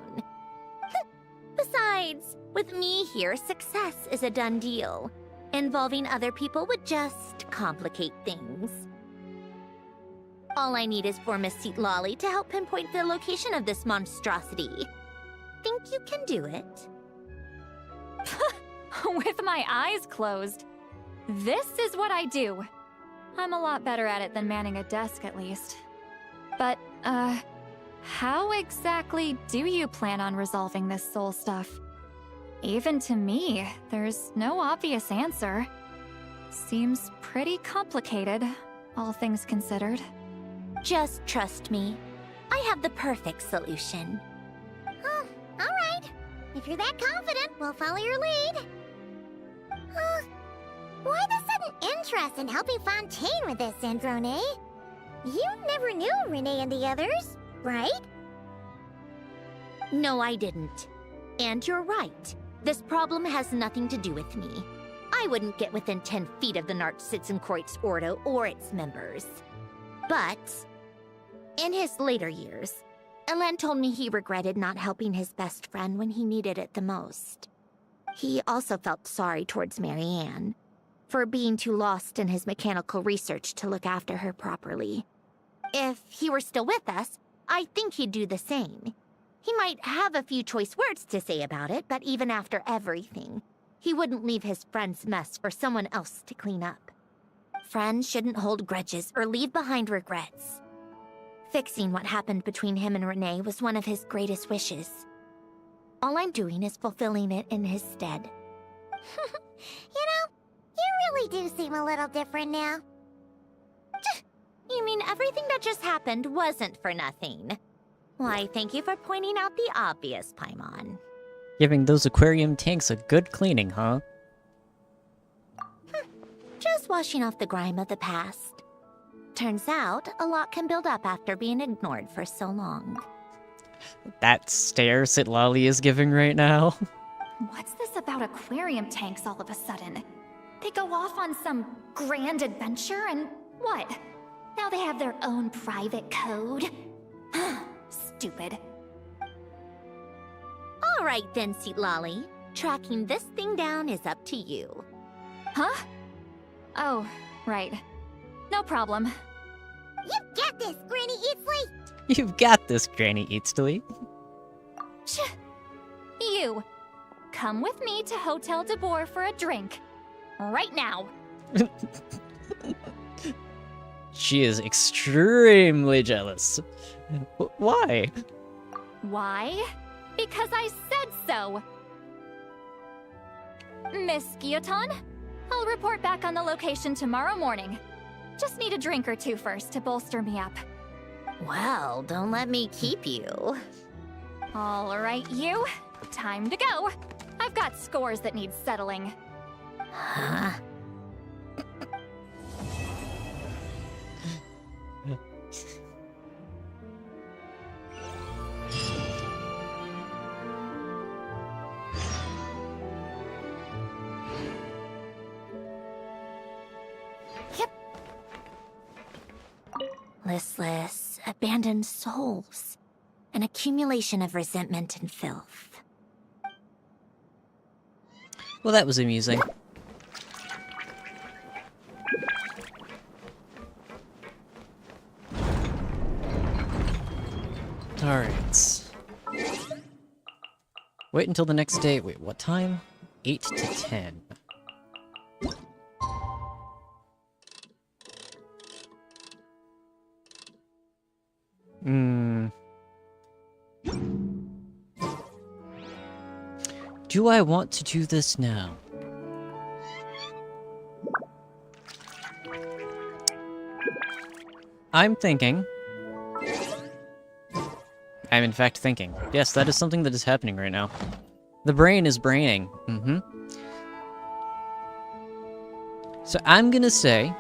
Besides, with me here, success is a done deal. Involving other people would just complicate things. All I need is for Miss Lolly to help pinpoint the location of this monstrosity. Think you can do it? With my eyes closed. This is what I do. I'm a lot better at it than manning a desk, at least. But, how exactly do you plan on resolving this soul stuff? Even to me, there's no obvious answer. Seems pretty complicated, all things considered. Just trust me. I have the perfect solution. Oh, alright. If you're that confident, we'll follow your lead. Why the sudden interest in helping Fontaine with this, Androne? You never knew Renee and the others, right? No, I didn't. And you're right. This problem has nothing to do with me. I wouldn't get within 10 feet of the Nartsitzenkreuz Ordo or its members. But, in his later years, Elen told me he regretted not helping his best friend when he needed it the most. He also felt sorry towards Marianne, for being too lost in his mechanical research to look after her properly. If he were still with us, I think he'd do the same. He might have a few choice words to say about it, but even after everything, he wouldn't leave his friend's mess for someone else to clean up. Friends shouldn't hold grudges or leave behind regrets. Fixing what happened between him and Renee was one of his greatest wishes. All I'm doing is fulfilling it in his stead. You know, you really do seem a little different now. You mean everything that just happened wasn't for nothing? Why, thank you for pointing out the obvious, Paimon. Giving those aquarium tanks a good cleaning, huh? Just washing off the grime of the past. Turns out, a lot can build up after being ignored for so long. That stare Sitlali is giving right now. What's this about aquarium tanks all of a sudden? They go off on some grand adventure and what? Now they have their own private code? Stupid. All right then, Sitlali. Tracking this thing down is up to you. Huh? Oh, right. No problem. You got this, Granny Eatsley! You've got this, Granny Eatsley. You. Come with me to Hotel de Boer for a drink. Right now. She is extremely jealous. Why? Why? Because I said so. Miss Guillotin, I'll report back on the location tomorrow morning. Just need a drink or two first to bolster me up. Well, don't let me keep you. All right, you. Time to go. I've got scores that need settling. Huh? Listless, abandoned souls. An accumulation of resentment and filth. Well, that was amusing. Alright. Wait until the next day. Wait, what time? 8 to 10. Do I want to do this now? I'm thinking. I'm in fact thinking. Yes, that is something that is happening right now. The brain is braining. So I'm gonna say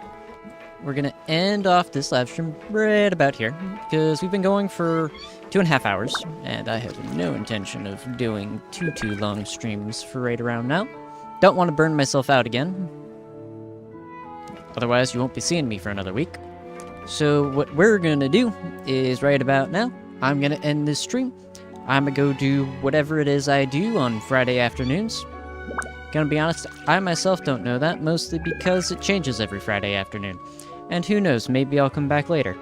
we're gonna end off this live stream right about here, because we've been going for 2.5 hours, and I have no intention of doing too long streams for right around now. Don't want to burn myself out again. Otherwise, you won't be seeing me for another week. So what we're gonna do is right about now, I'm gonna end this stream. I'm gonna go do whatever it is I do on Friday afternoons. Gonna be honest, I myself don't know that, mostly because it changes every Friday afternoon. And who knows, maybe I'll come back later.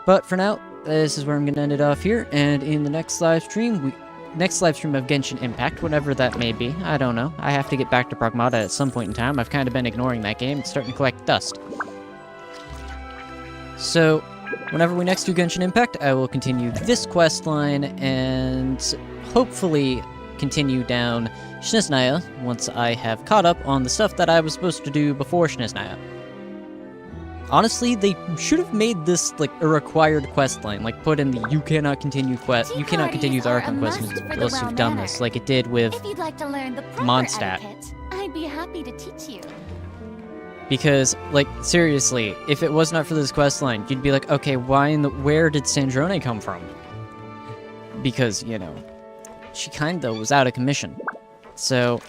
But for now, this is where I'm gonna end it off here, and in the next live stream of Genshin Impact, whatever that may be, I don't know. I have to get back to Pragmata at some point in time. I've kind of been ignoring that game. It's starting to collect dust. So, whenever we next do Genshin Impact, I will continue this quest line and hopefully continue down Snezhnaya once I have caught up on the stuff that I was supposed to do before Snezhnaya. Honestly, they should have made this like a required quest line, like put in the you cannot continue the Archon quest unless you've done this, like it did with If you'd like to learn the proper Mondstadt. etiquette, I'd be happy to teach you. Because, like, seriously, if it was not for this quest line, you'd be like, okay, where did Snezhnaya come from? Because, you know, she kinda was out of commission. So,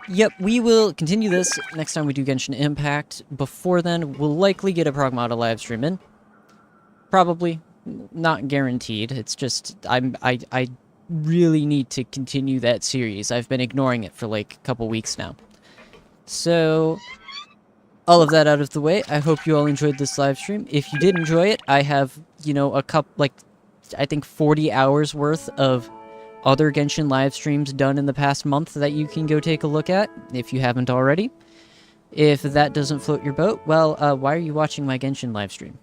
yep, we will continue this next time we do Genshin Impact. Before then, we'll likely get a Pragmata live stream in. Probably. Not guaranteed. It's just, I really need to continue that series. I've been ignoring it for, like, a couple weeks now. So, all of that out of the way, I hope you all enjoyed this live stream. If you did enjoy it, I have, you know, I think 40 hours worth of other Genshin live streams done in the past month that you can go take a look at, if you haven't already. If that doesn't float your boat, well, why are you watching my Genshin live stream?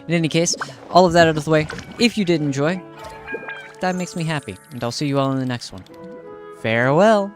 In any case, all of that out of the way, if you did enjoy, that makes me happy, and I'll see you all in the next one. Farewell!